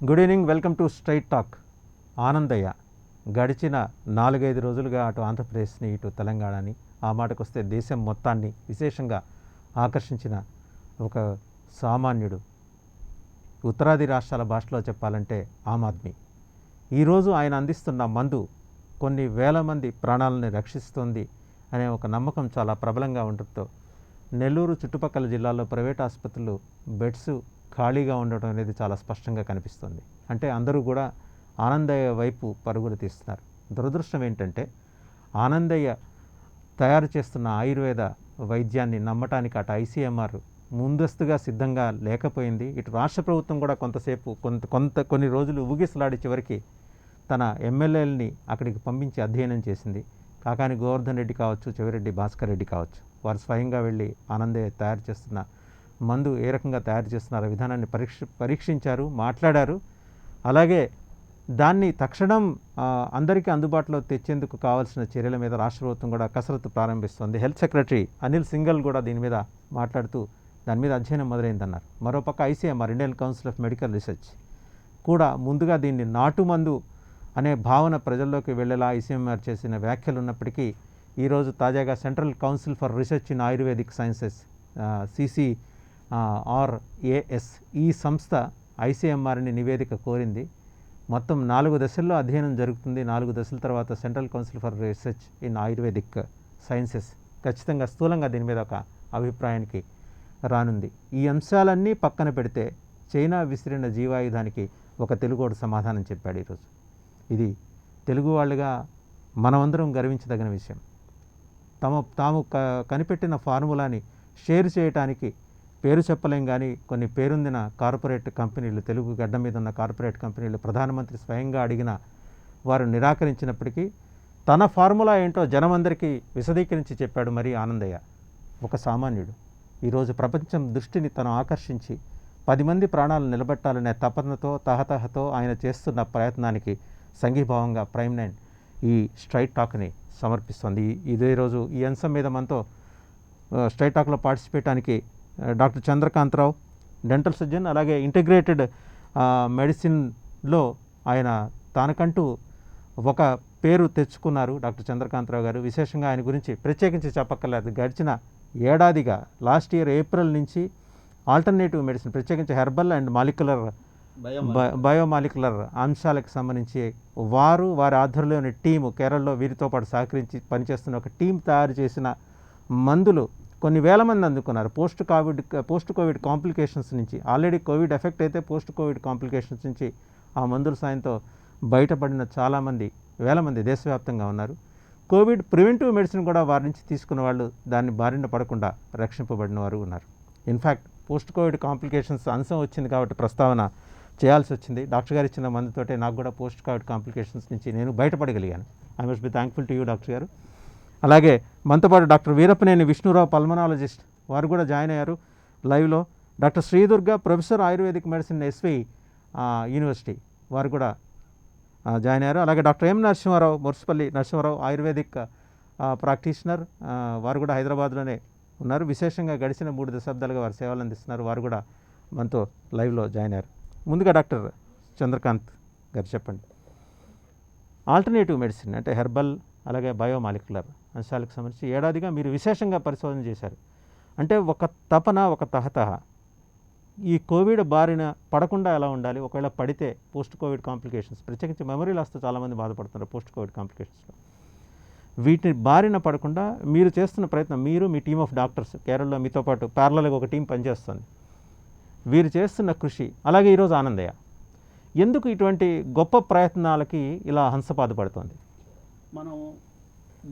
Good evening, welcome to straight talk. Anandaiah గడిచిన 4-5 రోజులుగా అటు ఆంధ్రప్రదేశ్ని ఇటు తెలంగాణని, ఆ మాటకొస్తే దేశం మొత్తాన్ని విశేషంగా ఆకర్షించిన ఒక సామాన్యుడు. ఉత్తరాది రాష్ట్రాల భాషలో చెప్పాలంటే ఆమ్ ఆద్మీ. ఈరోజు ఆయన అందిస్తున్న మందు కొన్ని వేల మంది ప్రాణాలను రక్షిస్తుంది అనే ఒక నమ్మకం చాలా ప్రబలంగా ఉండటంతో నెల్లూరు చుట్టుపక్కల జిల్లాల్లో ప్రైవేట్ ఆసుపత్రులు బెడ్స్ ఖాళీగా ఉండటం అనేది చాలా స్పష్టంగా కనిపిస్తుంది. అంటే అందరూ కూడా ఆనందయ్య వైపు పరుగులు తీస్తున్నారు. దురదృష్టం ఏంటంటే ఆనందయ్య తయారు చేస్తున్న ఆయుర్వేద వైద్యాన్ని నమ్మటానికి అటు ఐసీఎంఆర్ ముందస్తుగా సిద్ధంగా లేకపోయింది. ఇటు రాష్ట్ర ప్రభుత్వం కూడా కొంతసేపు కొన్ని రోజులు ఊగిసలాడి చివరికి తన ఎమ్మెల్యేలని అక్కడికి పంపించి అధ్యయనం చేసింది. కాకాని గోవర్ధన్ రెడ్డి కావచ్చు, చెవిరెడ్డి భాస్కర్ రెడ్డి కావచ్చు, వారు స్వయంగా వెళ్ళి ఆనందయ్య తయారు చేస్తున్న మందు ఏ రకంగా తయారు చేస్తున్నారు విధానాన్ని పరీక్షించారు, మాట్లాడారు. అలాగే దాన్ని తక్షణం అందరికీ అందుబాటులో తెచ్చేందుకు కావాల్సిన చర్యల మీద రాష్ట్ర ప్రభుత్వం కూడా కసరత్తు ప్రారంభిస్తుంది. హెల్త్ సెక్రటరీ అనిల్ సింఘల్ కూడా దీని మీద మాట్లాడుతూ దాని మీద అధ్యయనం మొదలైందన్నారు. మరోపక్క ICMR, Indian council of medical research కూడా ముందుగా దీన్ని నాటు మందు అనే భావన ప్రజల్లోకి వెళ్ళేలా ఐసీఎంఆర్ చేసిన వ్యాఖ్యలు ఉన్నప్పటికీ ఈరోజు తాజాగా central council for research in ayurvedic sciences CCRAS ఈ సంస్థ ఐసీఎంఆర్ని నివేదిక కోరింది. మొత్తం 4 దశల్లో అధ్యయనం జరుగుతుంది. 4 దశల తర్వాత central council for research in ayurvedic sciences ఖచ్చితంగా స్థూలంగా దీని మీద ఒక అభిప్రాయానికి రానుంది. ఈ అంశాలన్నీ పక్కన పెడితే చైనా విసిరిన జీవాయుధానికి ఒక తెలుగోడు సమాధానం చెప్పాడు ఈరోజు. ఇది తెలుగు వాళ్ళుగా మనమందరం గర్వించదగిన విషయం. తాము కనిపెట్టిన ఫార్ములాని షేర్ చేయడానికి పేరు చెప్పలేం, కానీ కొన్ని పేరొందిన కార్పొరేట్ కంపెనీలు, తెలుగు గడ్డ మీద ఉన్న కార్పొరేట్ కంపెనీలు ప్రధానమంత్రి స్వయంగా అడిగిన వారు నిరాకరించినప్పటికీ తన ఫార్ములా ఏంటో జనమందరికీ విశదీకరించి చెప్పాడు. మరి ఆనందయ్య ఒక సామాన్యుడు ఈరోజు ప్రపంచం దృష్టిని తను ఆకర్షించి 10 మంది ప్రాణాలు నిలబెట్టాలనే తపనతో తహతహతో ఆయన చేస్తున్న ప్రయత్నానికి సంఘీభావంగా ప్రైమ్ 9 ఈ స్ట్రైట్ టాక్ని సమర్పిస్తుంది. ఇదే రోజు ఈ అంశం మీద మనతో స్ట్రైట్ టాక్లో పార్టిసిపేటానికి డాక్టర్ చంద్రకాంతరావు, డెంటల్ సర్జన్, అలాగే ఇంటిగ్రేటెడ్ మెడిసిన్లో ఆయన తనకంటూ ఒక పేరు తెచ్చుకున్నారు డాక్టర్ చంద్రకాంతరావు గారు. విశేషంగా ఆయన గురించి ప్రత్యేకించి చెప్పక్కర్లేదు. గడిచిన ఏడాదిగా లాస్ట్ ఇయర్ ఏప్రిల్ నుంచి ఆల్టర్నేటివ్ మెడిసిన్, ప్రత్యేకించి హెర్బల్ అండ్ మాలిక్యులర్ బయోమాలిక్యులర్ అంశాలకు సంబంధించి వారి ఆధ్వర్యంలోని టీము కేరళలో వీరితో పాటు సహకరించి పనిచేస్తున్న ఒక టీం తయారు చేసిన మందులు కొన్ని వేల మంది అందుకున్నారు. పోస్ట్ కోవిడ్ కాంప్లికేషన్స్ నుంచి, ఆల్రెడీ కోవిడ్ ఎఫెక్ట్ అయితే పోస్ట్ కోవిడ్ కాంప్లికేషన్స్ నుంచి ఆ మందుల సాయంతో బయటపడిన చాలామంది, వేల మంది దేశవ్యాప్తంగా ఉన్నారు. కోవిడ్ ప్రివెంటివ్ మెడిసిన్ కూడా వారి నుంచి తీసుకున్న వాళ్ళు దాన్ని బారిన పడకుండా రక్షింపబడిన వారు ఉన్నారు. ఇన్ఫ్యాక్ట్ పోస్ట్ కోవిడ్ కాంప్లికేషన్స్ అంశం వచ్చింది కాబట్టి ప్రస్తావన చేయాల్సి వచ్చింది. డాక్టర్ గారు ఇచ్చిన మందుతోటే నాకు కూడా పోస్ట్ కోవిడ్ కాంప్లికేషన్స్ నుంచి నేను బయటపడగలిగాను. I must be thankful to you doctor గారు. అలాగే మనతో పాటు డాక్టర్ వీరప్పనేని విష్ణురావు, పల్మనాలజిస్ట్, వారు కూడా జాయిన్ అయ్యారు లైవ్లో. Doctor Sridurga, professor ayurvedic medicine SV university, వారు కూడా జాయిన్ అయ్యారు. అలాగే doctor M Narasimharao, Mursipalli Narasimharao, ayurvedic practitioner, వారు కూడా హైదరాబాద్లోనే ఉన్నారు. విశేషంగా గడిచిన 3 దశాబ్దాలుగా వారు సేవలు అందిస్తున్నారు. వారు కూడా మనతో లైవ్లో జాయిన్ అయ్యారు. ముందుగా డాక్టర్ చంద్రకాంత్ గారు చెప్పండి, ఆల్టర్నేటివ్ మెడిసిన్ అంటే హెర్బల్ అలాగే బయోమాలిక్యులర్ అంశాలకు సంబంధించి ఏడాదిగా మీరు విశేషంగా పరిశోధన చేశారు. అంటే ఒక తపన, ఒక తహతహ ఈ కోవిడ్ బారిన పడకుండా ఎలా ఉండాలి, ఒకవేళ పడితే పోస్ట్ కోవిడ్ కాంప్లికేషన్స్, ప్రత్యేకించి మెమరీ లాస్తో చాలామంది బాధపడుతున్నారు పోస్ట్ కోవిడ్ కాంప్లికేషన్స్లో, వీటిని బారిన పడకుండా మీరు చేస్తున్న ప్రయత్నం, మీరు మీ టీమ్ ఆఫ్ డాక్టర్స్ కేరళలో మీతో పాటు ప్యారలల్గా ఒక టీం పనిచేస్తుంది, వీరు చేస్తున్న కృషి, అలాగే ఈరోజు ఆనందయ్య ఎందుకు ఇటువంటి గొప్ప ప్రయత్నాలకి ఇలా హంసపాదు పడుతుంది? మనం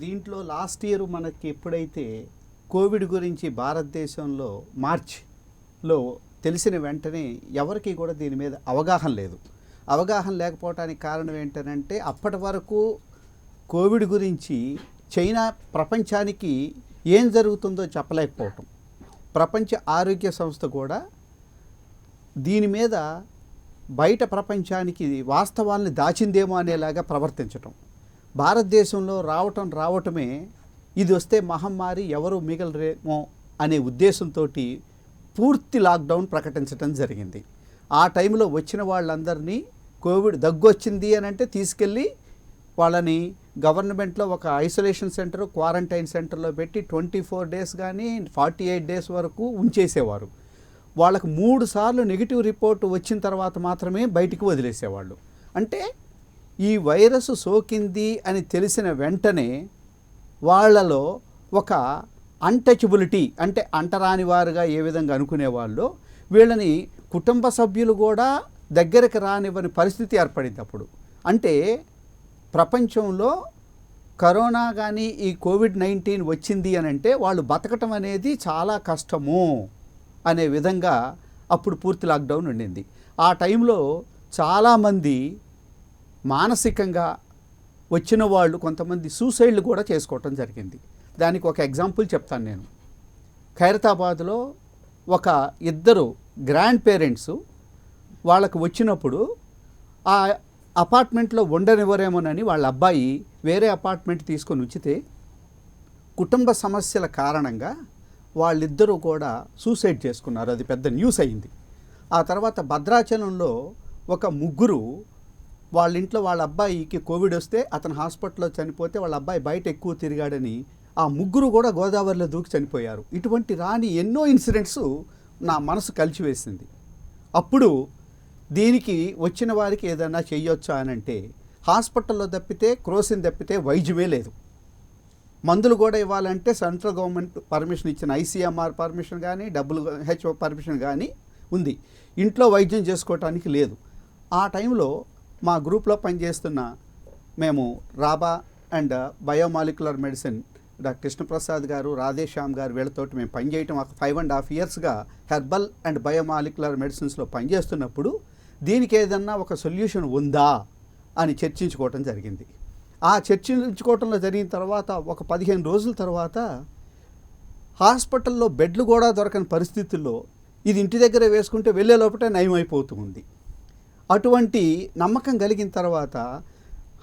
దీంట్లో లాస్ట్ ఇయర్ మనకి ఎప్పుడైతే కోవిడ్ గురించి భారతదేశంలో మార్చిలో తెలిసిన వెంటనే ఎవరికి కూడా దీని మీద అవగాహన లేదు. అవగాహన లేకపోవడానికి కారణం ఏంటంటే అప్పటి వరకు కోవిడ్ గురించి చైనా ప్రపంచానికి ఏం జరుగుతుందో చెప్పలేకపోవటం, ప్రపంచ ఆరోగ్య సంస్థ కూడా దీని మీద బయట ప్రపంచానికి వాస్తవాల్ని దాచిందేమో అనేలాగా ప్రవర్తించటం, భారతదేశంలో రావటమే ఇది వస్తే మహమ్మారి ఎవరు మిగలరేమో అనే ఉద్దేశంతో పూర్తి లాక్డౌన్ ప్రకటించడం జరిగింది. ఆ టైంలో వచ్చిన వాళ్ళందరినీ కోవిడ్ దగ్గు వచ్చింది అని అంటే తీసుకెళ్ళి వాళ్ళని గవర్నమెంట్లో ఒక ఐసోలేషన్ సెంటర్, క్వారంటైన్ సెంటర్లో పెట్టి 24 డేస్ కానీ 48 డేస్ వరకు ఉంచేసేవారు. వాళ్ళకు 3 సార్లు నెగిటివ్ రిపోర్ట్ వచ్చిన తర్వాత మాత్రమే బయటికి వదిలేసేవాళ్ళు. అంటే ఈ వైరస్ సోకింది అని తెలిసిన వెంటనే వాళ్ళలో ఒక అన్టచబిలిటీ, అంటే అంటరాని వారుగా ఏ విధంగా అనుకునేవాళ్ళు, వీళ్ళని కుటుంబ సభ్యులు కూడా దగ్గరికి రానివ్వని పరిస్థితి ఏర్పడింది అప్పుడు. అంటే ప్రపంచంలో కరోనా కానీ ఈ కోవిడ్-19 వచ్చింది అని అంటే వాళ్ళు బతకటం అనేది చాలా కష్టము అనే విధంగా అప్పుడు పూర్తి లాక్డౌన్ ఉండింది. ఆ టైంలో చాలామంది మానసికంగా వచ్చిన వాళ్ళు కొంతమంది సూసైడ్లు కూడా చేసుకోవటం జరిగింది. దానికి ఒక ఎగ్జాంపుల్ చెప్తాను నేను. ఖైరతాబాద్లో ఒక ఇద్దరు గ్రాండ్ పేరెంట్స్ వాళ్ళకు వచ్చినప్పుడు ఆ అపార్ట్మెంట్లో ఉండనివ్వరేమోనని వాళ్ళ అబ్బాయి వేరే అపార్ట్మెంట్ తీసుకొని ఉంచితే కుటుంబ సమస్యల కారణంగా వాళ్ళిద్దరూ కూడా సూసైడ్ చేసుకున్నారు. అది పెద్ద న్యూస్ అయింది. ఆ తర్వాత భద్రాచలంలో ఒక ముగ్గురు వాళ్ళ ఇంట్లో వాళ్ళ అబ్బాయికి కోవిడ్ వస్తే అతను హాస్పిటల్లో చనిపోతే వాళ్ళ అబ్బాయి బయట ఎక్కువ తిరిగాడని ఆ ముగ్గురు కూడా గోదావరిలో దూకి చనిపోయారు. ఇటువంటి రాని ఎన్నో ఇన్సిడెంట్స్ నా మనసు కలిచివేసింది. అప్పుడు దీనికి వచ్చిన వారికి ఏదైనా చెయ్యొచ్చా అని అంటే హాస్పిటల్లో తప్పితే, క్రోసిన్ తప్పితే వైద్యమే లేదు. మందులు కూడా ఇవ్వాలంటే సెంట్రల్ గవర్నమెంట్ పర్మిషన్ ఇచ్చిన ICMR పర్మిషన్ కానీ WHO పర్మిషన్ కానీ ఉంది. ఇంట్లో వైద్యం చేసుకోవటానికి లేదు. ఆ టైంలో మా గ్రూప్లో పనిచేస్తున్న మేము రాబా and biomolecular medicine doctor Krishnaprasad గారు, రాధేశ్యామ్ గారు వీళ్ళతోటి మేము పనిచేయటం ఒక 5.5 ఇయర్స్గా హెర్బల్ అండ్ బయోమాలిక్యులర్ మెడిసిన్స్లో పనిచేస్తున్నప్పుడు దీనికి ఏదన్నా ఒక సొల్యూషన్ ఉందా అని చర్చించుకోవటం జరిగింది. ఆ చర్చించుకోవటంలో జరిగిన తర్వాత ఒక 15 రోజుల తర్వాత హాస్పిటల్లో బెడ్లు కూడా దొరకని పరిస్థితుల్లో ఇది ఇంటి దగ్గర వేసుకుంటే వెళ్ళే లోపటే నయమైపోతూ ఉంది. అటువంటి నమ్మకం కలిగిన తర్వాత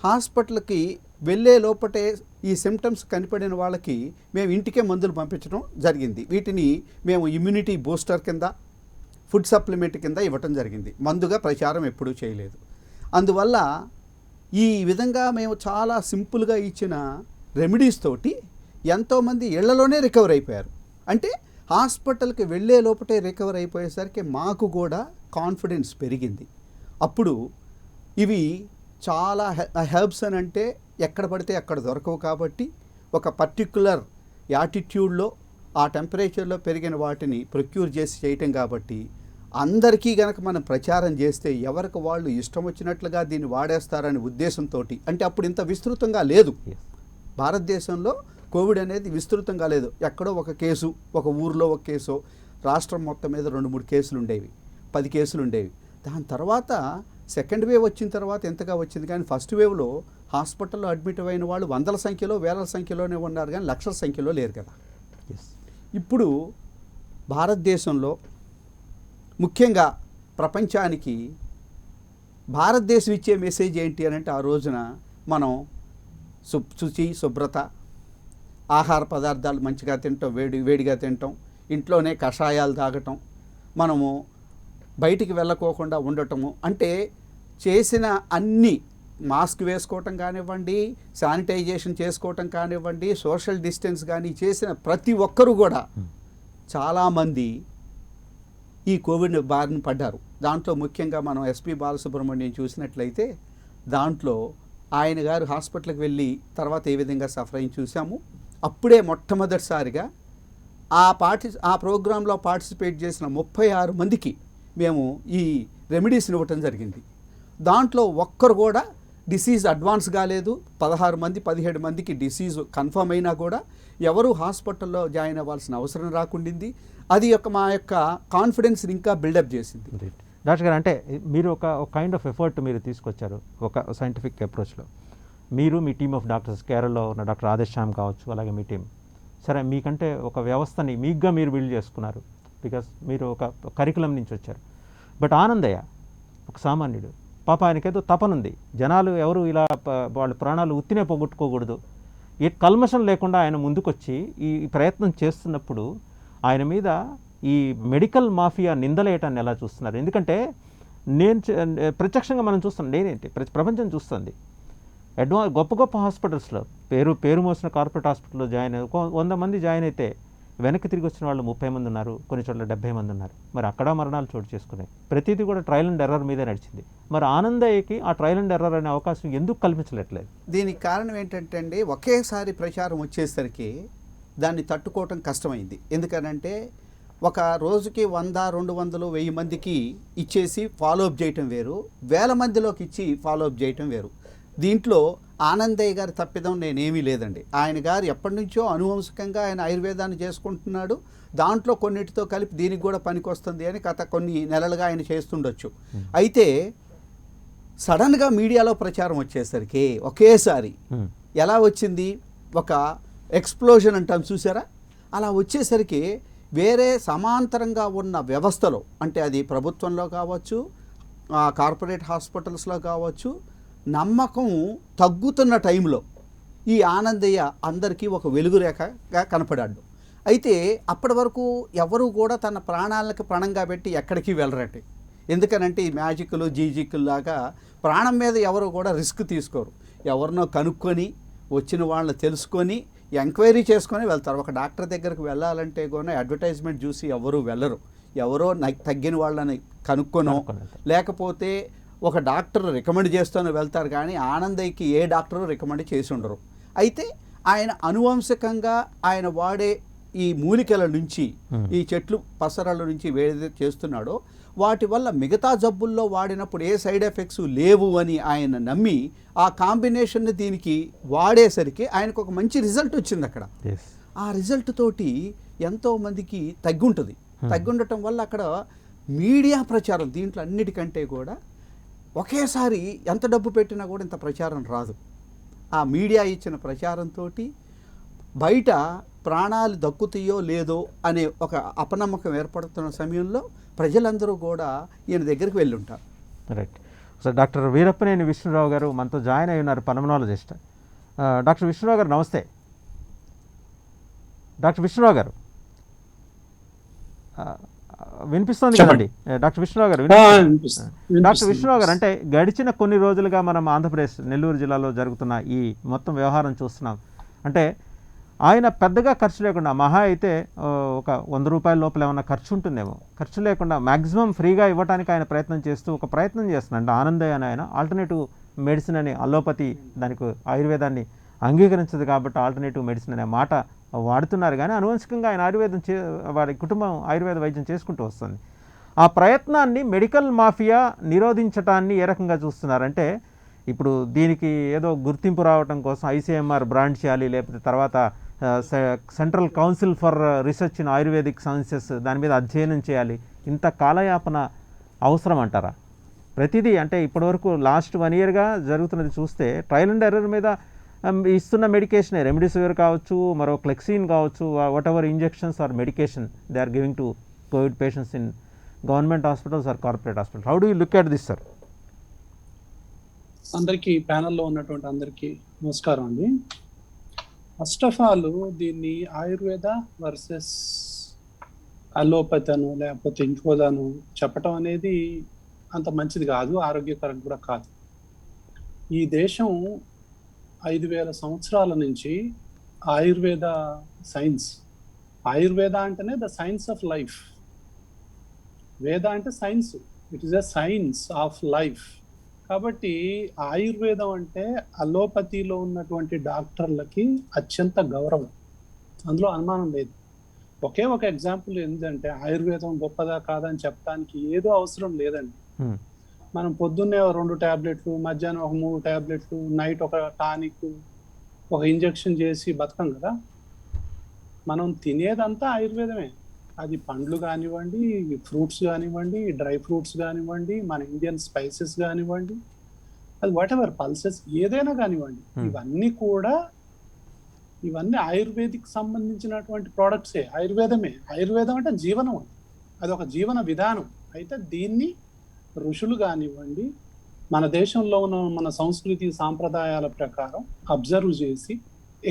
హాస్పిటల్కి వెళ్ళే లోపటే ఈ సిమ్టమ్స్ కనిపడిన వాళ్ళకి మేము ఇంటికే మందులు పంపించడం జరిగింది. వీటిని మేము ఇమ్యూనిటీ బూస్టర్ కింద, ఫుడ్ సప్లిమెంట్ కింద ఇవ్వటం జరిగింది. మందుగా ప్రచారం ఎప్పుడూ చేయలేదు. అందువల్ల ఈ విధంగా మేము చాలా సింపుల్గా ఇచ్చిన రెమెడీస్ తోటి ఎంతోమంది ఇళ్లలోనే రికవర్ అయిపోయారు. అంటే హాస్పిటల్కి వెళ్ళే లోపటే రికవర్ అయిపోయేసరికి మాకు కూడా కాన్ఫిడెన్స్ పెరిగింది. అప్పుడు ఇవి చాలా హెర్బ్స్ అని అంటే ఎక్కడ పడితే అక్కడ దొరకవు కాబట్టి ఒక పర్టిక్యులర్ యాటిట్యూడ్లో ఆ టెంపరేచర్లో పెరిగిన వాటిని ప్రొక్యూర్ చేసి చేయటం కాబట్టి అందరికీ గనక మనం ప్రచారం చేస్తే ఎవరికి వాళ్ళు ఇష్టం వచ్చినట్లుగా దీన్ని వాడేస్తారనే ఉద్దేశంతో, అంటే అప్పుడు ఇంత విస్తృతంగా లేదు భారతదేశంలో కోవిడ్ అనేది విస్తృతంగా లేదు. ఎక్కడో ఒక కేసు, ఒక ఊరిలో ఒక కేసు, రాష్ట్రం మొత్తం మీద 2-3 కేసులు ఉండేవి, 10 కేసులు ఉండేవి. దాని తర్వాత సెకండ్ వేవ్ వచ్చిన తర్వాత ఎంతగా వచ్చింది, కానీ ఫస్ట్ వేవ్లో హాస్పిటల్లో అడ్మిట్ అయిన వాళ్ళు వందల సంఖ్యలో, వేల సంఖ్యలోనే ఉన్నారు, కానీ లక్షల సంఖ్యలో లేరు కదా. ఇప్పుడు భారతదేశంలో ముఖ్యంగా ప్రపంచానికి భారతదేశం ఇచ్చే మెసేజ్ ఏంటి అని అంటే, ఆ రోజున మనం శుచి, శుభ్రత, ఆహార పదార్థాలు మంచిగా తినటం, వేడిగా తినటం, ఇంట్లోనే కషాయాలు తాగటం, మనము బయటికి వెళ్ళకోకుండా ఉండటము, అంటే చేసిన అన్ని మాస్క్ వేసుకోవటం కానివ్వండి, శానిటైజేషన్ చేసుకోవటం కానివ్వండి, సోషల్ డిస్టెన్స్ కానీ చేసిన ప్రతి ఒక్కరూ కూడా చాలామంది ఈ కోవిడ్ బారిన పడ్డారు. దాంట్లో ముఖ్యంగా మనం SP బాలసుబ్రహ్మణ్యం చూసినట్లయితే దాంట్లో ఆయన గారు హాస్పిటల్కి వెళ్ళి తర్వాత ఏ విధంగా సఫర్ అయ్యి చూసాము. అప్పుడే మొట్టమొదటిసారిగా ఆ ప్రోగ్రాంలో పార్టిసిపేట్ చేసిన 36 మందికి మేము ఈ రెమెడీస్ని ఇవ్వటం జరిగింది. దాంట్లో ఒక్కరు కూడా డిసీజ్ అడ్వాన్స్ కాలేదు. 16 మంది 17 మందికి డిసీజ్ కన్ఫర్మ్ అయినా కూడా ఎవరు హాస్పిటల్లో జాయిన్ అవ్వాల్సిన అవసరం రాకుండింది. అది మా యొక్క కాన్ఫిడెన్స్ని ఇంకా బిల్డప్ చేసింది. డాక్టర్ గారు, అంటే మీరు ఒక కైండ్ ఆఫ్ ఎఫర్ట్ మీరు తీసుకొచ్చారు ఒక సైంటిఫిక్ అప్రోచ్లో. మీరు మీ టీమ్ ఆఫ్ డాక్టర్స్, కేరళలో ఉన్న డాక్టర్ రాధేశ్యామ్ కావచ్చు, అలాగే మీ టీం, సరే మీకంటే ఒక వ్యవస్థని మీగ్గా మీరు బిల్డ్ చేసుకున్నారు, బికాస్ మీరు ఒక కరికులం నుంచి వచ్చారు. బట్ ఆనందయ్య ఒక సామాన్యుడు, పాప ఆయనకేదో తపనుంది, జనాలు ఎవరు ఇలా వాళ్ళ ప్రాణాలు ఉత్తినే పోగొట్టుకోకూడదు, ఏ కల్మషం లేకుండా ఆయన ముందుకొచ్చి ఈ ప్రయత్నం చేస్తున్నప్పుడు ఆయన మీద ఈ మెడికల్ మాఫియా నిందలేయటాన్ని ఎలా చూస్తున్నారు? ఎందుకంటే ప్రత్యక్షంగా మనం చూస్తాం, నేనేంటి ప్రపంచం చూస్తుంది. గొప్ప గొప్ప హాస్పిటల్స్లో పేరు మోసిన కార్పొరేట్ హాస్పిటల్లో జాయిన్ 100 మంది జాయిన్ అయితే వెనక్కి తిరిగి వచ్చిన వాళ్ళు 30 మంది ఉన్నారు, కొన్ని చోట్ల 70 మంది ఉన్నారు. మరి అక్కడ మరణాలు చోటు చేసుకున్నాయి. ప్రతిదీ కూడా ట్రయల్ అండ్ ఎర్రర్ మీదే నడిచింది. మరి ఆనందయ్యకి ఆ ట్రయల్ అండ్ ఎర్రర్ అనే అవకాశం ఎందుకు కల్పించలేట్లేదు? దీనికి కారణం ఏంటంటే అండి, ఒకేసారి ప్రచారం వచ్చేసరికి దాన్ని తట్టుకోవటం కష్టమైంది. ఎందుకనంటే ఒక రోజుకి 100, 200, 1000 మందికి ఇచ్చేసి ఫాలోఅప్ చేయటం వేరు, వేల మందిలోకి ఇచ్చి ఫాలోఅప్ చేయటం వేరు. దీంట్లో ఆనందయ్య గారి తప్పిదం నేనేమీ లేదండి. ఆయన గారు ఎప్పటి నుంచో అనువంశికంగా ఆయన ఆయుర్వేదాన్ని చేసుకుంటున్నాడు. దాంట్లో కొన్నిటితో కలిపి దీనికి కూడా పనికొస్తుంది అని గత కొన్ని నెలలుగా ఆయన చేస్తుండొచ్చు. అయితే సడన్గా మీడియాలో ప్రచారం వచ్చేసరికి ఒకేసారి ఎలా వచ్చింది, ఒక ఎక్స్ప్లోజన్ అంటాం చూసారా, అలా వచ్చేసరికి వేరే సమాంతరంగా ఉన్న వ్యవస్థలో, అంటే అది ప్రభుత్వంలో కావచ్చు, కార్పొరేట్ హాస్పిటల్స్లో కావచ్చు, నమ్మకం తగ్గుతున్న టైంలో ఈ ఆనందయ్య అందరికీ ఒక వెలుగురేఖగా కనపడాడు. అయితే అప్పటి వరకు ఎవరు కూడా తన ప్రాణాలకు పణంగా పెట్టి ఎక్కడికి వెళ్ళరండి. ఎందుకనంటే ఈ మ్యాజిక్లు జీజిక్లు లాగా ప్రాణం మీద ఎవరు కూడా రిస్క్ తీసుకోరు. ఎవరినో కనుక్కొని వచ్చిన వాళ్ళని తెలుసుకొని ఎంక్వైరీ చేసుకొని వెళ్తారు. ఒక డాక్టర్ దగ్గరికి వెళ్ళాలంటే కూడా అడ్వర్టైజ్మెంట్ చూసి ఎవరు వెళ్ళరు. ఎవరో తగ్గిన వాళ్ళని కనుక్కొనో లేకపోతే ఒక డాక్టర్ రికమెండ్ చేస్తూనే వెళ్తారు. కానీ ఆనందయ్యకి ఏ డాక్టరు రికమెండ్ చేసి ఉండరు. అయితే ఆయన అనువంశికంగా ఆయన వాడే ఈ మూలికల నుంచి, ఈ చెట్లు పసరల నుంచి ఏదైతే చేస్తున్నాడో వాటి వల్ల మిగతా జబ్బుల్లో వాడినప్పుడు ఏ సైడ్ ఎఫెక్ట్స్ లేవు అని ఆయన నమ్మి ఆ కాంబినేషన్ని దీనికి వాడేసరికి ఆయనకు ఒక మంచి రిజల్ట్ వచ్చింది అక్కడ. ఆ రిజల్ట్ తోటి ఎంతోమందికి తగ్గుంటుంది. తగ్గుండటం వల్ల అక్కడ మీడియా ప్రచారం దీంట్లో అన్నిటికంటే కూడా ఒకేసారి ఎంత డబ్బు పెట్టినా కూడా ఇంత ప్రచారం రాదు. ఆ మీడియా ఇచ్చిన ప్రచారంతో బయట ప్రాణాలు దక్కుతాయో లేదో అనే ఒక అపనమ్మకం ఏర్పడుతున్న సమయంలో ప్రజలందరూ కూడా ఈయన దగ్గరికి వెళ్ళి ఉంటారు. Right. So doctor Veerappaneni Vishnu Rao గారు మనతో జాయిన్ అయి ఉన్నారు, పల్మనాలజిస్ట్. డాక్టర్ విష్ణురావు గారు నమస్తే. డాక్టర్ విష్ణురావు గారు వినిపిస్తుంది కదండి? డాక్టర్ విష్ణురావు గారు డాక్టర్ విష్ణురావు గారు, అంటే గడిచిన కొన్ని రోజులుగా మనం ఆంధ్రప్రదేశ్ నెల్లూరు జిల్లాలో జరుగుతున్న ఈ మొత్తం వ్యవహారం చూస్తున్నాం. అంటే ఆయన పెద్దగా ఖర్చు లేకుండా, మహా అయితే ఒక 100 రూపాయల లోపల ఏమన్నా ఖర్చు ఉంటుందేమో, ఖర్చు లేకుండా మ్యాక్సిమం ఫ్రీగా ఇవ్వడానికి ఆయన ప్రయత్నం చేస్తున్నాడు. అంటే ఆనందయ్య అని ఆయన ఆల్టర్నేటివ్ మెడిసిన్ అని, అలోపతి దానికి ఆయుర్వేదాన్ని అంగీకరించదు కాబట్టి ఆల్టర్నేటివ్ మెడిసిన్ అనే మాట వాడుతున్నారు. కానీ అనువంశికంగా ఆయన వాడి కుటుంబం ఆయుర్వేద వైద్యం చేసుకుంటూ వస్తుంది. ఆ ప్రయత్నాన్ని మెడికల్ మాఫియా నిరోధించటాన్ని ఏ రకంగా చూస్తున్నారంటే, ఇప్పుడు దీనికి ఏదో గుర్తింపు రావడం కోసం ఐసీఎంఆర్ బ్రాండ్ చేయాలి, లేకపోతే తర్వాత central council for research in ayurvedic sciences దాని మీద అధ్యయనం చేయాలి. ఇంత కాలయాపన అవసరం అంటారా? ప్రతిదీ అంటే ఇప్పటివరకు లాస్ట్ 1 yearగా జరుగుతున్నది చూస్తే ట్రయల్ అండ్ ఎర్రర్ మీద ఇస్తున్న మెడికేషన్, రెమిడిసివిర్ కావచ్చు, మరో క్లెక్సిన్ కావచ్చు, whatever injections or medication they are giving to covid patients in government hospitals or corporate hospitals. How do you look at this sir? అందరికీ, ప్యానల్లో ఉన్నటువంటి అందరికీ నమస్కారం అండి. ఫస్ట్ ఆఫ్ ఆల్ దీన్ని ఆయుర్వేద వర్సెస్ అలోపతి అను లేకపోతే ఇంకోదాను చెప్పటం అనేది అంత మంచిది కాదు, ఆరోగ్యకరం కూడా కాదు. ఈ దేశం 5000 సంవత్సరాల నుంచి ఆయుర్వేద సైన్స్, ఆయుర్వేద అంటేనే ద సైన్స్ ఆఫ్ లైఫ్, వేద అంటే science, it is a science of life. కాబట్టి ఆయుర్వేదం అంటే అలోపతిలో ఉన్నటువంటి డాక్టర్లకి అత్యంత గౌరవం, అందులో అనుమానం లేదు. ఒకే ఒక ఎగ్జాంపుల్ ఏంటంటే ఆయుర్వేదం గొప్పదా కాదని చెప్పడానికి ఏదో అవసరం లేదండి. మనం పొద్దున్నే 2 టాబ్లెట్లు, మధ్యాహ్నం ఒక 3 టాబ్లెట్లు, నైట్ ఒక టానిక్, ఒక ఇంజెక్షన్ చేసి బతకం కదా. మనం తినేదంతా ఆయుర్వేదమే. అది పండ్లు కానివ్వండి, ఫ్రూట్స్ కానివ్వండి, డ్రై ఫ్రూట్స్ కానివ్వండి, మన ఇండియన్ స్పైసెస్ కానివ్వండి, అది వాట్ ఎవర్ పల్సెస్ ఏదైనా కానివ్వండి, ఇవన్నీ ఆయుర్వేదిక్ సంబంధించినటువంటి ప్రోడక్ట్సే, ఆయుర్వేదమే. ఆయుర్వేదం అంటే జీవనం, అది ఒక జీవన విధానం. అయితే దీన్ని ఋషులు కానివ్వండి, మన దేశంలో ఉన్న మన సంస్కృతి సాంప్రదాయాల ప్రకారం అబ్జర్వ్ చేసి,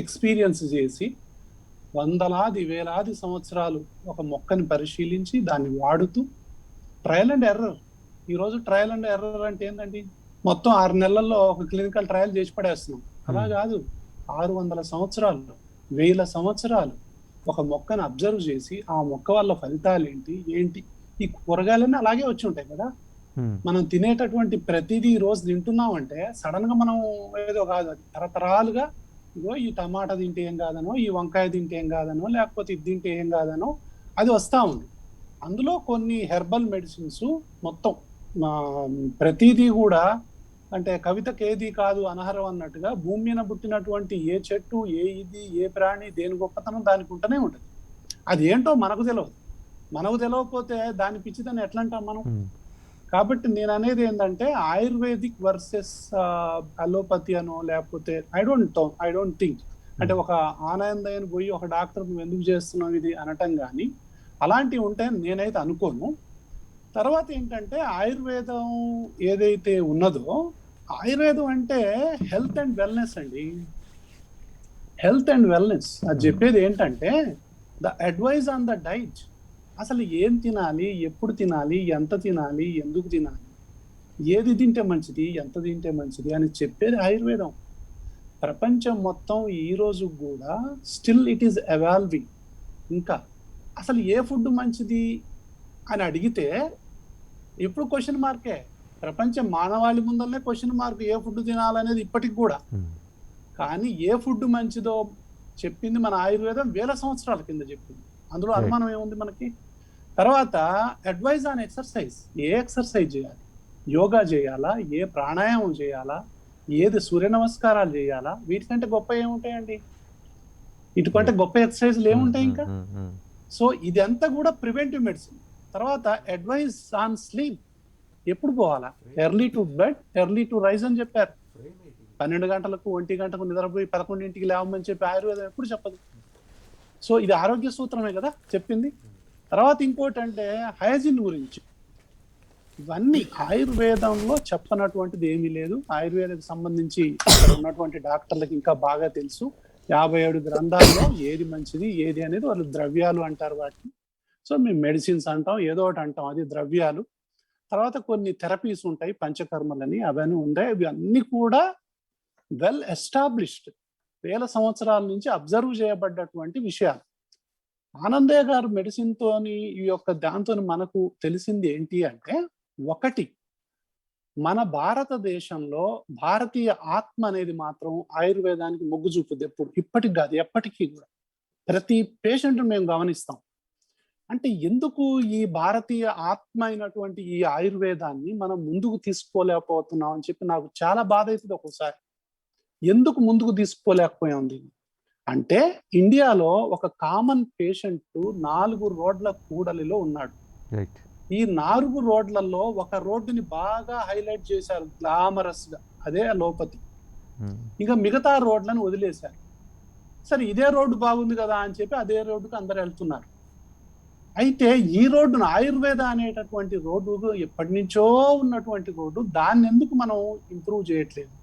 ఎక్స్పీరియన్స్ చేసి, వందలాది వేలాది సంవత్సరాలు ఒక మొక్కని పరిశీలించి దాన్ని వాడుతూ ట్రయల్ అండ్ ఎర్రర్, ఈరోజు ట్రయల్ అండ్ ఎర్రర్ అంటే ఏంటండి, మొత్తం 6 నెలల్లో ఒక క్లినికల్ ట్రయల్ చేసి పడేస్తున్నాం. అలా కాదు, 600 సంవత్సరాలు, 1000 సంవత్సరాలు ఒక మొక్కను అబ్జర్వ్ చేసి ఆ మొక్క వల్ల ఫలితాలు ఏంటి ఈ కూరగాయలన్నీ అలాగే వచ్చి ఉంటాయి కదా. మనం తినేటటువంటి ప్రతిదీ ఈ రోజు తింటున్నామంటే సడన్ గా మనం ఏదో కాదు, అది తరతరాలుగా ఇగో ఈ టమాటా తింటే ఏం కాదనో, ఈ వంకాయ తింటే ఏం కాదనో, లేకపోతే ఇది తింటే ఏం కాదనో అది వస్తా ఉంది. అందులో కొన్ని హెర్బల్ మెడిసిన్స్ మొత్తం ప్రతిదీ కూడా, అంటే కవితకి ఏది కాదు అనర్హం అన్నట్టుగా భూమి మీద పుట్టినటువంటి ఏ చెట్టు, ఏ ప్రాణి, దేని గొప్పతనం దానికి ఉంటూనే ఉంటుంది. అది ఏంటో మనకు తెలియకపోతే దాని పిచ్చిదని ఎట్లా అంటాం మనం. కాబట్టి నేను అనేది ఏంటంటే ఆయుర్వేదిక్ వర్సెస్ అలోపతి అనో, లేకపోతే ఐ డోంట్ థింక్, అంటే ఒక ఆనందయ్యని పోయి ఒక డాక్టర్ నువ్వు ఎందుకు చేస్తున్నావు ఇది అనటం కానీ అలాంటివి ఉంటాయని నేనైతే అనుకోను. తర్వాత ఏంటంటే ఆయుర్వేదం ఏదైతే ఉన్నదో, ఆయుర్వేదం అంటే హెల్త్ అండ్ వెల్నెస్ అండి. హెల్త్ అండ్ వెల్నెస్ అది చెప్పేది ఏంటంటే the advice on the diet. అసలు ఏం తినాలి, ఎప్పుడు తినాలి, ఎంత తినాలి, ఎందుకు తినాలి, ఏది తింటే మంచిది, ఎంత తింటే మంచిది అని చెప్పేది ఆయుర్వేదం. ప్రపంచం మొత్తం ఈ రోజు కూడా స్టిల్ ఇట్ ఈస్ ఎవాల్వింగ్. ఇంకా అసలు ఏ ఫుడ్ మంచిది అని అడిగితే ఇప్పుడు క్వశ్చన్ మార్కే. ప్రపంచం మానవాళి ముందరనే క్వశ్చన్ మార్క్, ఏ ఫుడ్ తినాలనేది ఇప్పటికి కూడా. కానీ ఏ ఫుడ్ మంచిదో చెప్పింది మన ఆయుర్వేదం 1000 సంవత్సరాల కింద చెప్పింది. అందులో అనుమానం ఏముంది మనకి. తర్వాత అడ్వైజ్ ఆన్ ఎక్సర్సైజ్. ఏ ఎక్సర్సైజ్ చేయాలి, యోగా చేయాలా, ఏ ప్రాణాయామం చేయాలా, ఏది సూర్య నమస్కారాలు చేయాలా, వీటికంటే గొప్ప ఏముంటాయండి, ఇటుకంటే గొప్ప ఎక్సర్సైజ్లు ఏముంటాయి ఇంకా. సో ఇదంతా కూడా ప్రివెంటివ్ మెడిసిన్. తర్వాత అడ్వైజ్ ఆన్ స్లీప్. ఎప్పుడు పోవాలా, early to bed early to rise అని చెప్పారు. 12 గంటలకు 1 గంటకు నిద్రపోయి 11ంటికి లేవమని చెప్పి ఆయుర్వేదం ఎప్పుడు చెప్పదు. సో ఇది ఆరోగ్య సూత్రమే కదా చెప్పింది. తర్వాత ఇంకోటి అంటే హైజీన్ గురించి. ఇవన్నీ ఆయుర్వేదంలో చెప్పనటువంటిది ఏమీ లేదు. ఆయుర్వేదానికి సంబంధించి ఇక్కడ ఉన్నటువంటి డాక్టర్లకు ఇంకా బాగా తెలుసు. 57 గ్రంథాల్లో ఏది మంచిది ఏది అనేది, వాళ్ళు ద్రవ్యాలు అంటారు వాటిని. సో మేము మెడిసిన్స్ అంటాం, ఏదో ఒకటి అంటాం, అది ద్రవ్యాలు. తర్వాత కొన్ని థెరపీస్ ఉంటాయి, పంచకర్మలని, అవన్నీ ఉంటాయి. ఇవి అన్ని కూడా వెల్ ఎస్టాబ్లిష్డ్, 1000 సంవత్సరాల నుంచి అబ్జర్వ్ చేయబడ్డటువంటి విషయాలు. ఆనందయ్య గారు మెడిసిన్ తోని ఈ యొక్క దాంతో మనకు తెలిసింది ఏంటి అంటే, ఒకటి, మన భారతదేశంలో భారతీయ ఆత్మ అనేది మాత్రం ఆయుర్వేదానికి మొగ్గు చూపుద్ది. ఇప్పటికి కాదు, ఎప్పటికీ కూడా ప్రతి పేషెంట్ మేము గమనిస్తాం. అంటే ఎందుకు ఈ భారతీయ ఆత్మ అయినటువంటి ఈ ఆయుర్వేదాన్ని మనం ముందుకు తీసుకోలేకపోతున్నాం అని చెప్పి నాకు చాలా బాధ అవుతుంది ఒక్కోసారి. ఎందుకు ముందుకు తీసుకోలేకపోయింది అంటే, ఇండియాలో ఒక కామన్ పేషెంట్ 4 రోడ్ల కూడలిలో ఉన్నాడు. ఈ 4 రోడ్లలో ఒక రోడ్డుని బాగా హైలైట్ చేశారు గ్లామరస్ గా, అదే అలోపతి. ఇంకా మిగతా రోడ్లను వదిలేశారు. సరే ఇదే రోడ్డు బాగుంది కదా అని చెప్పి అదే రోడ్డుకు అందరు వెళ్తున్నారు. అయితే ఈ రోడ్డును, ఆయుర్వేద అనేటటువంటి రోడ్డు ఎప్పటి నుంచో ఉన్నటువంటి రోడ్డు, దాన్ని ఎందుకు మనం ఇంప్రూవ్ చేయట్లేదు,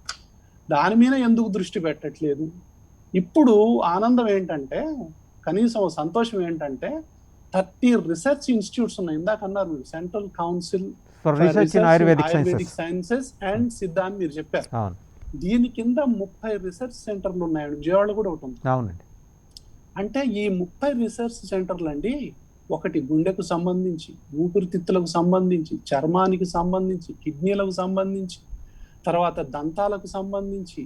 దాని మీద ఎందుకు దృష్టి పెట్టట్లేదు? ఇప్పుడు ఆనందం ఏంటంటే, కనీసం సంతోషం ఏంటంటే 30 రీసెర్చ్ ఇన్స్టిట్యూట్స్ ఉన్నాయి. ఇందాక అన్నారు మీరు, central council for research in ayurvedic sciences and సిద్ధ అని మీరు చెప్పారు. దీని కింద 30 రీసెర్చ్ సెంటర్లు ఉన్నాయండి. విజయవాడ కూడా ఒకటి ఉంది. అవునండి. అంటే ఈ 30 రీసెర్చ్ సెంటర్లు అండి, ఒకటి గుండెకు సంబంధించి, ఊపిరితిత్తులకు సంబంధించి, చర్మానికి సంబంధించి, కిడ్నీలకు సంబంధించి, తర్వాత దంతాలకు సంబంధించి,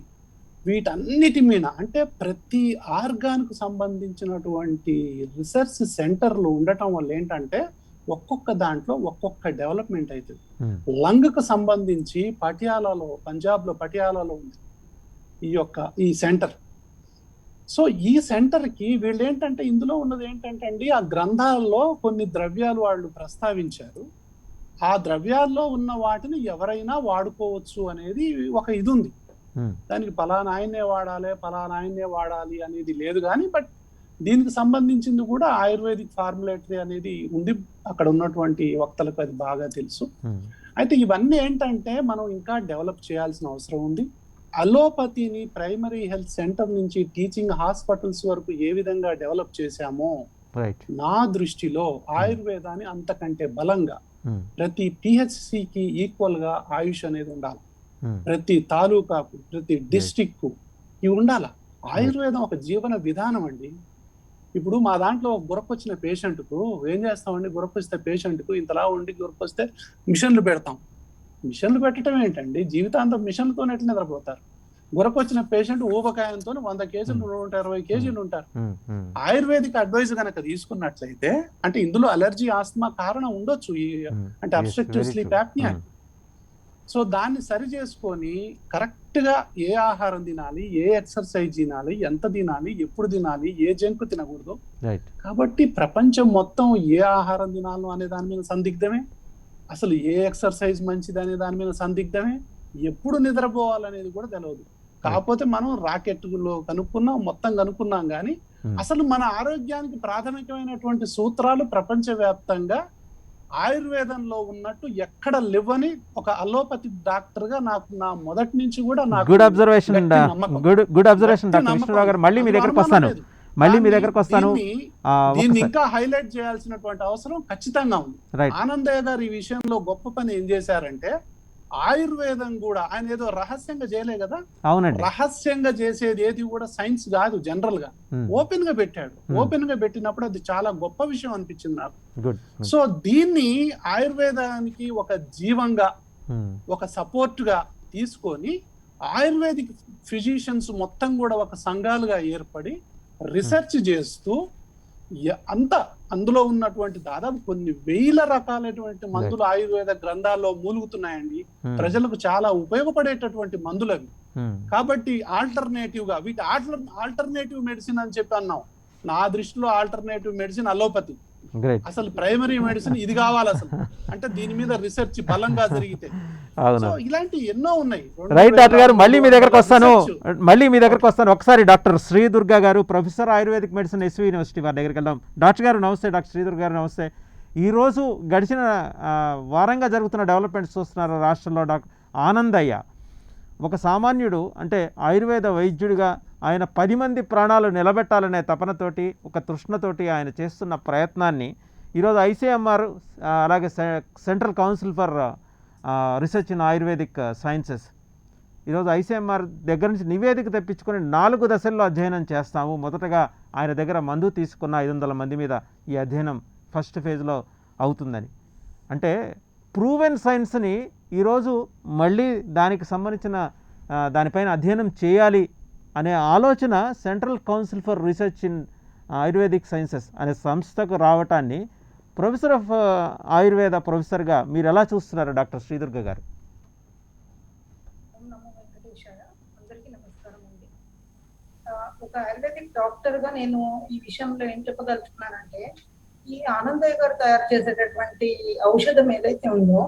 వీటన్నిటి మీద, అంటే ప్రతి ఆర్గాన్కు సంబంధించినటువంటి రీసెర్చ్ సెంటర్లు ఉండటం వల్ల ఏంటంటే ఒక్కొక్క దాంట్లో ఒక్కొక్క డెవలప్మెంట్ అవుతుంది. లంగ్కు సంబంధించి పటియాలాలో, పంజాబ్లో పటియాలాలో ఉంది ఈ సెంటర్. సో ఈ సెంటర్కి వీళ్ళు ఏంటంటే, ఇందులో ఉన్నది ఏంటంటే అండి, ఆ గ్రంథాల్లో కొన్ని ద్రవ్యాలు వాళ్ళు ప్రస్తావించారు. ఆ ద్రవ్యాల్లో ఉన్న వాటిని ఎవరైనా వాడుకోవచ్చు అనేది ఒక ఇది ఉంది. దానికి పలానా ఆయన్నే వాడాలి అనేది లేదు కానీ, బట్ దీనికి సంబంధించింది కూడా ఆయుర్వేదిక్ ఫార్ములేటరీ అనేది ఉంది. అక్కడ ఉన్నటువంటి వక్తలకు అది బాగా తెలుసు. అయితే ఇవన్నీ ఏంటంటే మనం ఇంకా డెవలప్ చేయాల్సిన అవసరం ఉంది. అలోపతిని ప్రైమరీ హెల్త్ సెంటర్ నుంచి టీచింగ్ హాస్పిటల్స్ వరకు ఏ విధంగా డెవలప్ చేశామో, నా దృష్టిలో ఆయుర్వేదాన్ని అంతకంటే బలంగా ప్రతి పిహెచ్సికి ఈక్వల్ గా ఆయుష్ అనేది ఉండాలి. ప్రతి తాలూకాకు, ప్రతి డిస్ట్రిక్ట్ ఇవి ఉండాల. ఆయుర్వేదం ఒక జీవన విధానం అండి. ఇప్పుడు మా దాంట్లో గురకొచ్చిన పేషెంట్కు ఏం చేస్తామండి, గురకొస్తే పేషెంట్కు ఇంతలా ఉండి గురకొస్తే మిషన్లు పెడతాం. మిషన్లు పెట్టడం ఏంటండి, జీవితాంతం మిషన్లతో ఎట్లా నిద్రపోతారు? గురకొచ్చిన పేషెంట్ ఊబకాయంతో 100 కేజీలు 120 కేజీలు ఉంటారు. ఆయుర్వేదిక్ అడ్వైజ్ కనుక తీసుకున్నట్లయితే, అంటే ఇందులో అలర్జీ, ఆస్తమా కారణం ఉండొచ్చు, అంటే అబ్స్ట్రక్టివ్ స్లీప్ యాప్నియా. సో దాన్ని సరి చేసుకొని కరెక్ట్ గా ఏ ఆహారం తినాలి, ఏ ఎక్సర్సైజ్ తినాలి, ఎంత తినాలి, ఎప్పుడు తినాలి, ఏ జంకు తినకూడదు. కాబట్టి ప్రపంచం మొత్తం ఏ ఆహారం తినాలో అనే దాని మీద సందిగ్ధమే, అసలు ఏ ఎక్సర్సైజ్ మంచిది అనే దాని మీద సందిగ్ధమే, ఎప్పుడు నిద్రపోవాలనేది కూడా తెలియదు. కాకపోతే మనం రాకెట్లో కనుక్కున్నాం, మొత్తం కనుక్కున్నాం, కానీ అసలు మన ఆరోగ్యానికి ప్రాథమికమైనటువంటి సూత్రాలు ప్రపంచవ్యాప్తంగా ఆయుర్వేదంలో ఉన్నట్టు ఎక్కడ లేవని ఒక అలోపతి డాక్టర్ గా నాకు నా మొదటి నుంచి కూడా నాకు గుడ్ అబ్జర్వేషన్ డాక్టర్ విష్ణురావు గారు. మళ్ళీ మీ దగ్గరకు వస్తాను. దీన్ని ఇంకా హైలైట్ చేయాల్సినటువంటి అవసరం ఖచ్చితంగా ఉంది. ఆనందయ్య గారు ఈ విషయంలో గొప్ప పని ఏం చేశారంటే, ఆయుర్వేదం కూడా ఆయన ఏదో రహస్యంగా చేయలే కదా. అవునండి, రహస్యంగా చేసేది ఏది కూడా సైన్స్ కాదు, జనరల్ గా ఓపెన్ గా పెట్టాడు. ఓపెన్ గా పెట్టినప్పుడు అది చాలా గొప్ప విషయం అనిపించింది నాకు. సో దీన్ని ఆయుర్వేదానికి ఒక జీవంగా, ఒక సపోర్ట్ గా తీసుకొని ఆయుర్వేదిక్ ఫిజిషియన్స్ మొత్తం కూడా ఒక సంఘాలుగా ఏర్పడి రీసెర్చ్ చేస్తూ అందులో ఉన్నటువంటి దాదాపు కొన్ని వేల రకాలైనటువంటి మందులు ఆయుర్వేద గ్రంథాల్లో మూలుగుతున్నాయండి. ప్రజలకు చాలా ఉపయోగపడేటటువంటి మందులు అవి. కాబట్టి ఆల్టర్నేటివ్ గా వీటి ఆల్టర్నేటివ్ మెడిసిన్ అని చెప్పి అన్నాం. నా దృష్టిలో ఆల్టర్నేటివ్ మెడిసిన్ అలోపతి. అసలు ప్రైమరీ మెడిసిన్ ఇది కావాలి అసలు, అంటే దీని మీద రీసెర్చ్ బలంగా జరిగితే. ఇలాంటి ఎన్నో ఉన్నాయి. రైట్ డాక్టర్ గారు, మళ్ళీ మీ దగ్గరకు వస్తాను. ఒకసారి డాక్టర్ శ్రీ దుర్గా గారు, professor ayurvedic medicine SV university వారి దగ్గరికి వెళ్దాం. డాక్టర్ గారు నమస్తే. డాక్టర్ శ్రీ దుర్గా గారు నమస్తే. ఈరోజు గడిచిన వారంగా జరుగుతున్న డెవలప్మెంట్స్ చూస్తున్నారు రాష్ట్రంలో. డాక్టర్ ఆనందయ్య ఒక సామాన్యుడు, అంటే ఆయుర్వేద వైద్యుడిగా ఆయన 10 మంది ప్రాణాలు నిలబెట్టాలనే తపనతోటి, ఒక తృష్ణతోటి ఆయన చేస్తున్న ప్రయత్నాన్ని ఈరోజు ఐసీఎంఆర్, అలాగే central council for research in ayurvedic sciences, ఈరోజు ఐసీఎంఆర్ దగ్గర నుంచి నివేదిక తెప్పించుకొని 4 దశల్లో అధ్యయనం చేస్తాము. మొదటగా ఆయన దగ్గర మందు తీసుకున్న 500 మంది మీద ఈ అధ్యయనం ఫస్ట్ ఫేజ్లో అవుతుందని. అంటే ప్రూవెన్ సైన్స్ని ఈరోజు మళ్ళీ దానికి సంబంధించిన దానిపైన అధ్యయనం చేయాలి అనే ఆలోచన central council for research in ayurvedic sciences అనే సంస్థకు రావటాన్ని ప్రొఫెసర్ ఆఫ్ ఆయుర్వేద ప్రొఫెసర్గా మీరు ఎలా చూస్తున్నారు డాక్టర్ శ్రీదుర్గ గారు? అందరికీ నమస్కారం అండి. ఒక ఆయుర్వేదిక్ డాక్టర్గా నేను ఈ విషయంలో ఏం చెప్పగలుగుతున్నానంటే, ఈ ఆనందయ్య గారు తయారు చేసేటటువంటి ఔషధం ఏదైతే ఉందో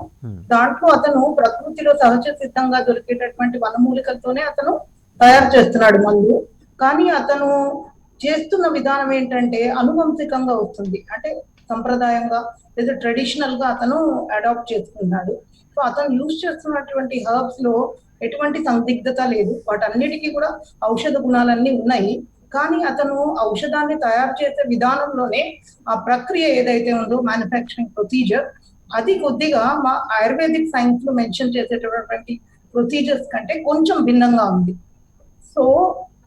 దాంట్లో అతను ప్రకృతిలో సహజ సిద్ధంగా దొరికేటటువంటి వనమూలికలతోనే అతను తయారు చేస్తున్నాడు మందు. కానీ అతను చేస్తున్న విధానం ఏంటంటే అనువంశికంగా వస్తుంది, అంటే సంప్రదాయంగా లేదా ట్రెడిషనల్ గా అతను అడాప్ట్ చేసుకున్నాడు. సో అతను యూజ్ చేస్తున్నటువంటి హర్బ్స్ లో ఎటువంటి సందిగ్ధత లేదు, వాటన్నిటికీ కూడా ఔషధ గుణాలన్నీ ఉన్నాయి. కానీ అతను ఔషధాన్ని తయారు చేసే విధానంలోనే ఆ ప్రక్రియ ఏదైతే ఉందో మ్యానుఫ్యాక్చరింగ్ ప్రొసీజర్, అది కొద్దిగా మా ఆయుర్వేదిక్ సైన్స్ లో మెన్షన్ చేసేటటువంటి ప్రొసీజర్స్ కంటే కొంచెం భిన్నంగా ఉంది. సో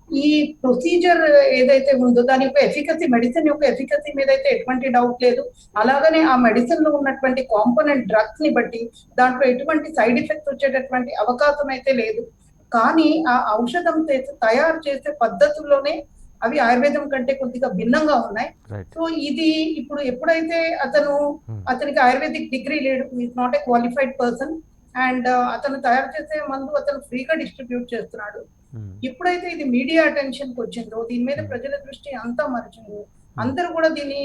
ఈ ప్రొసీజర్ ఏదైతే ఉందో దాని యొక్క ఎఫికసీ, మెడిసిన్ యొక్క ఎఫికసీ మీద అయితే ఎటువంటి డౌట్ లేదు. అలాగనే ఆ మెడిసిన్ లో ఉన్నటువంటి కాంపోనెంట్ డ్రగ్స్ ని బట్టి దాంట్లో ఎటువంటి సైడ్ ఎఫెక్ట్స్ వచ్చేటటువంటి అవకాశం అయితే లేదు. కానీ ఆ ఔషధం తయారు చేసే పద్ధతుల్లోనే అవి ఆయుర్వేదం కంటే కొద్దిగా భిన్నంగా ఉన్నాయి. సో ఇది ఇప్పుడు ఎప్పుడైతే అతనికి ఆయుర్వేదిక్ డిగ్రీ లేడు, is not a qualified person, and అతను తయారు చేసే మందు అతను ఫ్రీగా డిస్ట్రిబ్యూట్ చేస్తున్నాడు. ఎప్పుడైతే ఇది మీడియా అటెన్షన్ కి వచ్చిందో, దీని మీద ప్రజల దృష్టి అంతా మరిచిందో, అందరూ కూడా దీన్ని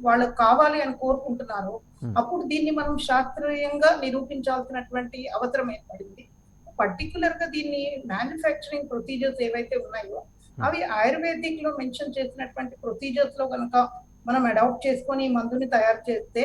వాళ్ళకు కావాలి అని కోరుకుంటున్నారు, అప్పుడు దీన్ని మనం శాస్త్రీయంగా నిరూపించాల్సినటువంటి అవసరం ఏర్పడింది. పర్టికులర్ గా దీన్ని మ్యానుఫ్యాక్చరింగ్ ప్రొసీజర్స్ ఏవైతే ఉన్నాయో అవి ఆయుర్వేదిక్ లో మెన్షన్ చేసినటువంటి ప్రొసీజర్స్ లో కనుక మనం అడాప్ట్ చేసుకొని ఈ మందుని తయారు చేస్తే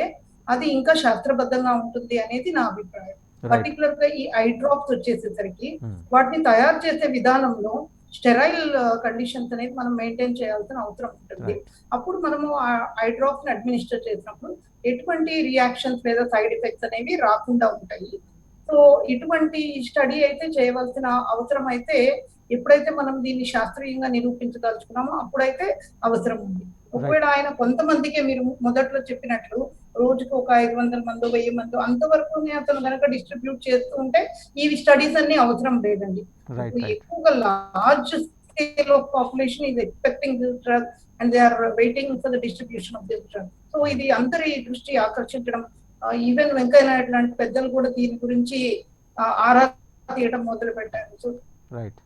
అది ఇంకా శాస్త్రబద్ధంగా ఉంటుంది అనేది నా అభిప్రాయం. పర్టికులర్ గా ఈ ఐ డ్రాప్స్ వచ్చేసేసరికి వాటిని తయారు చేసే విధానంలో స్టెరైల్ కండిషన్స్ అనేది మనం మెయింటైన్ చేయాల్సిన అవసరం ఉంటుంది. రైట్. అప్పుడు మనము ఆ ఐ డ్రాప్స్ ని అడ్మినిస్టర్ చేసినప్పుడు ఎటువంటి రియాక్షన్స్ లేదా సైడ్ ఎఫెక్ట్స్ అనేవి రాకుండా ఉంటాయి. సో ఇటువంటి స్టడీ అయితే చేయవలసిన అవసరం అయితే ఎప్పుడైతే మనం దీన్ని శాస్త్రీయంగా నిరూపించదలుచుకున్నామో అప్పుడైతే అవసరం ఉంది. ఒకవేళ ఆయన కొంతమందికే మీరు మొదట్లో చెప్పినట్లు రోజుకు ఒక 500 మందో 1000 మందో అంతవరకు అతను కనుక డిస్ట్రిబ్యూట్ చేస్తూ ఉంటే ఈ స్టడీస్ అన్ని అవసరం లేదండి. రైట్. రైట్. ఎక్కువగా large scale of population is expecting this drug and they are waiting for the distribution of this drug. So ఇది అందరి దృష్టి ఆకర్షించడం, ఈవెన్ వెంకయ్య నాయుడు లాంటి పెద్దలు కూడా దీని గురించి ఆరా తీయడం మొదలు పెట్టారు. So right.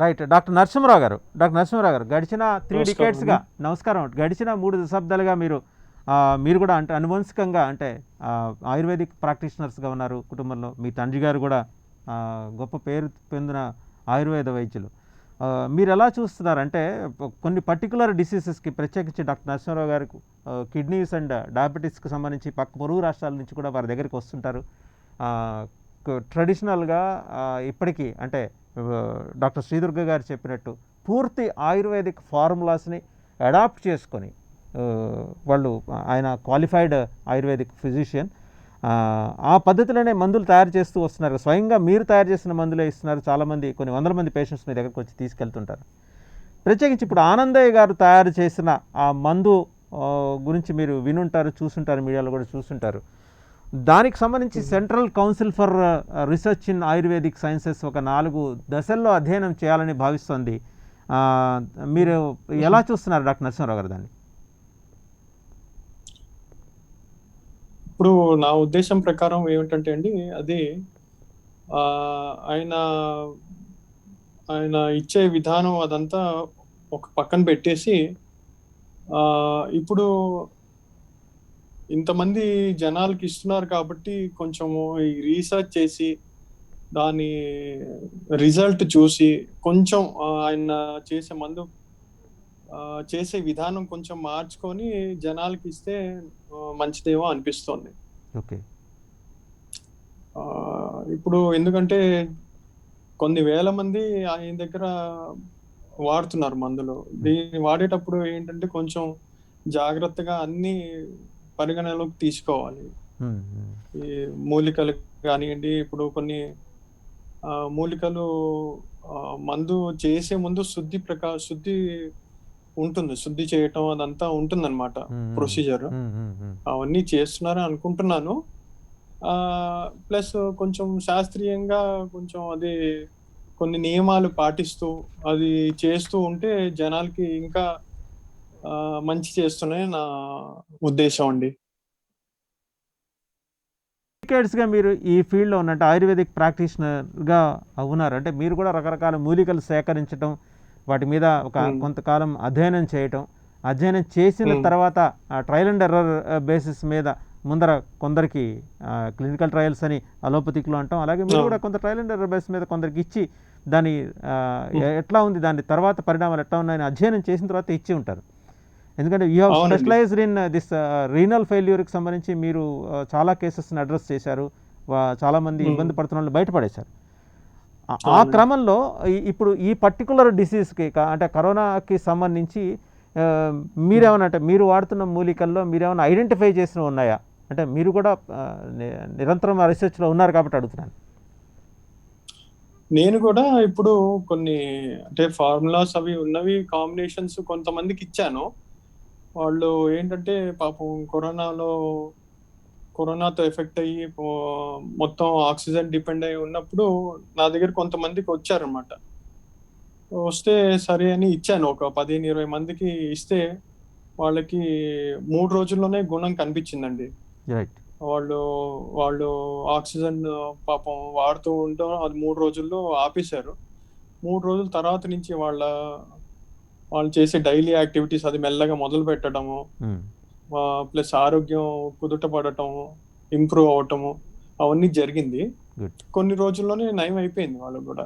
Right. Doctor Narasimharao గారు గడిచిన 3 డికేడ్స్గా నమస్కారం, గడిచిన 3 దశాబ్దాలుగా మీరు కూడా అంటే అనువంశికంగా అంటే ఆయుర్వేదిక్ ప్రాక్టీషనర్స్గా ఉన్నారు కుటుంబంలో. మీ తండ్రి గారు కూడా గొప్ప పేరు పొందిన ఆయుర్వేద వైద్యులు. మీరు ఎలా చూస్తున్నారంటే కొన్ని పర్టికులర్ డిసీజెస్కి ప్రత్యేకించి డాక్టర్ నరసింహరావు గారికి కిడ్నీస్ అండ్ డయాబెటీస్కి సంబంధించి పక్క పొరుగు రాష్ట్రాల నుంచి కూడా వారి దగ్గరికి వస్తుంటారు. ట్రెడిషనల్గా ఇప్పటికీ అంటే డాక్టర్ శ్రీదుర్గ గారు చెప్పినట్టు పూర్తి ఆయుర్వేదిక్ ఫార్ములాస్ని అడాప్ట్ చేసుకొని వాళ్ళు, ఆయన క్వాలిఫైడ్ ఆయుర్వేదిక్ ఫిజిషియన్, ఆ పద్ధతిలోనే మందులు తయారు చేస్తూ వస్తున్నారు. స్వయంగా మీరు తయారు చేసిన మందులే ఇస్తున్నారు. చాలామంది కొన్ని వందల మంది పేషెంట్స్ మీ దగ్గరకు వచ్చి తీసుకెళ్తుంటారు. ప్రత్యేకించి ఇప్పుడు ఆనందయ్య గారు తయారు చేసిన ఆ మందు గురించి మీరు వినుంటారు, చూసుంటారు, మీడియాలో కూడా చూసుంటారు. దానికి సంబంధించి central council for research in ayurvedic sciences ఒక 4 దశల్లో అధ్యయనం చేయాలని భావిస్తోంది. మీరు ఎలా చూస్తున్నారు డాక్టర్ నరసింహరావు గారు దాన్ని? ఇప్పుడు నా ఉద్దేశం ప్రకారం ఏమిటంటే అండి, అది ఆయన ఆయన ఇచ్చే విధానం అదంతా ఒక పక్కన పెట్టేసి ఇప్పుడు ఇంతమంది జనాలకి ఇస్తున్నారు కాబట్టి కొంచెము ఈ రీసెర్చ్ చేసి దాని రిజల్ట్ చూసి కొంచెం ఆయన చేసే మందు చేసే విధానం కొంచెం మార్చుకొని జనాలకి ఇస్తే మంచిదేమో అనిపిస్తోంది. ఓకే. ఇప్పుడు ఎందుకంటే కొన్ని వేల మంది ఆయన దగ్గర వాడుతున్నారు మందులు. దీన్ని వాడేటప్పుడు ఏంటంటే కొంచెం జాగ్రత్తగా అన్ని పరిగణలోకి తీసుకోవాలి. ఈ మూలికలు కానివ్వండి, ఇప్పుడు కొన్ని మూలికలు మందు చేసే ముందు శుద్ధి ఉంటుంది, శుద్ధి చేయటం అదంతా ఉంటుందన్నమాట ప్రొసీజర్. అవన్నీ చేస్తున్నారని అనుకుంటున్నాను. ప్లస్ కొంచెం శాస్త్రీయంగా కొంచెం అది కొన్ని నియమాలు పాటిస్తూ అది చేస్తూ ఉంటే జనాలకి ఇంకా మంచి చేస్తున్నాయి నా ఉద్దేశం అండి. డికేడ్స్గా మీరు ఈ ఫీల్డ్లో ఉన్నట్టు ఆయుర్వేదిక్ ప్రాక్టీషనర్గా ఉన్నారు అంటే మీరు కూడా రకరకాల మూలికలు సేకరించడం, వాటి మీద ఒక కొంతకాలం అధ్యయనం చేయటం, అధ్యయనం చేసిన తర్వాత ట్రయల్ అండ్ ఎర్రర్ బేసిస్ మీద ముందర కొందరికి క్లినికల్ ట్రయల్స్ అని అలోపతిక్లో అంటాం, అలాగే మీరు కూడా కొంత ట్రయల్ అండ్ ఎర్రర్ బేసిస్ మీద కొందరికి ఇచ్చి దాని ఎట్లా ఉంది, దాని తర్వాత పరిణామాలు ఎట్లా ఉన్నాయని అధ్యయనం చేసిన తర్వాత ఇచ్చి ఉంటారు. ఎందుకంటే you have specialised in this renal ఫెయిల్యూర్కి సంబంధించి మీరు చాలా కేసెస్ని అడ్రస్ చేశారు, చాలామంది ఇబ్బంది పడుతున్న వాళ్ళు బయటపడేశారు. ఆ క్రమంలో ఇప్పుడు ఈ పర్టికులర్ డిసీజ్కి అంటే కరోనాకి సంబంధించి మీరేమన్నా అంటే మీరు వాడుతున్న మూలికల్లో మీరేమైనా ఐడెంటిఫై చేసినవి ఉన్నాయా? అంటే మీరు కూడా నిరంతరం రీసెర్చ్లో ఉన్నారు కాబట్టి అడుగుతున్నాను. నేను కూడా ఇప్పుడు కొన్ని అంటే ఫార్ములాస్ అవి ఉన్నవి కాంబినేషన్స్ కొంతమందికి ఇచ్చాను. వాళ్ళు ఏంటంటే పాపం కరోనాతో ఎఫెక్ట్ అయ్యి మొత్తం ఆక్సిజన్ డిపెండ్ అయ్యి ఉన్నప్పుడు నా దగ్గర కొంతమందికి వచ్చారనమాట. వస్తే సరే అని ఇచ్చాను. ఒక 15-20 మందికి ఇస్తే వాళ్ళకి 3 రోజుల్లోనే గుణం కనిపించిందండి. వాళ్ళు ఆక్సిజన్ పాపం వాడుతూ ఉండటం అది 3 రోజుల్లో ఆపేశారు. 3 రోజుల తర్వాత నుంచి వాళ్ళు చేసే డైలీ యాక్టివిటీస్ అది మెల్లగా మొదలు పెట్టడము, ప్లస్ ఆరోగ్యం కుదుట పడటము, ఇంప్రూవ్ అవటము అవన్నీ జరిగింది. కొన్ని రోజుల్లోనే నయం అయిపోయింది వాళ్ళు కూడా.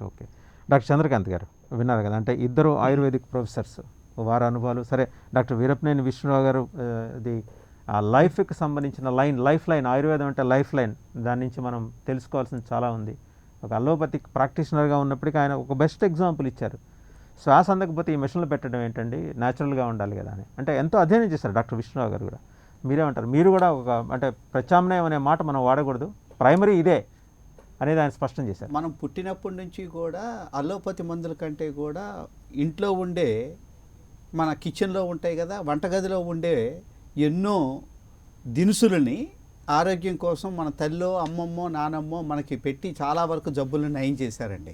ఓకే. డాక్టర్ చంద్రకాంత్ గారు విన్నారు కదా, అంటే ఇద్దరు ఆయుర్వేదిక్ ప్రొఫెసర్స్, వారి అనుభవాలు. సరే, డాక్టర్ వీరప్పనేని విష్ణురావు గారు ఇది ఆ లైఫ్కి సంబంధించిన లైఫ్ లైన్, ఆయుర్వేదం అంటే లైఫ్ లైన్, దాని నుంచి మనం తెలుసుకోవాల్సింది చాలా ఉంది. ఒక అలోపతిక్ ప్రాక్టీషనర్గా ఉన్నప్పటికీ ఆయన ఒక బెస్ట్ ఎగ్జాంపుల్ ఇచ్చారు. శ్వాస అందకపోతే ఈ మిషన్లు పెట్టడం ఏంటండి, న్యాచురల్గా ఉండాలి కదా అని. అంటే ఎంతో అధ్యయనం చేశారు డాక్టర్ విష్ణురావు గారు కూడా. మీరేమంటారు? మీరు కూడా ఒక అంటే ప్రత్యామ్నాయం అనే మాట మనం వాడకూడదు, ప్రైమరీ ఇదే అనేది ఆయన స్పష్టం చేశారు. మనం పుట్టినప్పటి నుంచి కూడా అలోపతి మందుల కంటే కూడా ఇంట్లో ఉండే మన కిచెన్లో ఉంటాయి కదా, వంటగదిలో ఉండే ఎన్నో దినుసులని ఆరోగ్యం కోసం మన తల్లో అమ్మమ్మో నానమ్మో మనకి పెట్టి చాలా వరకు జబ్బులను నయం చేశారండి.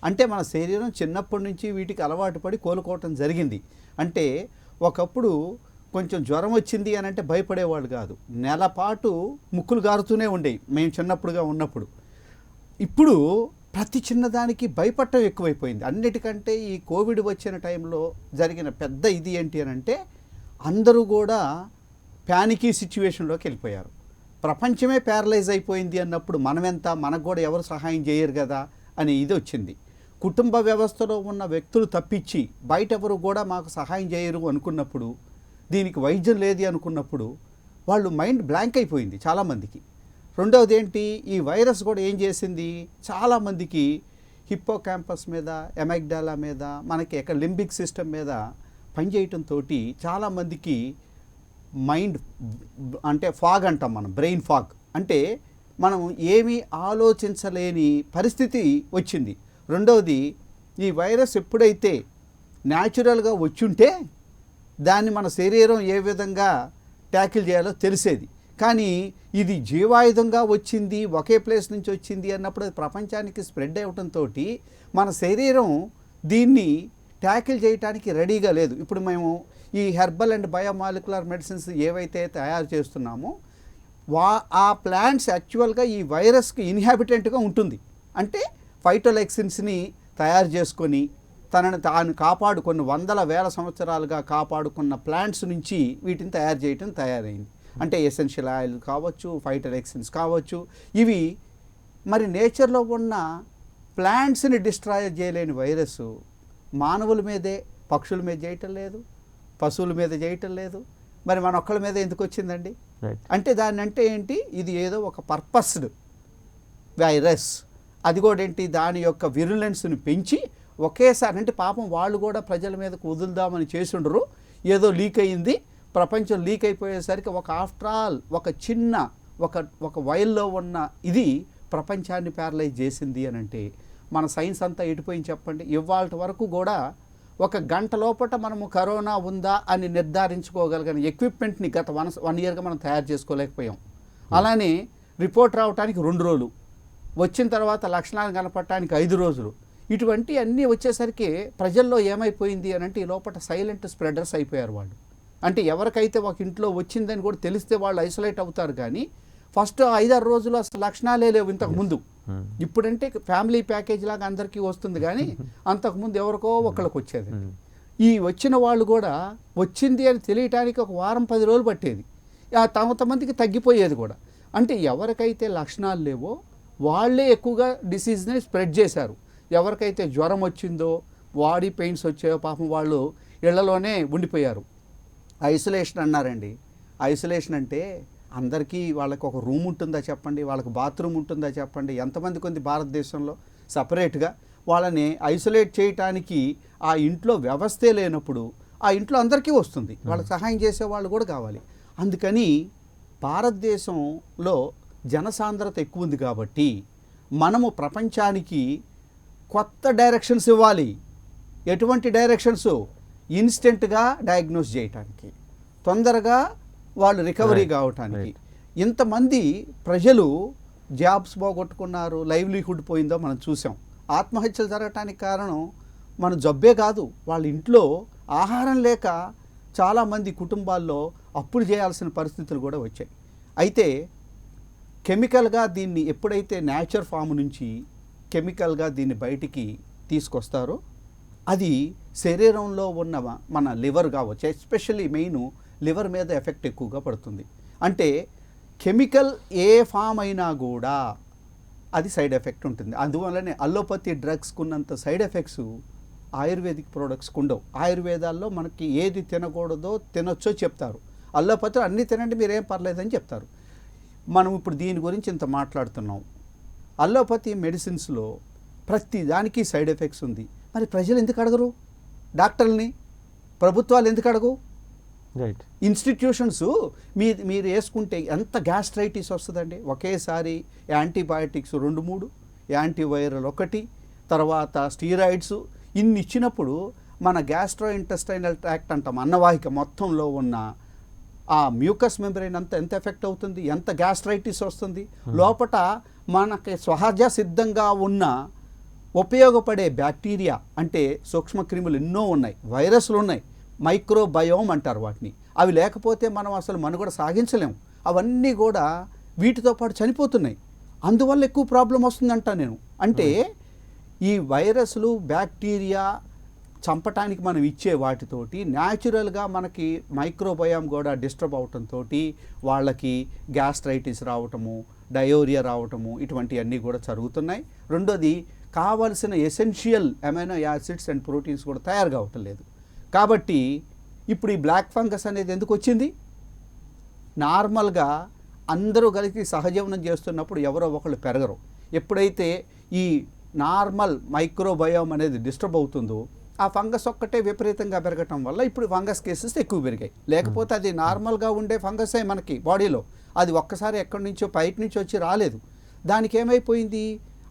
అంటే మన శరీరం చిన్నప్పటి నుంచి వీటికి అలవాటు పడి కోలుకోవటం జరిగింది. అంటే ఒకప్పుడు కొంచెం జ్వరం వచ్చింది అని అంటే భయపడేవాళ్ళు కాదు, నెల పాటు ముక్కులు గారుతూనే ఉండేవి మేము చిన్నప్పుడుగా ఉన్నప్పుడు. ఇప్పుడు ప్రతి చిన్నదానికి భయపడటం ఎక్కువైపోయింది. అన్నిటికంటే ఈ కోవిడ్ వచ్చిన టైంలో జరిగిన పెద్ద ఇది ఏంటి అని అంటే అందరూ కూడా ప్యానికీ సిచ్యువేషన్లోకి వెళ్ళిపోయారు. ప్రపంచమే ప్యారలైజ్ అయిపోయింది అన్నప్పుడు మనమెంత, మనకు కూడా ఎవరు సహాయం చేయరు కదా అని ఇది వచ్చింది. కుటుంబ వ్యవస్థలో ఉన్న వ్యక్తులు తప్పించి బయట ఎవరు కూడా మాకు సహాయం చేయరు అనుకున్నప్పుడు, దీనికి వైద్యం లేదు అనుకున్నప్పుడు వాళ్ళు మైండ్ బ్లాంక్ అయిపోయింది చాలామందికి. రెండవది ఏంటి, ఈ వైరస్ కూడా ఏం చేసింది, చాలామందికి హిప్పో క్యాంపస్ మీద, ఎమెగ్డాలా మీద, మనకి లింబిక్ సిస్టమ్ మీద పనిచేయటంతో చాలామందికి మైండ్ అంటే ఫాగ్ అంటాం మనం, బ్రెయిన్ ఫాగ్. అంటే మనం ఏమీ ఆలోచించలేని పరిస్థితి వచ్చింది. రెండవది, ఈ వైరస్ ఎప్పుడైతే న్యాచురల్గా వచ్చుంటే దాన్ని మన శరీరం ఏ విధంగా ట్యాకిల్ చేయాలో తెలిసేది. కానీ ఇది జీవాయుధంగా వచ్చింది, ఒకే ప్లేస్ నుంచి వచ్చింది అన్నప్పుడు అది ప్రపంచానికి స్ప్రెడ్ అవ్వడంతో మన శరీరం దీన్ని ట్యాకిల్ చేయడానికి రెడీగా లేదు. ఇప్పుడు మేము ఈ హెర్బల్ అండ్ బయోమాలిక్యులర్ మెడిసిన్స్ ఏవైతే తయారు చేస్తున్నామో ఆ ప్లాంట్స్ యాక్చువల్గా ఈ వైరస్కి ఇన్హాబిటెంట్గా ఉంటుంది. అంటే ఫైటోలెక్సిన్స్ని తయారు చేసుకొని తనను తాను కొన్ని వందల వేల సంవత్సరాలుగా కాపాడుకున్న ప్లాంట్స్ నుంచి వీటిని తయారు చేయటం తయారైంది. అంటే ఎసెన్షియల్ ఆయిల్ కావచ్చు, ఫైటోలెక్సిన్స్ కావచ్చు. ఇవి మరి నేచర్లో ఉన్న ప్లాంట్స్ని డిస్ట్రాయ్ చేయలేని వైరస్ మానవుల మీదే, పక్షుల మీద చేయటం లేదు, పశువుల మీద చేయటం లేదు, మరి మన ఒక్కళ్ళ మీద ఎందుకు వచ్చిందండి? అంటే దాన్ని అంటే ఏంటి, ఇది ఏదో ఒక పర్పస్డ్ వైరస్. అది కూడా ఏంటి, దాని యొక్క విరులెన్స్ని పెంచి ఒకేసారి, అంటే పాపం వాళ్ళు కూడా ప్రజల మీదకు వదులుదామని చేసుండరు, ఏదో లీక్ అయ్యింది, ప్రపంచం లీక్ అయిపోయేసరికి ఆఫ్టర్ ఆల్ ఒక చిన్న ఒక వైల్లో ఉన్న ఇది ప్రపంచాన్ని ప్యారలైజ్ చేసింది అని అంటే మన సైన్స్ అంతా ఎటుపోయింది చెప్పండి. ఇవాళ వరకు కూడా ఒక గంట లోపల మనము కరోనా ఉందా అని నిర్ధారించుకోగలిగిన ఎక్విప్మెంట్ని గత 1 ఇయర్గా మనం తయారు చేసుకోలేకపోయాం. అలానే రిపోర్ట్ రావడానికి 2 రోజులు, వచ్చిన తర్వాత లక్షణాలు కనపడటానికి 5 రోజులు. ఇటువంటి అన్నీ వచ్చేసరికి ప్రజల్లో ఏమైపోయింది అని అంటే ఈ లోపల సైలెంట్ స్ప్రెడర్స్ అయిపోయారు వాళ్ళు. అంటే ఎవరికైతే ఒక ఇంట్లో వచ్చిందని కూడా తెలిస్తే వాళ్ళు ఐసోలేట్ అవుతారు. కానీ ఫస్ట్ 5-6 రోజులు అసలు లక్షణాలే లేవు ఇంతకు ముందు. ఇప్పుడంటే ఫ్యామిలీ ప్యాకేజ్ లాగా అందరికీ వస్తుంది, కానీ అంతకుముందు ఎవరికో ఒకళ్ళకి వచ్చేది. ఈ వచ్చిన వాళ్ళు కూడా వచ్చింది అని తెలియటానికి 1 వారం 10 రోజులు పట్టేది. తమంతమందికి తగ్గిపోయేది కూడా. అంటే ఎవరికైతే లక్షణాలు లేవో వాళ్ళే ఎక్కువగా డిసీజ్ని స్ప్రెడ్ చేశారు. ఎవరికైతే జ్వరం వచ్చిందో, బాడీ పెయిన్స్ వచ్చాయో పాపం వాళ్ళు ఇళ్లలోనే ఉండిపోయారు. ఐసోలేషన్ అన్నారండి. ఐసోలేషన్ అంటే అందరికీ వాళ్ళకి ఒక రూమ్ ఉంటుందా చెప్పండి, వాళ్ళకి బాత్రూమ్ ఉంటుందా చెప్పండి? ఎంతమందికి ఉంది భారతదేశంలో సపరేట్గా? వాళ్ళని ఐసోలేట్ చేయటానికి ఆ ఇంట్లో వ్యవస్థే లేనప్పుడు ఆ ఇంట్లో అందరికీ వస్తుంది, వాళ్ళకి సహాయం చేసే వాళ్ళు కూడా కావాలి. అందుకని భారతదేశంలో జనసాంద్రత ఎక్కువ ఉంది కాబట్టి మనము ప్రపంచానికి కొత్త డైరెక్షన్స్ ఇవ్వాలి. ఎటువంటి డైరెక్షన్స్? ఇన్స్టెంట్గా డయాగ్నోస్ చేయటానికి, తొందరగా వాళ్ళు రికవరీ కావటానికి. ఇంతమంది ప్రజలు జాబ్స్ పోగొట్టుకున్నారు, లైవ్లీహుడ్ పోయిందో మనం చూసాం. ఆత్మహత్యలు జరగటానికి కారణం మన జబ్బే కాదు, వాళ్ళ ఇంట్లో ఆహారం లేక చాలామంది కుటుంబాల్లో అప్పులు చేయాల్సిన పరిస్థితులు కూడా వచ్చాయి. అయితే కెమికల్గా దీన్ని ఎప్పుడైతే నేచర్ ఫామ్ నుంచి కెమికల్గా దీన్ని బయటికి తీసుకొస్తారో అది శరీరంలో ఉన్న మన లివర్ కావచ్చు, ఎస్పెషల్లీ మెయిన్ లివర్ మీద ఎఫెక్ట్ ఎక్కువగా పడుతుంది. అంటే కెమికల్ ఏ ఫామ్ అయినా కూడా అది సైడ్ ఎఫెక్ట్ ఉంటుంది. అందువల్లనే అల్లోపతి డ్రగ్స్కు ఉన్నంత సైడ్ ఎఫెక్ట్స్ ఆయుర్వేదిక్ ప్రోడక్ట్స్కి ఉండవు. ఆయుర్వేదాల్లో మనకి ఏది తినకూడదో తినొచ్చో చెప్తారు, అల్లోపతిలో అన్నీ తినండి మీరేం పర్లేదని చెప్తారు. మనం ఇప్పుడు దీని గురించి ఇంత మాట్లాడుతున్నాం. అల్లోపతి మెడిసిన్స్లో ప్రతి దానికి సైడ్ ఎఫెక్ట్స్ ఉంది. మరి ప్రజలు ఎందుకు అడగరు డాక్టర్ని? ప్రభుత్వాలు ఎందుకు అడగవు? రైట్. ఇన్స్టిట్యూషన్స్ మీరు వేసుకుంటే ఎంత గ్యాస్ట్రైటిస్ వస్తుందండి ఒకేసారి. యాంటీబయాటిక్స్ 2-3, యాంటీవైరల్ 1, తర్వాత స్టీరాయిడ్స్ ఇన్ని ఇచ్చినప్పుడు మన గ్యాస్ట్రో ఇంటెస్టైనల్ ట్రాక్ట్ అంటాం, అన్నవాహిక మొత్తంలో ఉన్న ఆ మ్యూకస్ మెంబ్రెయిన్ అంతా ఎంత ఎఫెక్ట్ అవుతుంది, ఎంత గ్యాస్ట్రైటిస్ వస్తుంది. లోపట మనకి సహజ సిద్ధంగా ఉన్న ఉపయోగపడే బ్యాక్టీరియా అంటే సూక్ష్మక్రిములు ఎన్నో ఉన్నాయి, వైరస్లు ఉన్నాయి, మైక్రోబయోమ్ అంటారు వాటిని. అవి లేకపోతే మనం అసలు మనుగడ సాగించలేము. అవన్నీ కూడా వీటితో పాటు చనిపోతున్నాయి. అందువల్ల ఎక్కువ ప్రాబ్లం వస్తుందంట నేను. అంటే ఈ వైరస్లు బ్యాక్టీరియా చంపటానికి మనం ఇచ్చే వాటితోటి న్యాచురల్గా మనకి మైక్రోబయామ్ కూడా డిస్టర్బ్ అవటంతో వాళ్ళకి గ్యాస్ట్రైటిస్ రావటము, డయోరియా రావటము, ఇటువంటివన్నీ కూడా జరుగుతున్నాయి. రెండోది కావలసిన essential amino acids and proteins కూడా తయారు కావటం లేదు. కాబట్టి ఇప్పుడు ఈ బ్లాక్ ఫంగస్ అనేది ఎందుకు వచ్చింది? నార్మల్గా అందరూ కలిసి సహజీవనం చేస్తున్నప్పుడు ఎవరో ఒకళ్ళు పెరగరు. ఎప్పుడైతే ఈ నార్మల్ మైక్రోబయోమ్ అనేది డిస్టర్బ్ అవుతుందో ఆ ఫంగస్ ఒక్కటే విపరీతంగా పెరగటం వల్ల ఇప్పుడు ఫంగస్ కేసెస్ ఎక్కువ పెరిగాయి. లేకపోతే అది నార్మల్గా ఉండే ఫంగసే మనకి బాడీలో. అది ఒక్కసారి ఎక్కడి నుంచో బయట నుంచి వచ్చి రాలేదు. దానికి ఏమైపోయింది,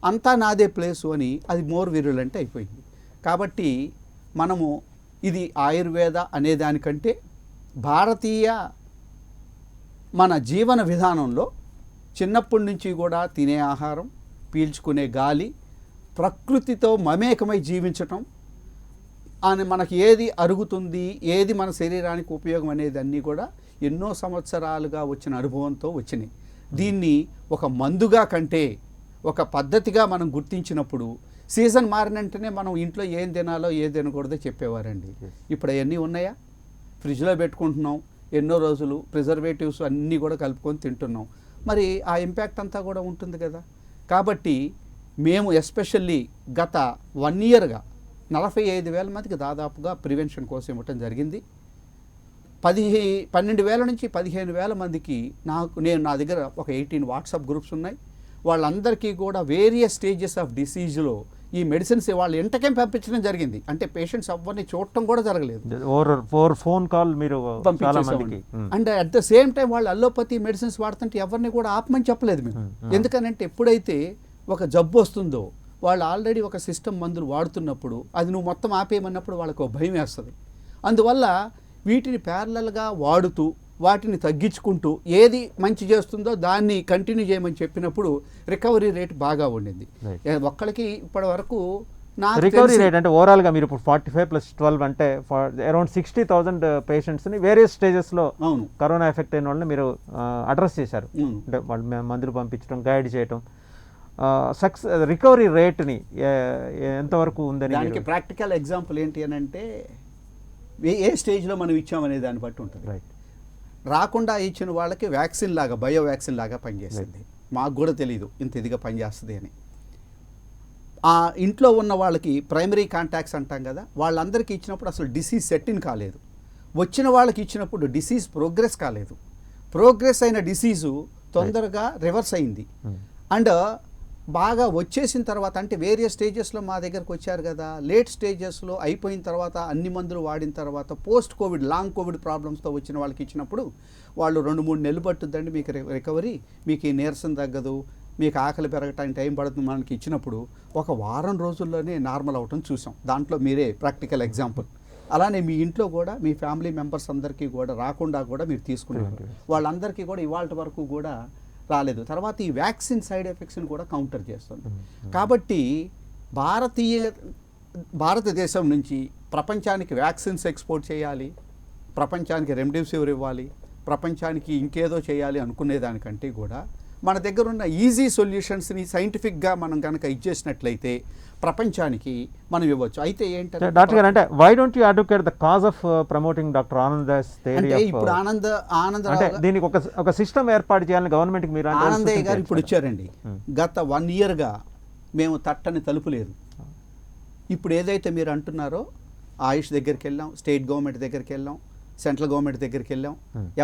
అంతా నాదే ప్లేసు అని అది మోర్ విరులెంట్ అయిపోయింది. కాబట్టి మనము ఇది ఆయుర్వేద అనేదానికంటే భారతీయ మన జీవన విధానంలో చిన్నప్పటి నుంచి కూడా తినే ఆహారం, పీల్చుకునే గాలి, ప్రకృతితో మమేకమై జీవించటం అని మనకి ఏది అరుగుతుంది, ఏది మన శరీరానికి ఉపయోగం అనేది అన్నీ కూడా ఎన్నో సంవత్సరాలుగా వచ్చిన అనుభవంతో వచ్చినాయి. దీన్ని ఒక మందుగా కంటే ఒక పద్ధతిగా మనం గుర్తించినప్పుడు సీజన్ మారినంటేనే మనం ఇంట్లో ఏం తినాలో ఏం తినకూడదో చెప్పేవారండి. ఇప్పుడు అవన్నీ ఉన్నాయా? ఫ్రిడ్జ్లో పెట్టుకుంటున్నాం ఎన్నో రోజులు, ప్రిజర్వేటివ్స్ అన్నీ కూడా కలుపుకొని తింటున్నాం. మరి ఆ ఇంపాక్ట్ అంతా కూడా ఉంటుంది కదా. కాబట్టి మేము ఎస్పెషల్లీ గత 1 ఇయర్గా 45,000 మందికి దాదాపుగా ప్రివెన్షన్ కోసం ఇవ్వటం జరిగింది. 12,000 నుంచి 15,000 మందికి నా దగ్గర ఒక 18 వాట్సాప్ గ్రూప్స్ ఉన్నాయి. వాళ్ళందరికీ కూడా వేరియస్ స్టేజెస్ ఆఫ్ డిసీజ్లో ఈ మెడిసిన్స్ వాళ్ళు ఎంటకేం పంపించడం జరిగింది. అంటే పేషెంట్స్ ఎవరిని చూడటం కూడా జరగలేదు, ఫోన్ కాల్ మీరు పంపించేసేవాళ్ళు. And at the same time వాళ్ళు అల్లోపతి మెడిసిన్స్ వాడుతుంటే ఎవరిని కూడా ఆపమని చెప్పలేదు మేము. ఎందుకనంటే ఎప్పుడైతే ఒక జబ్బు వస్తుందో వాళ్ళు ఆల్రెడీ ఒక సిస్టమ్ మందులు వాడుతున్నప్పుడు అది నువ్వు మొత్తం ఆపేయమన్నప్పుడు వాళ్ళకు భయం వేస్తుంది. అందువల్ల వీటిని ప్యారలల్గా వాడుతూ వాటిని తగ్గించుకుంటూ ఏది మంచి చేస్తుందో దాన్ని కంటిన్యూ చేయమని చెప్పినప్పుడు రికవరీ రేట్ బాగా ఉండింది. ఒక్కడికి ఇప్పటి వరకు రికవరీ రేట్ అంటే ఓవరాల్గా మీరు ఇప్పుడు 45 + 12 అంటే అరౌండ్ 60,000 పేషెంట్స్ని వేరియస్ స్టేజెస్లో కరోనా ఎఫెక్ట్ అయిన వాళ్ళని మీరు అడ్రస్ చేశారు. అంటే వాళ్ళు మందులు పంపించడం, గైడ్ చేయటం, రికవరీ రేట్ని ఎంతవరకు ఉందని దానికి ప్రాక్టికల్ ఎగ్జాంపుల్ ఏంటి అని అంటే ఏ స్టేజ్లో మనం ఇచ్చామనే దాన్ని బట్టి ఉంటుంది. రైట్. రాకుండా ఇచ్చిన వాళ్ళకి వ్యాక్సిన్ లాగా, బయో వ్యాక్సిన్ లాగా పనిచేస్తుంది. మాకు కూడా తెలియదు ఇంత ఇదిగా పనిచేస్తుంది అని. ఆ ఇంట్లో ఉన్న వాళ్ళకి ప్రైమరీ కాంటాక్ట్స్ అంటాం కదా, వాళ్ళందరికీ ఇచ్చినప్పుడు అసలు డిసీజ్ సెట్టిన్ కాలేదు. వచ్చిన వాళ్ళకి ఇచ్చినప్పుడు డిసీజ్ ప్రోగ్రెస్ కాలేదు. ప్రోగ్రెస్ అయిన డిసీజు తొందరగా రివర్స్ అయింది. అండ్ బాగా వచ్చేసిన తర్వాత అంటే వేరియస్ స్టేజెస్లో మా దగ్గరకు వచ్చారు కదా, లేట్ స్టేజెస్లో అయిపోయిన తర్వాత అన్ని మందులు వాడిన తర్వాత పోస్ట్ కోవిడ్, లాంగ్ కోవిడ్ ప్రాబ్లమ్స్తో వచ్చిన వాళ్ళకి ఇచ్చినప్పుడు వాళ్ళు 2-3 నెలలు పట్టుద్దండి మీకు రికవరీ, మీకు ఈ నీరసం తగ్గదు, మీకు ఆకలి పెరగటానికి టైం పడుతుంది మనకి ఇచ్చినప్పుడు 1 వారం రోజుల్లోనే నార్మల్ అవటం చూసాం. దాంట్లో మీరే ప్రాక్టికల్ ఎగ్జాంపుల్. అలానే మీ ఇంట్లో కూడా మీ ఫ్యామిలీ మెంబర్స్ అందరికీ కూడా రాకుండా కూడా మీరు తీసుకున్నారు. వాళ్ళందరికీ కూడా ఇవాళ వరకు కూడా రాలేదు. తర్వాత ఈ వ్యాక్సిన్ సైడ్ ఎఫెక్ట్స్ని కూడా కౌంటర్ చేస్తుంది. కాబట్టి భారతదేశం నుంచి ప్రపంచానికి వ్యాక్సిన్స్ ఎక్స్పోర్ట్ చేయాలి, ప్రపంచానికి రెమ్డెసివిర్ ఇవ్వాలి, ప్రపంచానికి ఇంకేదో చేయాలి అనుకునేదానికంటే కూడా మన దగ్గర ఉన్న ఈజీ సొల్యూషన్స్ని సైంటిఫిక్గా మనం కనుక ఇచ్చేసినట్లయితే ప్రపంచానికి మనం ఇవ్వచ్చు. అయితే ఏంటంటే డాక్టర్ గారు అంటే why don't you advocate the cause of promoting doctor Anand theory of, ఇప్పుడు ఆనంద్ అంటే దీనికి ఒక సిస్టమ్ ఏర్పాటు చేయాలని గవర్నమెంట్కి మీరు ఆనందయ్య గారు ఇప్పుడు వచ్చారండి. గత 1 ఇయర్గా మేము తట్టని తలుపు లేదు. ఇప్పుడు ఏదైతే మీరు అంటున్నారో ఆయుష్ దగ్గరికి వెళ్ళాం, స్టేట్ గవర్నమెంట్ దగ్గరికి వెళ్ళాం, సెంట్రల్ గవర్నమెంట్ దగ్గరికి వెళ్ళాం.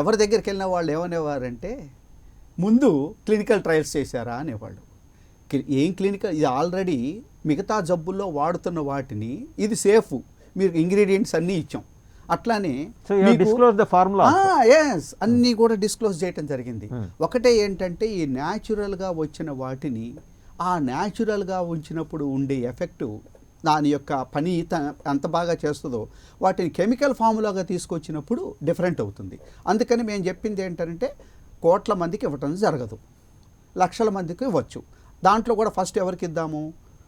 ఎవరి దగ్గరికి వెళ్ళినా వాళ్ళు ఏమనేవారంటే ముందు క్లినికల్ ట్రయల్స్ చేశారా అనేవాళ్ళు. ఏం క్లినికల్, ఇది ఆల్రెడీ మిగతా జబ్బుల్లో వాడుతున్న వాటిని ఇది సేఫ్, మీరు ఇంగ్రీడియంట్స్ అన్నీ ఇచ్చాం. అట్లానే so you disclose the formula. Yes, అన్నీ కూడా డిస్క్లోజ్ చేయటం జరిగింది. ఒకటే ఏంటంటే ఈ న్యాచురల్గా వచ్చిన వాటిని ఆ న్యాచురల్గా ఉంచినప్పుడు ఉండే ఎఫెక్టు, దాని యొక్క పని ఎంత బాగా చేస్తుందో వాటిని కెమికల్ ఫార్ములాగా తీసుకొచ్చినప్పుడు డిఫరెంట్ అవుతుంది. అందుకని మేము చెప్పింది ఏంటంటే కోట్ల మందికి ఇవ్వటం జరగదు, లక్షల మందికి ఇవ్వచ్చు. దాంట్లో కూడా ఫస్ట్ ఎవరికి ఇద్దాము,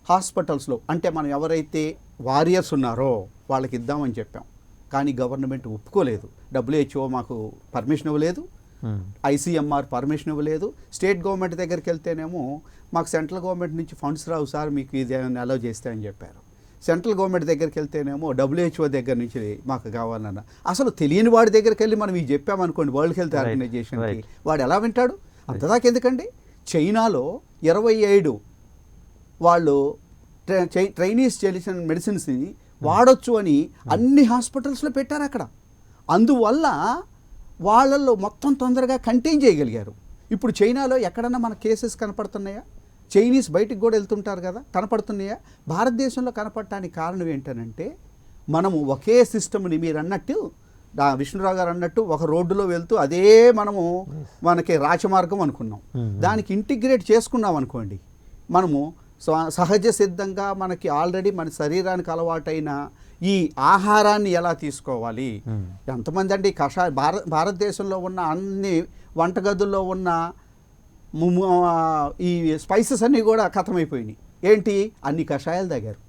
హాస్పిటల్స్లో అంటే మనం ఎవరైతే వారియర్స్ ఉన్నారో వాళ్ళకి ఇద్దామని చెప్పాం. కానీ గవర్నమెంట్ ఒప్పుకోలేదు. WHO మాకు పర్మిషన్ ఇవ్వలేదు, ICMR పర్మిషన్ ఇవ్వలేదు. స్టేట్ గవర్నమెంట్ దగ్గరికి వెళ్తేనేమో మాకు సెంట్రల్ గవర్నమెంట్ నుంచి ఫండ్స్ రావు సార్, మీకు ఇది అలౌ చేస్తే అని చెప్పారు. సెంట్రల్ గవర్నమెంట్ దగ్గరికి వెళ్తేనేమో WHO దగ్గర నుంచి మాకు కావాలన్న. అసలు తెలియని వాడి దగ్గరికి వెళ్ళి మనం ఇది చెప్పామనుకోండి వరల్డ్ హెల్త్ ఆర్గనైజేషన్కి, వాడు ఎలా వింటాడు? అంతదాకా ఎందుకండి. చైనాలో 27 వాళ్ళు ట్రైనీస్ చేసిన మెడిసిన్స్ని వాడొచ్చు అని అన్ని హాస్పిటల్స్లో పెట్టారు అక్కడ. అందువల్ల వాళ్ళల్లో మొత్తం తొందరగా కంటైన్ చేయగలిగారు. ఇప్పుడు చైనాలో ఎక్కడన్నా మన కేసెస్ కనపడుతున్నాయా? చైనీస్ బయటికి కూడా వెళ్తుంటారు కదా, కనపడుతున్నాయా? భారతదేశంలో కనపడటానికి కారణం ఏంటనంటే మనము ఒకే సిస్టమ్ని, మీరు అన్నట్టు విష్ణురావు గారు అన్నట్టు ఒక రోడ్డులో వెళ్తూ అదే మనకి రాచమార్గం అనుకున్నాం. దానికి ఇంటిగ్రేట్ చేసుకున్నాం అనుకోండి, మనము సహజ సిద్ధంగా మనకి ఆల్రెడీ మన శరీరానికి అలవాటైన ఈ ఆహారాన్ని ఎలా తీసుకోవాలి. ఎంతమంది అండి భారతదేశంలో ఉన్న అన్ని వంటగదుల్లో ఉన్న ఈ స్పైసెస్ అన్నీ కూడా ఖతమైపోయినాయి. ఏంటి, అన్ని కషాయాలు తాగారు,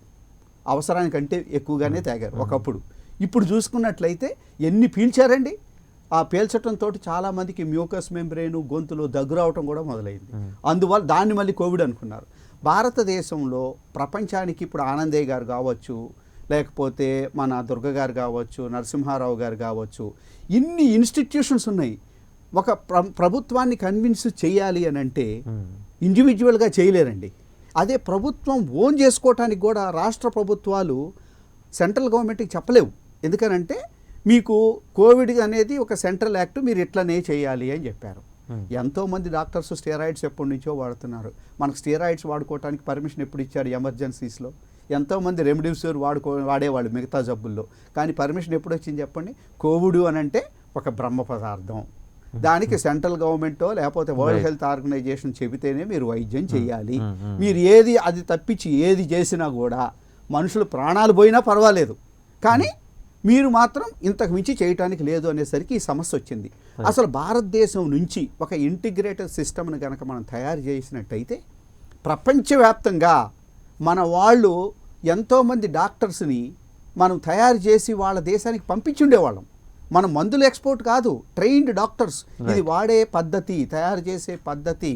అవసరానికంటే ఎక్కువగానే తాగారు ఒకప్పుడు. ఇప్పుడు చూసుకున్నట్లయితే ఎన్ని పీల్చారండి. ఆ పీల్చడంతో చాలామందికి మ్యూకస్ మెంబ్రెయిన్, గొంతులో దగ్గు రావటం కూడా మొదలైంది. అందువల్ల దాన్ని మళ్ళీ కోవిడ్ అనుకున్నారు. భారతదేశంలో ప్రపంచానికి ఇప్పుడు ఆనందయ్య గారు కావచ్చు, లేకపోతే మన దుర్గ గారు కావచ్చు, నరసింహారావు గారు కావచ్చు, ఇన్ని ఇన్స్టిట్యూషన్స్ ఉన్నాయి. ఒక ప్రభుత్వాన్ని కన్విన్స్ చేయాలి అని అంటే ఇండివిజువల్గా చేయలేరండి. అదే ప్రభుత్వం ఓన్ చేసుకోవటానికి కూడా రాష్ట్ర ప్రభుత్వాలు సెంట్రల్ గవర్నమెంట్కి చెప్పలేవు. ఎందుకనంటే మీకు కోవిడ్ అనేది ఒక సెంట్రల్ యాక్ట్, మీరు ఇట్లనే చేయాలి అని చెప్పారు. ఎంతోమంది డాక్టర్స్ స్టెరాయిడ్స్ ఎప్పటి నుంచో వాడుతున్నారు. మనకు స్టెరాయిడ్స్ వాడుకోవడానికి పర్మిషన్ ఎప్పుడు ఇచ్చారు? ఎమర్జెన్సీస్లో. ఎంతోమంది రెమ్డెసివిర్ వాడేవాళ్ళు మిగతా జబ్బుల్లో, కానీ పర్మిషన్ ఎప్పుడు వచ్చింది చెప్పండి? కోవిడ్ అని అంటే ఒక బ్రహ్మ పదార్థం, దానికి సెంట్రల్ గవర్నమెంటో లేకపోతే వరల్డ్ హెల్త్ ఆర్గనైజేషన్ చెబితేనే మీరు వైద్యం చేయాలి. మీరు అది తప్పించి ఏది చేసినా కూడా మనుషులు ప్రాణాలు పోయినా పర్వాలేదు, కానీ మీరు మాత్రం ఇంతకు మించి చేయటానికి లేదు అనేసరికి ఈ సమస్య వచ్చింది. అసలు భారతదేశం నుంచి ఒక ఇంటిగ్రేటెడ్ సిస్టమ్ని కనుక మనం తయారు చేసినట్టయితే ప్రపంచవ్యాప్తంగా మన వాళ్ళు ఎంతోమంది డాక్టర్స్ని మనం తయారు చేసి వాళ్ళ దేశానికి పంపించుండేవాళ్ళం. మనం మందులు ఎక్స్పోర్ట్ కాదు, ట్రైన్డ్ డాక్టర్స్. ఇది వాడే పద్ధతి, తయారు చేసే పద్ధతి,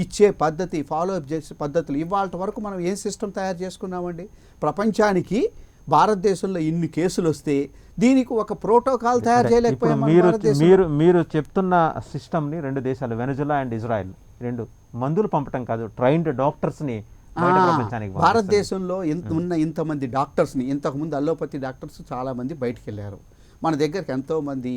ఇచ్చే పద్ధతి, ఫాలో అప్ చేసే పద్ధతులు, ఇవాళ వరకు మనం ఏం సిస్టమ్ తయారు చేసుకున్నామండి? ప్రపంచానికి భారతదేశంలో ఇన్ని కేసులు వస్తే దీనికి ఒక ప్రోటోకాల్ తయారు చేయలేకపోయాం. మీరు చెప్తున్న సిస్టమ్ని 2 దేశాలు, వెనజులా అండ్ ఇజ్రాయెల్, 2 మందులు పంపటం కాదు, ట్రైన్డ్ డాక్టర్స్ని భారతదేశంలో ఉన్న ఇంతమంది డాక్టర్స్ని, ఇంతకుముందు అల్లోపతి డాక్టర్స్ చాలామంది బయటికి వెళ్ళారు. మన దగ్గరికి ఎంతోమంది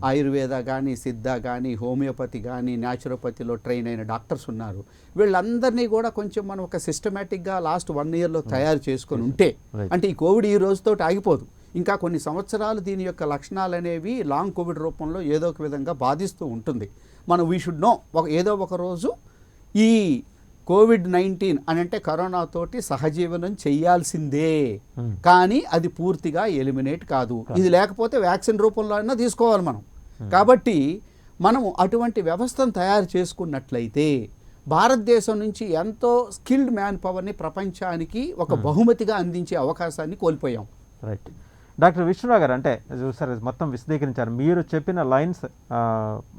ఆయుర్వేద కానీ, సిద్ధ కానీ, హోమియోపతి కానీ, న్యాచురోపతిలో ట్రైన్ అయిన డాక్టర్స్ ఉన్నారు. వీళ్ళందరినీ కూడా కొంచెం మనం ఒక సిస్టమేటిక్గా లాస్ట్ 1 ఇయర్లో తయారు చేసుకొని ఉంటే, అంటే ఈ కోవిడ్ ఈ రోజుతో ఆగిపోదు, ఇంకా కొన్ని సంవత్సరాలు దీని యొక్క లక్షణాలు అనేవి లాంగ్ కోవిడ్ రూపంలో ఏదో ఒక విధంగా బాధిస్తూ ఉంటుంది. మనం వీ షుడ్ నో ఏదో ఒక రోజు ఈ కోవిడ్-19 అని అంటే కరోనాతోటి సహజీవనం చేయాల్సిందే, కానీ అది పూర్తిగా ఎలిమినేట్ కాదు. ఇది లేకపోతే వ్యాక్సిన్ రూపంలో అయినా తీసుకోవాలి మనం. కాబట్టి మనము అటువంటి వ్యవస్థను తయారు చేసుకున్నట్లయితే భారతదేశం నుంచి ఎంతో స్కిల్డ్ మ్యాన్ పవర్ని ప్రపంచానికి ఒక బహుమతిగా అందించే అవకాశాన్ని కోల్పోయాం. రైట్. డాక్టర్ విష్ణురావు గారు, అంటే సరే మొత్తం విశదీకరించారు. మీరు చెప్పిన లైన్స్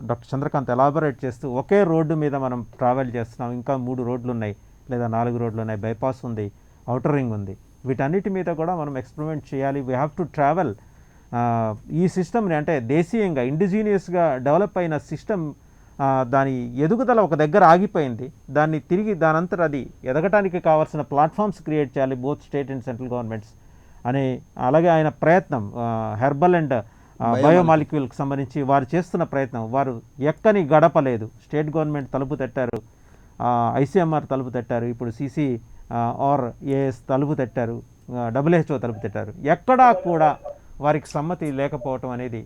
డాక్టర్ చంద్రకాంత్ ఎలాబొరేట్ చేస్తూ, ఒకే రోడ్డు మీద మనం ట్రావెల్ చేస్తున్నాం, ఇంకా 3 రోడ్లు ఉన్నాయి లేదా 4 రోడ్లు ఉన్నాయి, బైపాస్ ఉంది, ఔటర్ రింగ్ ఉంది, వీటన్నిటి మీద కూడా మనం ఎక్స్పెరిమెంట్ చేయాలి. We have to travel. ఈ సిస్టమ్ని అంటే దేశీయంగా ఇండిజీనియస్గా డెవలప్ అయిన సిస్టమ్, దాని ఎదుగుదల ఒక దగ్గర ఆగిపోయింది. దాన్ని తిరిగి దానంతట అది ఎదగటానికి కావాల్సిన ప్లాట్ఫామ్స్ క్రియేట్ చేయాలి, both state and central governments అని. అలాగే ఆయన ప్రయత్నం హెర్బల్ అండ్ బయోమాలిక్యూల్కి సంబంధించి వారు చేస్తున్న ప్రయత్నం, వారు ఎక్కని గడపలేదు. స్టేట్ గవర్నమెంట్ తలుపు తట్టారు, ఐసీఎంఆర్ తలుపు తట్టారు, ఇప్పుడు CCRAS తలుపు తట్టారు, WHO తలుపు తట్టారు. ఎక్కడా కూడా వారికి సమ్మతి లేకపోవటం అనేది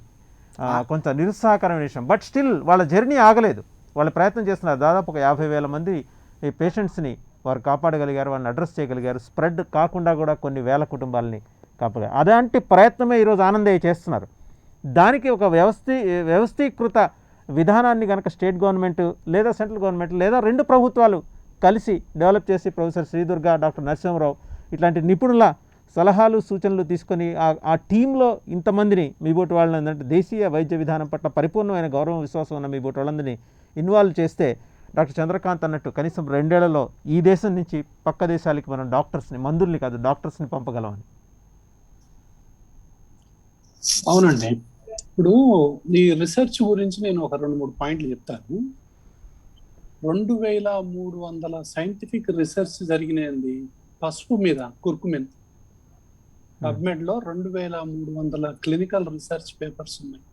కొంత నిరుత్సాహకరమైన విషయం. బట్ స్టిల్ వాళ్ళ జర్నీ ఆగలేదు, వాళ్ళు ప్రయత్నం చేస్తున్నారు. దాదాపు ఒక 50,000 మంది ఈ పేషెంట్స్ని వారు కాపాడగలిగారు, వాళ్ళని అడ్రస్ చేయగలిగారు. స్ప్రెడ్ కాకుండా కూడా కొన్ని వేల కుటుంబాలని కాపాడారు. అలాంటి ప్రయత్నమే ఈరోజు ఆనందయ్య చేస్తున్నారు. దానికి ఒక వ్యవస్థీకృత విధానాన్ని కనుక స్టేట్ గవర్నమెంట్ లేదా సెంట్రల్ గవర్నమెంట్ లేదా 2 ప్రభుత్వాలు కలిసి డెవలప్ చేసి ప్రొఫెసర్ శ్రీదుర్గ, డాక్టర్ నరసింహరావు ఇట్లాంటి నిపుణుల సలహాలు సూచనలు తీసుకొని ఆ టీంలో ఇంతమందిని మీ బోటి వాళ్ళని ఏంటంటే దేశీయ వైద్య విధానం పట్ల పరిపూర్ణమైన గౌరవం విశ్వాసం ఉన్న మీ బోటి వాళ్ళందరినీ ఇన్వాల్వ్ చేస్తే డాక్టర్ చంద్రకాంత్ అన్నట్టు కనీసం 2 ఏళ్లలో ఈ దేశం నుంచి పక్క దేశాలకి మనం డాక్టర్స్ని, మందుల్ని కాదు డాక్టర్స్ని పంపగలమని. అవునండి. ఇప్పుడు ఈ రీసెర్చ్ గురించి నేను ఒక 2-3 పాయింట్లు చెప్తాను. 2300 సైంటిఫిక్ రీసెర్చ్ జరిగినది పసుపు మీద, కుర్కుమిన్. పబ్మెడ్లో 2300 క్లినికల్ రీసెర్చ్ పేపర్స్ ఉన్నాయి.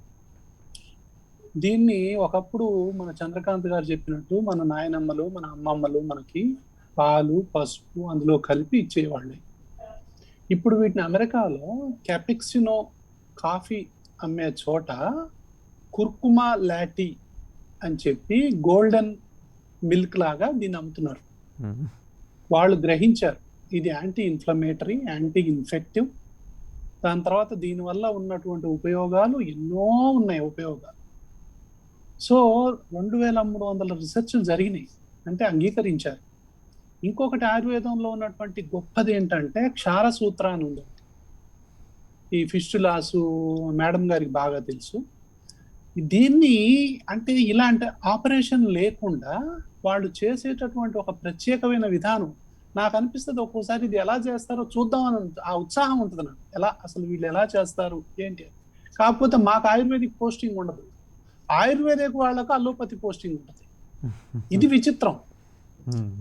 దీన్ని ఒకప్పుడు మన చంద్రకాంత్ గారు చెప్పినట్టు మన నాయనమ్మలు, మన అమ్మమ్మలు మనకి పాలు, పసుపు అందులో కలిపి ఇచ్చేవాళ్ళే. ఇప్పుడు వీటిని అమెరికాలో క్యాపిక్సినో కాఫీ అమ్మే చోట కుర్కుమా లాటి అని చెప్పి గోల్డెన్ మిల్క్ లాగా దీన్ని అమ్ముతున్నారు. వాళ్ళు గ్రహించారు ఇది యాంటీ ఇన్ఫ్లమేటరీ, యాంటీ ఇన్ఫెక్టివ్. దాని తర్వాత దీనివల్ల ఉన్నటువంటి ఉపయోగాలు ఎన్నో ఉన్నాయి ఉపయోగాలు. సో 2300 రీసెర్చ్లు జరిగినాయి అంటే అంగీకరించారు. ఇంకొకటి ఆయుర్వేదంలో ఉన్నటువంటి గొప్పది ఏంటంటే క్షారసూత్ర అని ఉంది. ఈ ఫిస్టులాసు మేడం గారికి బాగా తెలుసు. దీన్ని అంటే ఇలాంటి ఆపరేషన్ లేకుండా వాళ్ళు చేసేటటువంటి ఒక ప్రత్యేకమైన విధానం నాకు అనిపిస్తుంది. ఒక్కోసారి ఇది ఎలా చేస్తారో చూద్దామని ఆ ఉత్సాహం ఉంటుంది నాకు. ఎలా అసలు వీళ్ళు ఎలా చేస్తారు ఏంటి. కాకపోతే మాకు ఆయుర్వేదిక్ పోస్టింగ్ ఉండదు, ఆయుర్వేదిక్ వాళ్ళకు అలోపతి పోస్టింగ్ ఉంటుంది. ఇది విచిత్రం.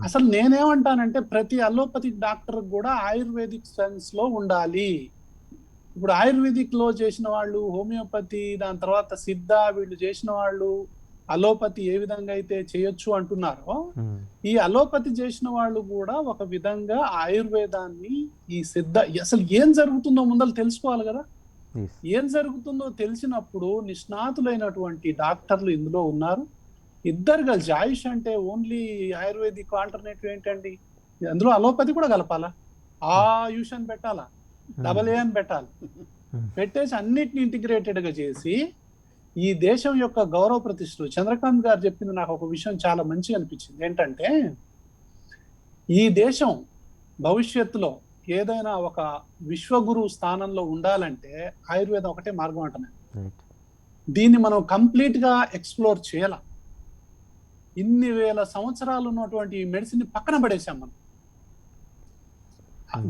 అసలు నేనేమంటానంటే ప్రతి అలోపతిక్ డాక్టర్ కూడా ఆయుర్వేదిక్ సైన్స్ లో ఉండాలి. ఇప్పుడు ఆయుర్వేదిక్ లో చేసిన వాళ్ళు హోమియోపతి, దాని తర్వాత సిద్ధ, వీళ్ళు చేసిన వాళ్ళు అలోపతి ఏ విధంగా అయితే చేయొచ్చు అంటున్నారో ఈ అలోపతి చేసిన వాళ్ళు కూడా ఒక విధంగా ఆయుర్వేదాన్ని, ఈ సిద్ధ అసలు ఏం జరుగుతుందో ముందర తెలుసుకోవాలి కదా. ఏం జరుగుతుందో తెలిసినప్పుడు నిష్ణాతులైనటువంటి డాక్టర్లు ఇందులో ఉన్నారు. ఇద్దరు కలిసి ఆయుష్ అంటే ఓన్లీ ఆయుర్వేదిక్ ఆల్టర్నేటివ్ ఏంటండి, అందులో అలోపతి కూడా కలపాలా, ఆయుష్ అని పెట్టాలా, AA అని పెట్టాలి. పెట్టేసి అన్నిటిని ఇంటిగ్రేటెడ్ గా చేసి ఈ దేశం యొక్క గౌరవ ప్రతిష్టలు. చంద్రకాంత్ గారు చెప్పింది నాకు ఒక విషయం చాలా మంచిగా అనిపించింది. ఏంటంటే ఈ దేశం భవిష్యత్తులో ఏదైనా ఒక విశ్వగురు స్థానంలో ఉండాలంటే ఆయుర్వేదం ఒకటే మార్గం అంటున్నాయి. దీన్ని మనం కంప్లీట్ గా ఎక్స్ప్లోర్ చేయాల. ఇన్ని వేల సంవత్సరాలు ఉన్నటువంటి మెడిసిన్ పక్కన పడేసాం మనం.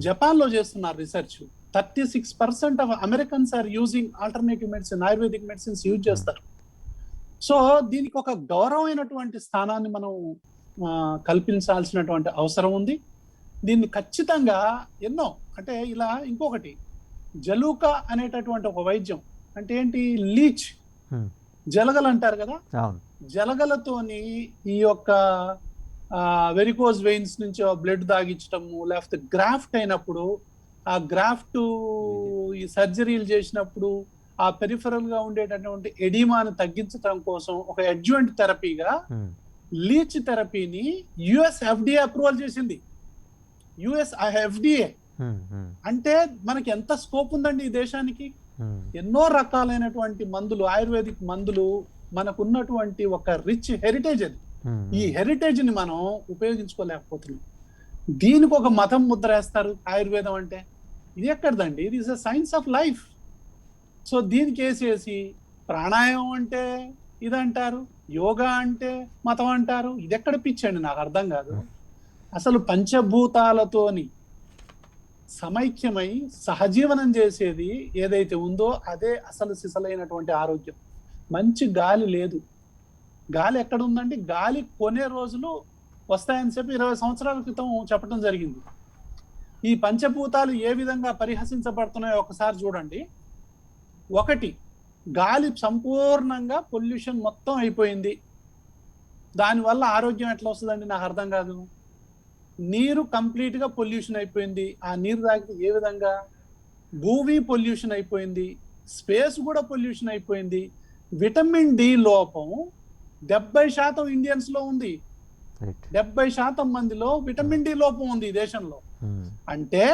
జపాన్ లో చేస్తున్నారు research. 36% of Americans are using alternative medicine, Ayurvedic medicines use చేస్తారు. సో దీనికి ఒక గౌరవమైనటువంటి స్థానాన్ని మనం కల్పించాల్సినటువంటి అవసరం ఉంది. దీన్ని ఖచ్చితంగా ఎన్నో అంటే ఇలా ఇంకొకటి జలూకా అనేటటువంటి ఒక వైద్యం అంటే ఏంటి, లీచ్, జలగలు అంటారు కదా, జలగలతోని ఈ యొక్క వెరికోజ్ వెయిన్స్ నుంచి బ్లడ్ తాగించటము, లేకపోతే గ్రాఫ్ట్ అయినప్పుడు ఆ గ్రాఫ్ట్ ఈ సర్జరీలు చేసినప్పుడు ఆ పెరిఫరల్ గా ఉండేటటువంటి ఎడిమాను తగ్గించడం కోసం ఒక అడ్జువెంట్ థెరపీగా లీచ్ థెరపీని యుఎస్ FDA అప్రూవల్ చేసింది. యుఎస్ FDA అంటే మనకి ఎంత స్కోప్ ఉందండి ఈ దేశానికి. ఎన్నో రకాలైనటువంటి మందులు, ఆయుర్వేదిక్ మందులు, మనకున్నటువంటి ఒక రిచ్ హెరిటేజ్ అది. ఈ హెరిటేజ్ ని మనం ఉపయోగించుకోలేకపోతున్నాం. దీనికి ఒక మతం ముద్ర వేస్తారు ఆయుర్వేదం అంటే. ఇది ఎక్కడదండి, ఇది is a science of life. So దీనికి వేసేసి ప్రాణాయామం అంటే ఇదంటారు, యోగా అంటే మతం అంటారు. ఇది ఎక్కడ పిచ్చండి, నాకు అర్థం కాదు. అసలు పంచభూతాలతోని సమైక్యమై సహజీవనం చేసేది ఏదైతే ఉందో అదే అసలు సిసలైనటువంటి ఆరోగ్యం. మంచి గాలి లేదు. గాలి ఎక్కడ ఉందండి, గాలి కొనే రోజులు వస్తాయని చెప్పి 20 సంవత్సరాల క్రితం చెప్పడం జరిగింది. ఈ పంచభూతాలు ఏ విధంగా పరిహసించబడుతున్నాయో ఒకసారి చూడండి. ఒకటి, గాలి సంపూర్ణంగా పొల్యూషన్ మొత్తం అయిపోయింది. దానివల్ల ఆరోగ్యం ఎట్లా వస్తుందండి నాకు అర్థం కాదు. నీరు కంప్లీట్ గా పొల్యూషన్ అయిపోయింది. ఆ నీరు తాగితే ఏ విధంగా? భూమి పొల్యూషన్ అయిపోయింది, స్పేస్ కూడా పొల్యూషన్ అయిపోయింది. విటమిన్ డి లోపం 70% ఇండియన్స్ లో ఉంది. 70% మందిలో విటమిన్ డి లోపం ఉంది ఈ దేశంలో. అంటే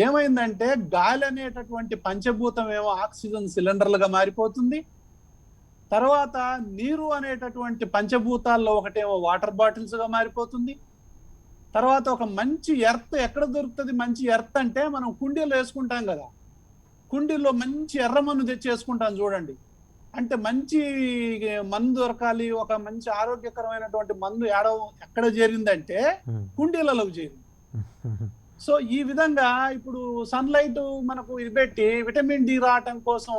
ఏమైందంటే గాలి అనేటటువంటి పంచభూతం ఏమో ఆక్సిజన్ సిలిండర్లుగా మారిపోతుంది. తర్వాత నీరు అనేటటువంటి పంచభూతాల్లో ఒకటేమో వాటర్ బాటిల్స్ గా మారిపోతుంది. తర్వాత ఒక మంచి ఎర్త్ ఎక్కడ దొరుకుతుంది? మంచి ఎర్త్ అంటే మనం కుండీలో వేసుకుంటాం కదా, కుండీలో మంచి ఎర్రమన్ను తెచ్చేసుకుంటాం చూడండి. అంటే మంచి మందు దొరకాలి, ఒక మంచి ఆరోగ్యకరమైనటువంటి మందు ఎక్కడ చేరిందంటే కుండీలలో చేరింది. సో ఈ విధంగా ఇప్పుడు సన్లైట్ మనకు ఇది పెట్టి విటమిన్ డి రావటం కోసం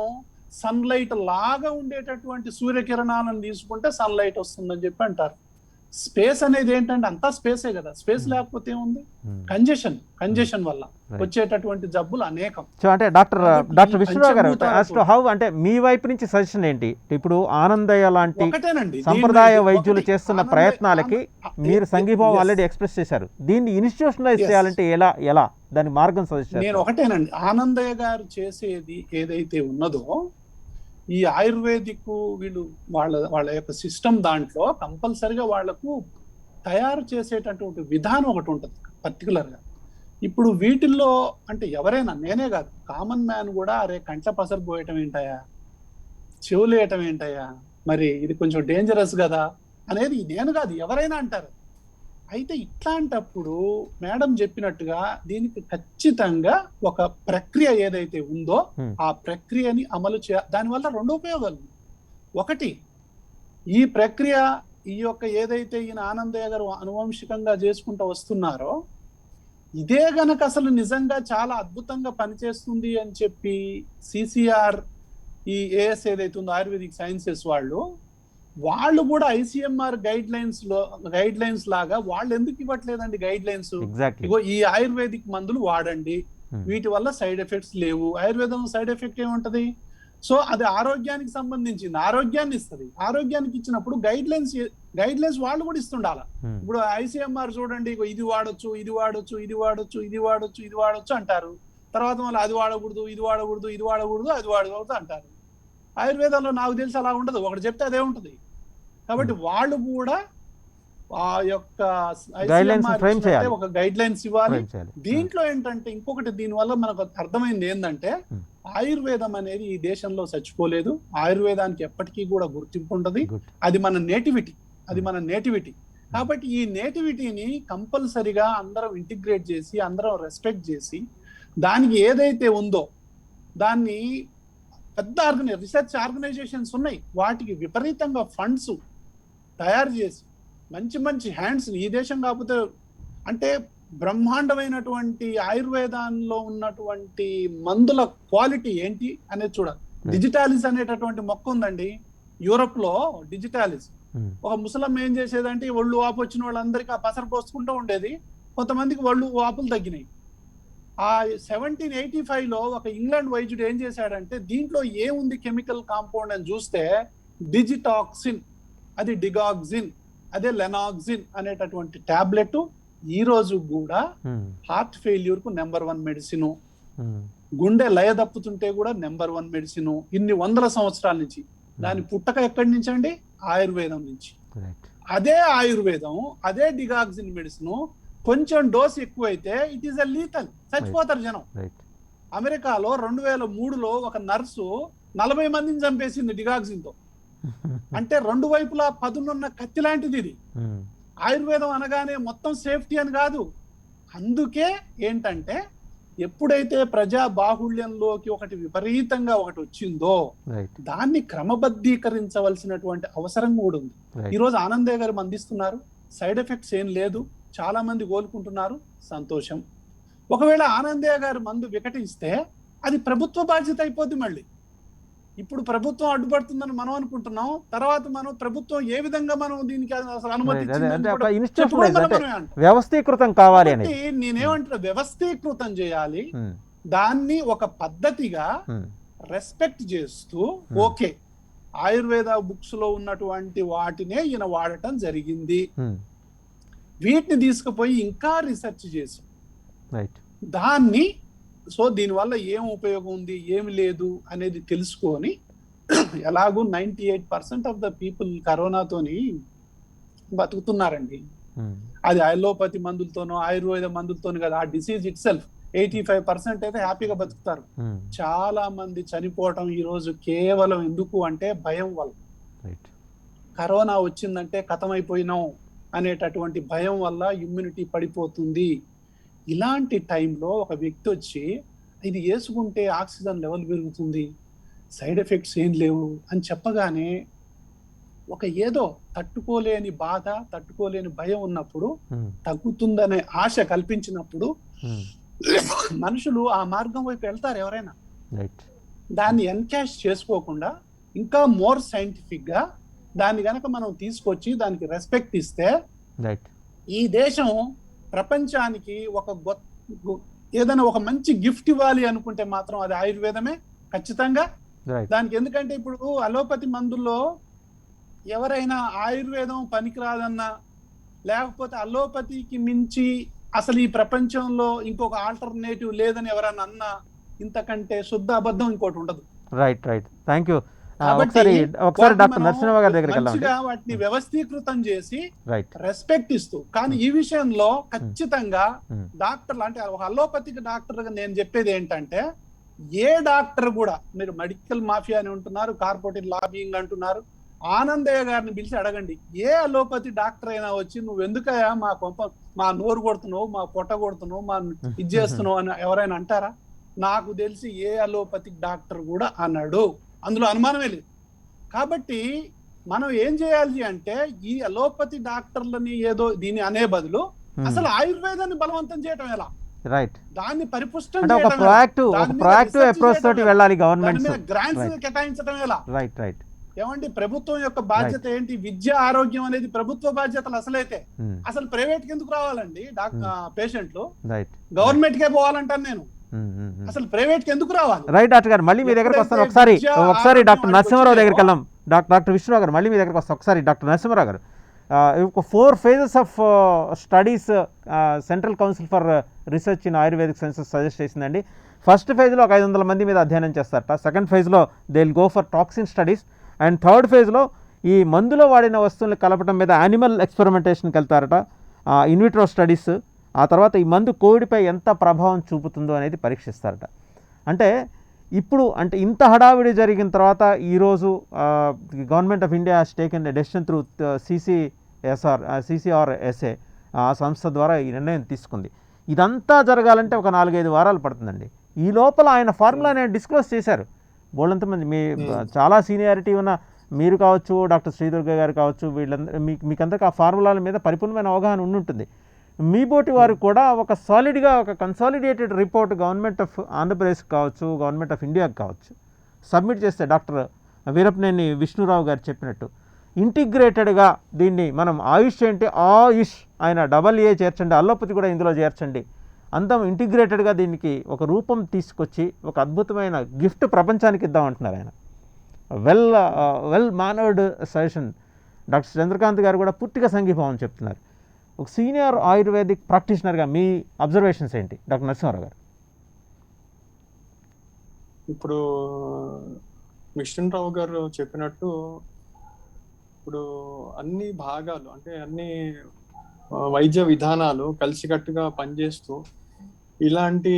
సన్లైట్ లాగా ఉండేటటువంటి సూర్యకిరణాలను తీసుకుంటే సన్లైట్ వస్తుందని చెప్పి అంటారు. స్పేస్ అనేది ఏంటంటే అంతా స్పేసే కదా, స్పేస్ లేకపోతే ఏముంది? కంజెషన్ వల్ల వచ్చేటటువంటి జబ్బులు అనేకం. సో అంటే డాక్టర్ విష్ణురావు గారు హౌ అంటే మీ వైపు నుంచి సజెషన్ ఏంటి? ఇప్పుడు ఆనందయ్య లాంటి సంప్రదాయ వైద్యులు చేస్తున్న ప్రయత్నాలకి మీరు సంఘీభావం ఆల్రెడీ ఎక్స్ప్రెస్ చేశారు, దీన్ని ఇన్స్టిట్యూషనలైజ్ చేయాలంటే ఎలా దాని మార్గం సజెస్ట్? నేను ఒకటేనండి, ఆనందయ్య గారు చేసేది ఏదైతే ఉన్నదో ఈ ఆయుర్వేదిక్ వీళ్ళు వాళ్ళ యొక్క సిస్టమ్ దాంట్లో కంపల్సరిగా వాళ్లకు తయారు చేసేటటువంటి విధానం ఒకటి ఉంటుంది పర్టికులర్ గా. ఇప్పుడు వీటిల్లో అంటే ఎవరైనా, నేనే కాదు కామన్ మ్యాన్ కూడా అరే కంట్ల పసరు పోయటం ఏంటయా, చెవులు వేయటం ఏంటయా, మరి ఇది కొంచెం డేంజరస్ కదా అనేది నేను కాదు ఎవరైనా అంటారు. అయితే ఇట్లాంటప్పుడు మేడం చెప్పినట్టుగా దీనికి ఖచ్చితంగా ఒక ప్రక్రియ ఏదైతే ఉందో ఆ ప్రక్రియని అమలు దానివల్ల రెండు ఉపయోగాలు. ఒకటి, ఈ ప్రక్రియ ఈ యొక్క ఏదైతే ఈయన ఆనందయ్య గారు అనువంశికంగా చేసుకుంటూ వస్తున్నారో ఇదే గనక అసలు నిజంగా చాలా అద్భుతంగా పనిచేస్తుంది అని చెప్పి సిసిఆర్ ఈ ఏఎస్ ఏదైతే ఉందో ఆయుర్వేదిక్ సైన్సెస్ వాళ్ళు కూడా ఐసిఎంఆర్ గైడ్ లైన్స్ లాగా వాళ్ళు ఎందుకు ఇవ్వట్లేదండి గైడ్ లైన్స్? ఇగో ఈ ఆయుర్వేదిక్ మందులు వాడండి, వీటి వల్ల సైడ్ ఎఫెక్ట్స్ లేవు. ఆయుర్వేదం సైడ్ ఎఫెక్ట్ ఏముంటది? సో అది ఆరోగ్యానికి సంబంధించింది, ఆరోగ్యాన్ని ఇస్తుంది. ఆరోగ్యానికి ఇచ్చినప్పుడు గైడ్ లైన్స్ వాళ్ళు కూడా ఇస్తుండాల. ఇప్పుడు ఐసిఎంఆర్ చూడండి, ఇది వాడొచ్చు, ఇది వాడొచ్చు, ఇది వాడొచ్చు, ఇది వాడొచ్చు, ఇది వాడొచ్చు అంటారు. తర్వాత మళ్ళీ అది వాడకూడదు, ఇది వాడకూడదు, ఇది వాడకూడదు, అది వాడకూడదు అంటారు. ఆయుర్వేదంలో నాకు తెలిసి అలా ఉండదు, ఒకటి చెప్తే అదే ఉంటుంది. కాబట్టి వాళ్ళు కూడా ఆ యొక్క ఒక గైడ్ లైన్స్ ఇవ్వాలి. దీంట్లో ఏంటంటే ఇంకొకటి దీనివల్ల మనకు అర్థమైంది ఏంటంటే ఆయుర్వేదం అనేది ఈ దేశంలో చచ్చిపోలేదు. ఆయుర్వేదానికి ఎప్పటికీ కూడా గుర్తింపు ఉంటుంది. అది మన నేటివిటీ. కాబట్టి ఈ నేటివిటీని కంపల్సరిగా అందరం ఇంటిగ్రేట్ చేసి, అందరం రెస్పెక్ట్ చేసి, దానికి ఏదైతే ఉందో దాన్ని పెద్ద రీసెర్చ్ ఆర్గనైజేషన్స్ ఉన్నాయి, వాటికి విపరీతంగా ఫండ్స్ తయారు చేసి మంచి మంచి హ్యాండ్స్, ఈ దేశం కాకపోతే అంటే బ్రహ్మాండమైనటువంటి ఆయుర్వేదంలో ఉన్నటువంటి మందుల క్వాలిటీ ఏంటి అనేది చూడాలి. డిజిటాలిస్ అనేటటువంటి మొక్క ఉందండి యూరోప్ లో. డిజిటాలిస్ ఒక ముసలం ఏం చేసేదంటే ఒళ్ళు వాపు వచ్చిన వాళ్ళందరికీ ఆ పసరు పోసుకుంటూ ఉండేది. కొంతమందికి ఒళ్ళు వాపులు తగ్గినాయి. ఆ 1785లో ఒక ఇంగ్లాండ్ వైద్యుడు ఏం చేశాడంటే దీంట్లో ఏముంది కెమికల్ కాంపౌండ్ అని చూస్తే డిజిటాక్సిన్, అది డిగాక్సిన్, అదే లెనాక్సిన్ అనేటటువంటి టాబ్లెట్ ఈ రోజు కూడా హార్ట్ ఫెయిల్యూర్ కు నెంబర్ 1 మెడిసిన్, గుండె లయ దప్పుతుంటే కూడా నెంబర్ 1 మెడిసిన్. ఇన్ని వందల సంవత్సరాల నుంచి. దాని పుట్టక ఎక్కడి నుంచి అండి? ఆయుర్వేదం నుంచి. అదే ఆయుర్వేదం, అదే డిగాక్సిన్ మెడిసిన్ కొంచెం డోస్ ఎక్కువైతే ఇట్ ఈస్ ఎ లీథల్, చచ్చిపోతారు జనం. అమెరికాలో 2003లో ఒక నర్సు 40 మందిని చంపేసింది డిగాక్సిన్ తో. అంటే రెండు వైపులా పదునున్న కత్తి లాంటిది ఇది. ఆయుర్వేదం అనగానే మొత్తం సేఫ్టీ అని కాదు. అందుకే ఏంటంటే ఎప్పుడైతే ప్రజా బాహుళ్యంలోకి ఒకటి విపరీతంగా ఒకటి వచ్చిందో దాన్ని క్రమబద్ధీకరించవలసినటువంటి అవసరం కూడా ఉంది. ఈ రోజు ఆనందయ్య గారు అందిస్తున్నారు, సైడ్ ఎఫెక్ట్స్ ఏం లేదు, చాలా మంది కోలుకుంటున్నారు, సంతోషం. ఒకవేళ ఆనందయ్య గారు మందు వికటిస్తే అది ప్రభుత్వ బాధ్యత అయిపోద్ది. మళ్ళీ ఇప్పుడు ప్రభుత్వం అడ్డుపడుతుందని మనం అనుకుంటున్నాం, తర్వాత మనం ప్రభుత్వం ఏ విధంగా మనం దీనికి అసలు అనుమతి వ్యవస్థీకృతం కావాలి అని నేనేమంటున్నా, వ్యవస్థీకృతం చేయాలి. దాన్ని ఒక పద్ధతిగా రెస్పెక్ట్ చేస్తూ ఓకే ఆయుర్వేద బుక్స్ లో ఉన్నటువంటి వాటినే ఈయన వాడటం జరిగింది. వీటిని తీసుకుపోయి ఇంకా రీసెర్చ్ చేసి రైట్ దాన్ని దీనివల్ల ఏం ఉపయోగం ఉంది ఏమి లేదు అనేది తెలుసుకొని ఎలాగూ 98% ఆఫ్ ద పీపుల్ కరోనాతోని బతుకుతున్నారండి. అది అలోపతి మందులతోనో ఆయుర్వేద మందులతోనో కదా, ఆ డిసీజ్ ఇట్ సెల్ఫ్ 85% అయితే హ్యాపీగా బతుకుతారు. చాలా మంది చనిపోవటం ఈ రోజు కేవలం ఎందుకు అంటే భయం వల్ల. కరోనా వచ్చిందంటే కథమైపోయినాం అనేటటువంటి భయం వల్ల ఇమ్యూనిటీ పడిపోతుంది. ఇలాంటి టైంలో ఒక వ్యక్తి వచ్చి ఇది వేసుకుంటే ఆక్సిజన్ లెవెల్ పెరుగుతుంది, సైడ్ ఎఫెక్ట్స్ ఏం లేవు అని చెప్పగానే ఒక ఏదో తట్టుకోలేని బాధ, తట్టుకోలేని భయం ఉన్నప్పుడు, తగ్గుతుందనే ఆశ కల్పించినప్పుడు మనుషులు ఆ మార్గం వైపు వెళ్తారు ఎవరైనా. దాన్ని ఎన్కాష్ చేసుకోకుండా ఇంకా మోర్ సైంటిఫిక్ గా దాన్ని గనక మనం తీసుకొచ్చి దానికి రెస్పెక్ట్ ఇస్తే ఈ దేశం ప్రపంచానికి ఏదైనా ఒక మంచి గిఫ్ట్ ఇవ్వాలి అనుకుంటే మాత్రం అది ఆయుర్వేదమే ఖచ్చితంగా. దానికి ఎందుకంటే ఇప్పుడు అలోపతి మందుల్లో ఎవరైనా ఆయుర్వేదం పనికిరాదన్నా, లేకపోతే అలోపతికి మించి అసలు ఈ ప్రపంచంలో ఇంకొక ఆల్టర్నేటివ్ లేదని ఎవరన్నా అన్నా ఇంతకంటే శుద్ధ అబద్ధం ఇంకోటి ఉండదు. Right right thank you. ఒకసారి డాక్టర్ నరసింహ గారి దగ్గరికి మంచిగా వాటిని వ్యవస్థీకృతం చేసి రెస్పెక్ట్ ఇస్తూ, కానీ ఈ విషయంలో ఖచ్చితంగా డాక్టర్లు అంటే ఒక అలోపతిక్ డాక్టర్ గా నేను చెప్పేది ఏంటంటే, ఏ డాక్టర్ కూడా, మీరు మెడికల్ మాఫియా అని ఉంటున్నారు, కార్పొరేట్ లాబింగ్ అంటున్నారు, ఆనందయ్య గారిని పిలిచి అడగండి, ఏ అలోపతి డాక్టర్ అయినా వచ్చి నువ్వు ఎందుకయ్యా మా నోరు కొడుతున్నావు, మా పొట్ట కొడుతున్నావు, మా ఇది చేస్తున్నావు అని ఎవరైనా అంటారా? నాకు తెలిసి ఏ అలోపతిక్ డాక్టర్ కూడా అన్నాడు, అందులో అనుమానమే లేదు. కాబట్టి మనం ఏం చేయాలి అంటే ఈ అలోపతి డాక్టర్లని ఏదో దీన్ని అనే బదులు అసలు ఆయుర్వేదాన్ని బలవంతం చేయటం ఎలా, రైట్, దాన్ని పరిపుష్టం ప్రొయాక్టివ్ అప్రోచ్ తోటి వెళ్ళాలి గవర్నమెంట్, గ్రాంట్స్ కేటాయించడం ఎలా. రైట్ రైట్ ఏమండి, ప్రభుత్వం యొక్క బాధ్యత ఏంటి? విద్య, ఆరోగ్యం అనేది ప్రభుత్వ బాధ్యతలు. అసలైతే అసలు ప్రైవేట్ కి ఎందుకు రావాలండి పేషెంట్లు? గవర్నమెంట్ కే పోవాలంటాను నేను. అసలు ప్రైవేట్ కి ఎందుకు రావాలి? రైట్ డాక్టర్ గారు, మళ్ళీ మీ దగ్గరకు వస్తాను. ఒకసారి డాక్టర్ నరసింహారావు దగ్గరికి వెళ్దాం. డాక్టర్ విష్ణురావు గారు, మళ్ళీ మీ దగ్గరకు వస్తాం. ఒకసారి డాక్టర్ నరసింహారావు గారు, ఒక 4 phases of studies central council for research in ayurvedic sciences suggest చేసిందండి. ఫస్ట్ ఫేజ్లో ఒక 500 మంది మీద అధ్యయనం చేస్తారట. సెకండ్ ఫేజ్లో they will go for toxin studies. And third ఫేజ్లో ఈ మందులో వాడిన వస్తువులను కలపడం మీద యానిమల్ ఎక్స్పెరిమెంటేషన్కి వెళ్తారట, ఇన్విట్రో స్టడీస్. ఆ తర్వాత ఈ మందు కోవిడ్పై ఎంత ప్రభావం చూపుతుందో అనేది పరీక్షిస్తారట. అంటే ఇప్పుడు అంటే ఇంత హడావిడి జరిగిన తర్వాత ఈరోజు government of India has taken a decision through CCRSA ఆ సంస్థ ద్వారా ఈ నిర్ణయం తీసుకుంది. ఇదంతా జరగాలంటే ఒక 4-5 వారాలు పడుతుందండి. ఈ లోపల ఆయన ఫార్ములాని డిస్క్లోజ్ చేశారు. బోల్డంతమంది చాలా సీనియారిటీ ఉన్న మీరు కావచ్చు, డాక్టర్ శ్రీదుర్గ గారు కావచ్చు, వీళ్ళందరూ మీకందరికి ఆ ఫార్ములాల మీద పరిపూర్ణమైన అవగాహన ఉంటుంది. మీ బోటి వారు కూడా ఒక సాలిడ్గా ఒక consolidated report government of Andhra Pradesh కావచ్చు, గవర్నమెంట్ ఆఫ్ ఇండియాకి కావచ్చు సబ్మిట్ చేస్తే, డాక్టర్ వీరప్పనేని విష్ణురావు గారు చెప్పినట్టు ఇంటిగ్రేటెడ్గా దీన్ని మనం ఆయుష్ ఏంటి ఆయుష్ ఆయన AA చేర్చండి, అల్లోపతి కూడా ఇందులో చేర్చండి, అంతం ఇంటిగ్రేటెడ్గా దీనికి ఒక రూపం తీసుకొచ్చి ఒక అద్భుతమైన గిఫ్ట్ ప్రపంచానికి ఇద్దామంటున్నారు ఆయన. Well mannered suggestion. Doctor Chandrakanth గారు కూడా పూర్తిగా సంఘీభావం చెప్తున్నారు. ఒక సీనియర్ ఆయుర్వేదిక్ ప్రాక్టీషనర్గా మీ అబ్జర్వేషన్స్ ఏంటి డాక్టర్ నరసింహారావు గారు? ఇప్పుడు విష్ణురావు గారు చెప్పినట్టు ఇప్పుడు అన్ని భాగాలు అంటే అన్ని వైద్య విధానాలు కలిసికట్టుగా పనిచేస్తూ ఇలాంటి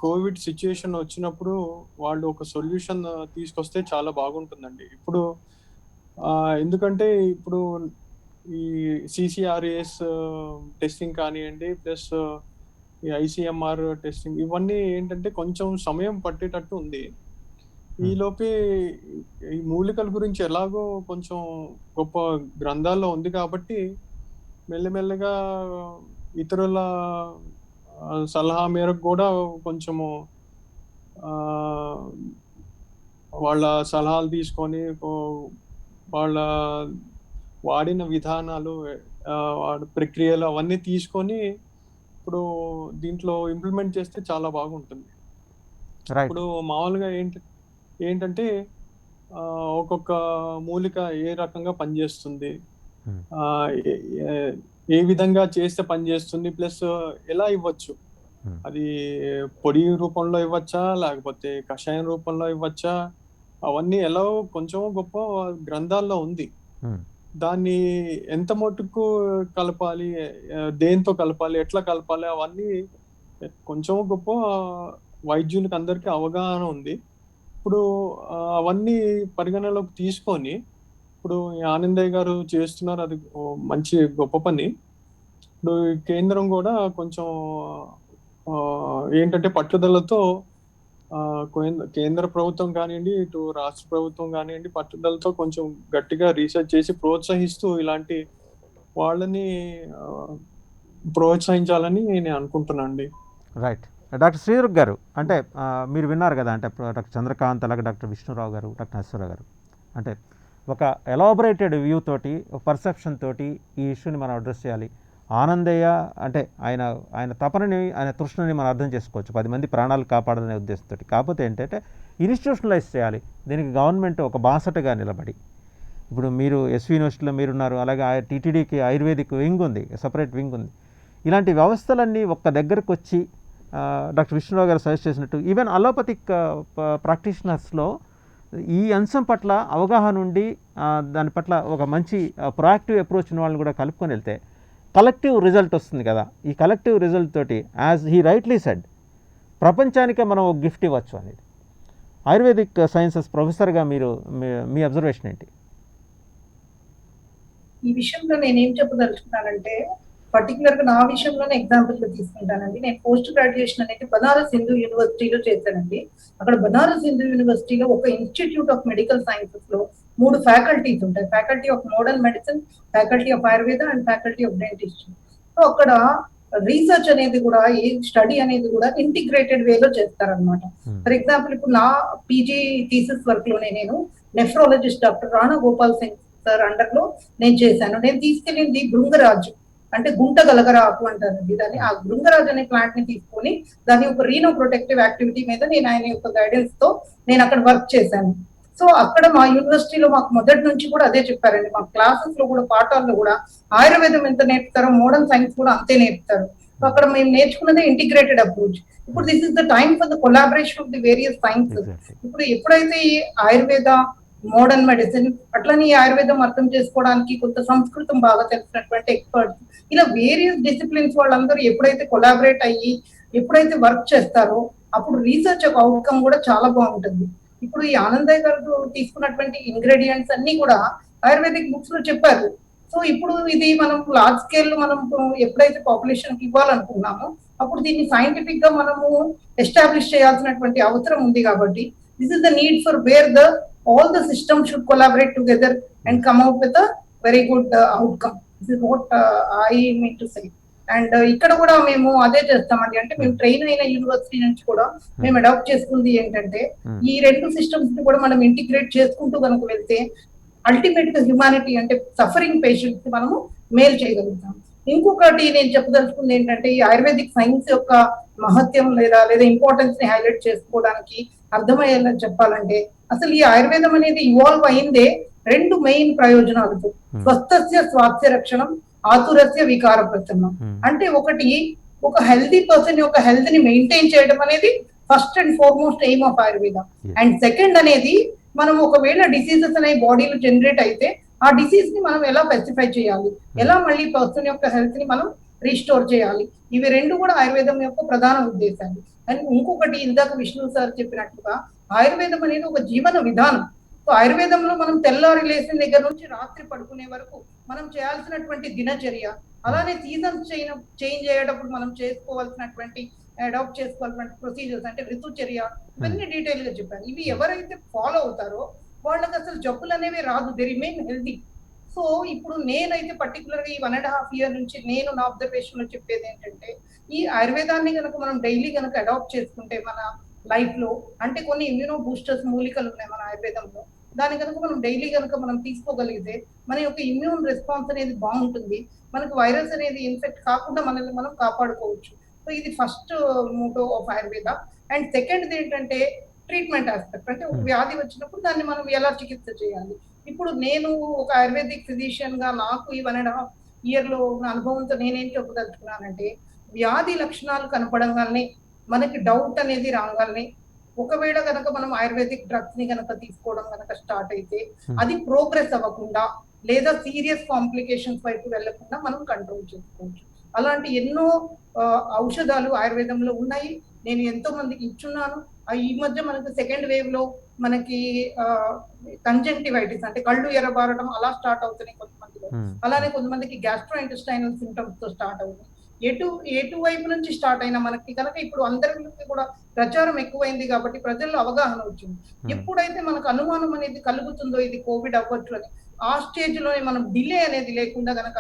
కోవిడ్ సిచ్యుయేషన్ వచ్చినప్పుడు వాళ్ళు ఒక సొల్యూషన్ తీసుకొస్తే చాలా బాగుంటుందండి. ఇప్పుడు ఎందుకంటే ఇప్పుడు ఈ CCRS టెస్టింగ్ కానివ్వండి, ప్లస్ ఈ ICMR టెస్టింగ్, ఇవన్నీ ఏంటంటే కొంచెం సమయం పట్టేటట్టు ఉంది. ఈలోపే ఈ మూలికల గురించి ఎలాగో కొంచెం గొప్ప గ్రంథాల్లో ఉంది కాబట్టి మెల్లమెల్లగా ఇతరుల సలహా మేరకు కూడా కొంచెము వాళ్ళ సలహాలు తీసుకొని వాళ్ళ వాడిన విధానాలు, ప్రక్రియలు అవన్నీ తీసుకొని ఇప్పుడు దీంట్లో ఇంప్లిమెంట్ చేస్తే చాలా బాగుంటుంది. ఇప్పుడు మామూలుగా ఏంటంటే ఒక్కొక్క మూలిక ఏ రకంగా పనిచేస్తుంది, Hmm. ఆ, ఏ- ఏ- ఏ విధంగా చేస్తే పనిచేస్తుంది, ప్లస్ ఎలా ఇవ్వచ్చు, Hmm. అది పొడి రూపంలో ఇవ్వచ్చా లేకపోతే కషాయం రూపంలో ఇవ్వచ్చా, అవన్నీ ఎలా కొంచెం గొప్ప గ్రంథాల్లో ఉంది. Hmm. దాన్ని ఎంత మటుకు కలపాలి, దేంతో కలపాలి, ఎట్లా కలపాలి, అవన్నీ కొంచెం గొప్ప వైద్యులకు అందరికీ అవగాహన ఉంది. ఇప్పుడు అవన్నీ పరిగణలోకి తీసుకొని ఇప్పుడు ఈ ఆనందయ్య గారు చేస్తున్నారు, అది మంచి గొప్ప పని. ఇప్పుడు ఈ కేంద్రం కూడా కొంచెం ఆ, ఏంటంటే పట్టుదలతో కేంద్ర ప్రభుత్వం కానివ్వండి, ఇటు రాష్ట్ర ప్రభుత్వం కానివ్వండి, పట్టుదలతో కొంచెం గట్టిగా రీసెర్చ్ చేసి ప్రోత్సహిస్తూ ఇలాంటి వాళ్ళని ఆ, ప్రోత్సహించాలని నేను అనుకుంటున్నాను అండి. రైట్. డాక్టర్ శ్రీరుక్ గారు, అంటే మీరు విన్నారు కదా, అంటే డాక్టర్ చంద్రకాంత్, అలాగే డాక్టర్ విష్ణురావు గారు, డాక్టర్ నరసింహరావు గారు, అంటే ఒక ఎలాబొరేటెడ్ వ్యూ తోటి, ఒక పర్సెప్షన్ తోటి ఈ ఇష్యూని మనం అడ్రస్ చేయాలి. ఆనందయ్య అంటే ఆయన తపనని, ఆయన తృష్ణని మనం అర్థం చేసుకోవచ్చు, 10 మంది ప్రాణాలు కాపాడాలనే ఉద్దేశంతో. కాకపోతే ఏంటంటే ఇన్స్టిట్యూషనలైజ్ చేయాలి, దీనికి గవర్నమెంట్ ఒక బాసటగా నిలబడి. ఇప్పుడు మీరు ఎస్వి యూనివర్సిటీలో మీరున్నారు, అలాగే టీటీడీకి ఆయుర్వేదిక్ వింగ్ ఉంది, సపరేట్ వింగ్ ఉంది. ఇలాంటి వ్యవస్థలన్నీ ఒక్క దగ్గరకు వచ్చి డాక్టర్ విష్ణురావు గారు సజెస్ట్ చేసినట్టు ఈవెన్ అలోపతిక్ ప్రాక్టీషనర్స్లో ఈ అంశం పట్ల అవగాహన ఉండి దాని పట్ల ఒక మంచి ప్రొయాక్టివ్ అప్రోచ్ ఉన్న వాళ్ళని కూడా కలుపుకొని వెళ్తే కలెక్టివ్ రిజల్ట్ వస్తుంది కదా. ఈ కలెక్టివ్ రిజల్ట్ తోటి, యాజ్ హీ రైట్లీ సెడ్, ప్రపంచానికే మనం ఒక గిఫ్ట్ ఇవ్వచ్చు అనేది. ఆయుర్వేదిక్ సైన్సెస్ ప్రొఫెసర్గా మీరు మీ అబ్జర్వేషన్ ఏంటి? ఈ విషయంలో నేనేం చెప్పదలుచుకున్నానంటే, పర్టికులర్ గా నా విషయంలోనే ఎగ్జాంపుల్ గా తీసుకుంటానండి. నేను పోస్ట్ గ్రాడ్యుయేషన్ అనేది బనారస్ హిందూ యూనివర్సిటీలో చేశానండి. అక్కడ బనారస్ హిందూ యూనివర్సిటీలో ఒక ఇన్స్టిట్యూట్ ఆఫ్ మెడికల్ సైన్సెస్ లో 3 ఫ్యాకల్టీస్ ఉంటాయి. Faculty of modern medicine, faculty of Ayurveda and faculty of dentistry. So అక్కడ రీసెర్చ్ అనేది కూడా, ఈ స్టడీ అనేది కూడా ఇంటిగ్రేటెడ్ వేలో చేస్తారనమాట. ఫర్ ఎగ్జాంపుల్ ఇప్పుడు నా పీజీ థీసిస్ వర్క్ లోనే నేను nephrologist doctor Rana Gopal Singh sir under లో నేను చేశాను. నేను తీసుకెళ్ళింది భృంగరాజు, అంటే గుంట గలగరాకు అంటారండి దాన్ని. ఆ భృంగరాజ్ అనే ప్లాంట్ ని తీసుకొని దాని ఒక రీనో ప్రొటెక్టివ్ యాక్టివిటీ మీద నేను ఆయన యొక్క గైడెన్స్ తో నేను అక్కడ వర్క్ చేశాను. సో అక్కడ మా యూనివర్సిటీలో మాకు మొదటి నుంచి కూడా అదే చెప్పారండి. మా క్లాసెస్ లో కూడా, పాఠాల్లో కూడా ఆయుర్వేదం ఎంత నేర్పుతారో మోడర్న్ సైన్స్ కూడా అంతే నేర్పుతారు. సో అక్కడ మేము నేర్చుకున్నదే ఇంటిగ్రేటెడ్ అప్రోచ్. ఇప్పుడు this is the time for the collaboration of the various sciences. ఇప్పుడు ఎప్పుడైతే ఈ ఆయుర్వేద, మోడర్న్ మెడిసిన్, అట్లనే ఆయుర్వేదం అర్థం చేసుకోవడానికి కొంత సంస్కృతం బాగా తెలిసినటువంటి ఎక్స్పర్ట్స్, ఇలా వేరియస్ డిసిప్లిన్స్ వాళ్ళందరూ ఎప్పుడైతే కొలాబరేట్ అయ్యి ఎప్పుడైతే వర్క్ చేస్తారో అప్పుడు రీసెర్చ్ యొక్క అవుట్కమ్ కూడా చాలా బాగుంటుంది. ఇప్పుడు ఈ ఆనందయ్య గారు తీసుకున్నటువంటి ఇంగ్రీడియంట్స్ అన్ని కూడా ఆయుర్వేదిక్ బుక్స్ లో చెప్పారు. సో ఇప్పుడు ఇది మనం లార్జ్ స్కేల్ లో మనం ఎప్పుడైతే పాపులేషన్ కి ఇవ్వాలనుకున్నామో అప్పుడు దీన్ని సైంటిఫిక్ గా మనము ఎస్టాబ్లిష్ చేయాల్సినటువంటి అవసరం ఉంది. కాబట్టి this is the need for wear the all the systems should collaborate together and come out with a very good outcome. This is what I mean to say. And ఇక్కడ కూడా మేము అదే చేస్తామండి. అంటే మేము ట్రైన్ అయిన యూనివర్సిటీ నుంచి కూడా మేము అడాప్ట్ చేసుకుంది ఏంటంటే, ఈ 2 సిస్టమ్స్ ని కూడా మనం ఇంటిగ్రేట్ చేసుకుంటూ కనుక వెళ్తే అల్టిమేట్ గా హ్యుమానిటీ, అంటే సఫరింగ్ పేషెంట్స్ మనము మేలు చేయగలుగుతాం. ఇంకొకటి నేను చెప్పదలుచుకుంది ఏంటంటే, ఈ ఆయుర్వేదిక్ సైన్స్ యొక్క మహత్యం లేదా ఇంపార్టెన్స్ ని హైలైట్ చేసుకోవడానికి అర్థమయ్యేలా చెప్పాలంటే, అసలు ఈ ఆయుర్వేదం అనేది ఇవాల్వ్ అయిందే 2 మెయిన్ ప్రయోజనాలతో. స్వస్థస్య స్వాస్థ్య రక్షణం, ఆతురస్య వికార ప్రచనం. అంటే ఒకటి, ఒక హెల్దీ పర్సన్ యొక్క హెల్త్ ని మెయింటైన్ చేయడం అనేది first and foremost aim of Ayurveda. And second అనేది, మనం ఒకవేళ డిసీజెస్ అనే బాడీలో జనరేట్ అయితే ఆ డిసీజ్ ని మనం ఎలా పెసిఫై చేయాలి, ఎలా మళ్ళీ పర్సన్ యొక్క హెల్త్ ని మనం రీస్టోర్ చేయాలి. ఇవి 2 కూడా ఆయుర్వేదం యొక్క ప్రధాన ఉద్దేశాలు. అండ్ ఇంకొకటి, ఇందాక విష్ణు సార్ చెప్పినట్టుగా ఆయుర్వేదం అనేది ఒక జీవన విధానం. సో ఆయుర్వేదంలో మనం తెల్లారి లేచిన దగ్గర నుంచి రాత్రి పడుకునే వరకు మనం చేయాల్సినటువంటి దినచర్య, అలానే సీజన్స్ చేంజ్ అయ్యేటప్పుడు మనం చేసుకోవాల్సినటువంటి, అడాప్ట్ చేసుకోవాల్సినటువంటి ప్రొసీజర్స్, అంటే ఋతుచర్య, ఇవన్నీ డీటెయిల్ గా చెప్పారు. ఇవి ఎవరైతే ఫాలో అవుతారో వాళ్ళకి అసలు జబ్బులు అనేవి రాదు, దే రిమైన్ హెల్దీ. సో ఇప్పుడు నేనైతే పర్టికులర్ గా ఈ 1.5 year నుంచి నేను నా అబ్జర్వేషన్ లో చెప్పేది ఏంటంటే, ఈ ఆయుర్వేదాన్ని కనుక మనం డైలీ కనుక అడాప్ట్ చేసుకుంటే మన లైఫ్ లో, అంటే కొన్ని ఇమ్యూనో బూస్టర్స్ మూలికలు ఉన్నాయి మన ఆయుర్వేదంలో, దాని కనుక మనం డైలీ కనుక మనం తీసుకోగలిగితే మన యొక్క ఇమ్యూన్ రెస్పాన్స్ అనేది బాగుంటుంది. మనకు వైరస్ అనేది ఇన్ఫెక్ట్ కాకుండా మనల్ని మనం కాపాడుకోవచ్చు. సో ఇది first motto of Ayurveda. And second ఏంటంటే, ట్రీట్మెంట్ ఆస్పెక్ట్, అంటే ఒక వ్యాధి వచ్చినప్పుడు దాన్ని మనం ఎలా చికిత్స చేయాలి. ఇప్పుడు నేను ఒక ఆయుర్వేదిక్ ఫిజిషియన్ గా నాకు ఈ 1.5 ఇయర్ లో ఉన్న అనుభవంతో నేనేం చెప్పదలుచుకున్నానంటే, వ్యాధి లక్షణాలు కనపడంగానే మనకి డౌట్ అనేది రాగానే ఒకవేళ కనుక మనం ఆయుర్వేదిక్ డ్రగ్స్ ని కనుక తీసుకోవడం కనుక స్టార్ట్ అయితే అది ప్రోగ్రెస్ అవ్వకుండా లేదా సీరియస్ కాంప్లికేషన్స్ వైపు వెళ్లకుండా మనం కంట్రోల్ చేసుకోవచ్చు. అలాంటి ఎన్నో ఔషధాలు ఆయుర్వేదంలో ఉన్నాయి. నేను ఎంతో మందికి ఇచ్చున్నాను. ఈ మధ్య మనకి సెకండ్ వేవ్ లో మనకి కంజంక్టివైటిస్ అంటే కళ్ళు ఎర్రబారడం అలా స్టార్ట్ అవుతున్నాయి కొంతమందిలో. అలానే కొంతమందికి గ్యాస్ట్రో ఇంటెస్టైనల్ సింటమ్స్ తో స్టార్ట్ అవుతుంది. ఎటు వైపు నుంచి స్టార్ట్ అయినా మనకి కనుక ఇప్పుడు అందరికి కూడా ప్రచారం ఎక్కువైంది కాబట్టి ప్రజల్లో అవగాహన వచ్చింది. ఎప్పుడైతే మనకు అనుమానం అనేది కలుగుతుందో ఇది కోవిడ్ అవ్వచ్చు అని, ఆ స్టేజ్ లోనే మనం డిలే అనేది లేకుండా గనక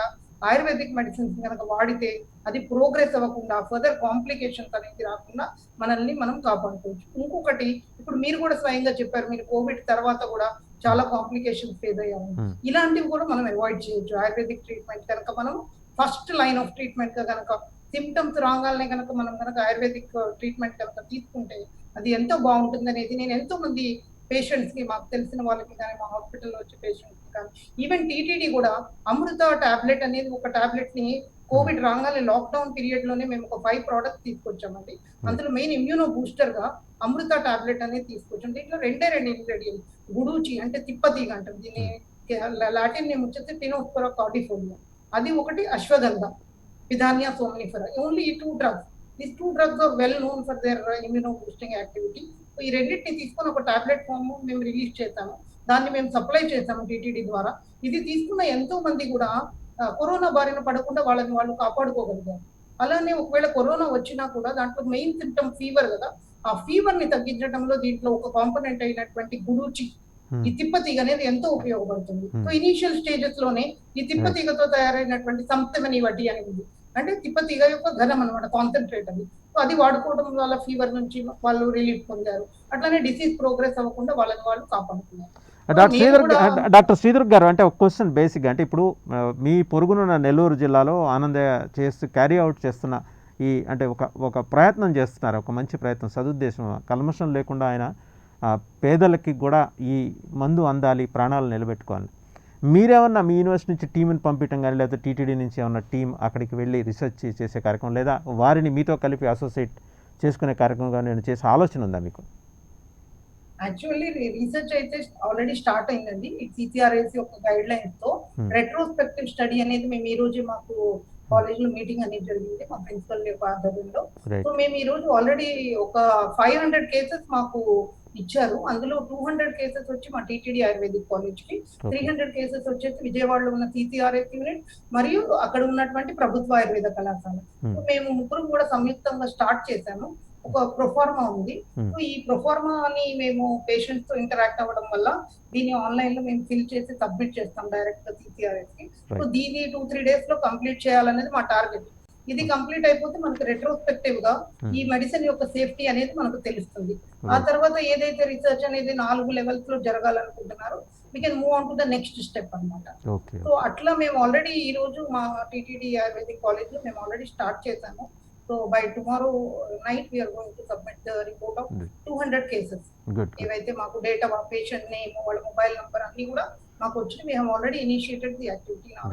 ఆయుర్వేదిక్ మెడిసిన్స్ కనుక వాడితే అది ప్రోగ్రెస్ అవ్వకుండా ఫర్దర్ కాంప్లికేషన్స్ అనేది రాకుండా మనల్ని మనం కాపాడుకోవచ్చు. ఇంకొకటి, ఇప్పుడు మీరు కూడా స్వయంగా చెప్పారు, మీరు కోవిడ్ తర్వాత కూడా చాలా కాంప్లికేషన్స్ ఫేస్ అయ్యాము. ఇలాంటివి కూడా మనం అవాయిడ్ చేయొచ్చు. ఆయుర్వేదిక్ ట్రీట్మెంట్ కనుక మనం ఫస్ట్ లైన్ ఆఫ్ ట్రీట్మెంట్ గా కనుక సిమ్టమ్స్ రాగానే కనుక మనం కనుక ఆయుర్వేదిక్ ట్రీట్మెంట్ కనుక తీసుకుంటే అది ఎంతో బాగుంటుంది అనేది నేను ఎంతో మంది పేషెంట్స్ కి, మాకు తెలిసిన వాళ్ళకి కానీ, మా హాస్పిటల్లో వచ్చే పేషెంట్స్ కి కానీ, ఈవెన్ టీటీడీ కూడా అమృత టాబ్లెట్ అనేది ఒక టాబ్లెట్ ని కోవిడ్ రాగానే లాక్డౌన్ పీరియడ్ లోనే మేము ఒక 5 ప్రోడక్ట్స్ తీసుకొచ్చామండి. అందులో మెయిన్ ఇమ్యూనో బూస్టర్ గా అమృత టాబ్లెట్ అనేది తీసుకొచ్చాం. దీంట్లో 2 ఇంగ్రీడియంట్స్, గుడూచి అంటే తిప్పతీగ అంటారు దీన్ని, లాటిన్ నేమ్ వచ్చేసి టినోస్పోరా కార్డిఫోలియా, అది ఒకటి అశ్వగంధ, పిదానియా సోమ్నిఫెరా. ఓన్లీ ఈ 2 drugs, these 2 drugs are well known for their immuno boosting activity. ఈ రెండింటిని తీసుకొని ఒక టాబ్లెట్ ఫామ్ మేము రిలీజ్ చేశాము. దాన్ని మేము సప్లై చేశాము టీటీడీ ద్వారా. ఇది తీసుకున్న ఎంతో మంది కూడా కరోనా బారిన పడకుండా వాళ్ళని వాళ్ళు కాపాడుకోగలిగారు. అలానే ఒకవేళ కరోనా వచ్చినా కూడా దాంట్లో మెయిన్ సిమ్టమ్ ఫీవర్ కదా, ఆ ఫీవర్ ని తగ్గించడంలో దీంట్లో ఒక కాంపోనెంట్ అయినటువంటి గుడూచి, ఈ తిప్పతీగ అనేది ఎంతో ఉపయోగపడుతుంది. సో ఇనీషియల్ స్టేజెస్ లోనే ఈ తిప్పతీగతో తయారైనటువంటి సంతమని వడ్డీ అనేది, అంటే తిప్పతీగ యొక్క ఘనం అనమాట, కాన్సన్ట్రేట్ అది. సో అది వాడుకోవడం వల్ల ఫీవర్ నుంచి వాళ్ళు రిలీఫ్ పొందారు. అట్లానే డిసీజ్ ప్రోగ్రెస్ అవ్వకుండా వాళ్ళని వాళ్ళు కాపాడుతున్నారు. డాక్టర్ శ్రీధర్ గారు, అంటే ఒక క్వశ్చన్ బేసిక్గా, అంటే ఇప్పుడు మీ పొరుగునున్న నెల్లూరు జిల్లాలో ఆనందయ్య చేస్తూ క్యారీ అవుట్ చేస్తున్న ఈ అంటే ఒక ప్రయత్నం చేస్తున్నారు, ఒక మంచి ప్రయత్నం, సదుద్దేశం, కల్మషం లేకుండా ఆయన పేదలకి కూడా ఈ మందు అందాలి, ప్రాణాలు నిలబెట్టుకోవాలి. మీరేమన్నా మీ యూనివర్సిటీ నుంచి టీంని పంపించడం కానీ, లేదా టీటీడీ నుంచి ఏమన్నా టీం అక్కడికి వెళ్ళి రీసెర్చ్ చేసే కార్యక్రమం, లేదా వారిని మీతో కలిపి అసోసియేట్ చేసుకునే కార్యక్రమం కానీ నేను చేసే ఆలోచన ఉందా మీకు? యాక్చువల్లీ రీసెర్చ్ అయితే ఆల్రెడీ స్టార్ట్ అయిందండి. సిసిఆర్ఎస్ యొక్క గైడ్ లైన్స్ తో రెట్రోస్పెక్టివ్ స్టడీ అనేది మేము ఈ రోజు మాకు కాలేజ్ లో మీటింగ్ అనేది జరిగింది మా ప్రిన్సిపల్ యొక్క ఆధ్వర్యంలో. సో మేము ఈ రోజు ఆల్రెడీ ఒక 500 కేసెస్ మాకు ఇచ్చారు. అందులో 200 కేసెస్ వచ్చి మా టీటీడీ ఆయుర్వేదిక్ కాలేజ్ కి, 300 కేసెస్ వచ్చేసి విజయవాడలో ఉన్న సిసిఆర్ఎస్ యూనిట్ మరియు అక్కడ ఉన్నటువంటి ప్రభుత్వ ఆయుర్వేద కళాశాల. మేము ముగ్గురు కూడా సంయుక్తంగా స్టార్ట్ చేశాము. ఒక ప్రొఫార్మా ఉంది. సో ఈ ప్రొఫార్మాని మేము పేషెంట్స్ తో ఇంటరాక్ట్ అవ్వడం వల్ల దీన్ని ఆన్లైన్ లో మేము ఫిల్ చేసి సబ్మిట్ చేస్తాం డైరెక్ట్ గా సిసిఆర్ఎస్ కి. సో దీన్ని 2-3 డేస్ లో కంప్లీట్ చేయాలనేది మా టార్గెట్. ఇది కంప్లీట్ అయిపోతే మనకు రెట్రోస్పెక్టివ్ గా ఈ మెడిసిన్ యొక్క సేఫ్టీ అనేది మనకు తెలుస్తుంది. ఆ తర్వాత ఏదైతే రీసెర్చ్ అనేది 4 లెవెల్స్ లో జరగాలనుకుంటున్నారో we can move on to the next step అన్నమాట. సో అట్లా మేము ఆల్రెడీ ఈ రోజు మా టీటీడీ ఆయుర్వేదిక్ కాలేజ్ లో మేము ఆల్రెడీ స్టార్ట్ చేశాము. So by tomorrow night we are going to submit the report of 200 cases. ఏవైతే మాకు డేటా, పేషెంట్ నేమ్, వాళ్ళ మొబైల్ నంబర్ అన్ని కూడా మాకు వచ్చి we have already initiated the activity now.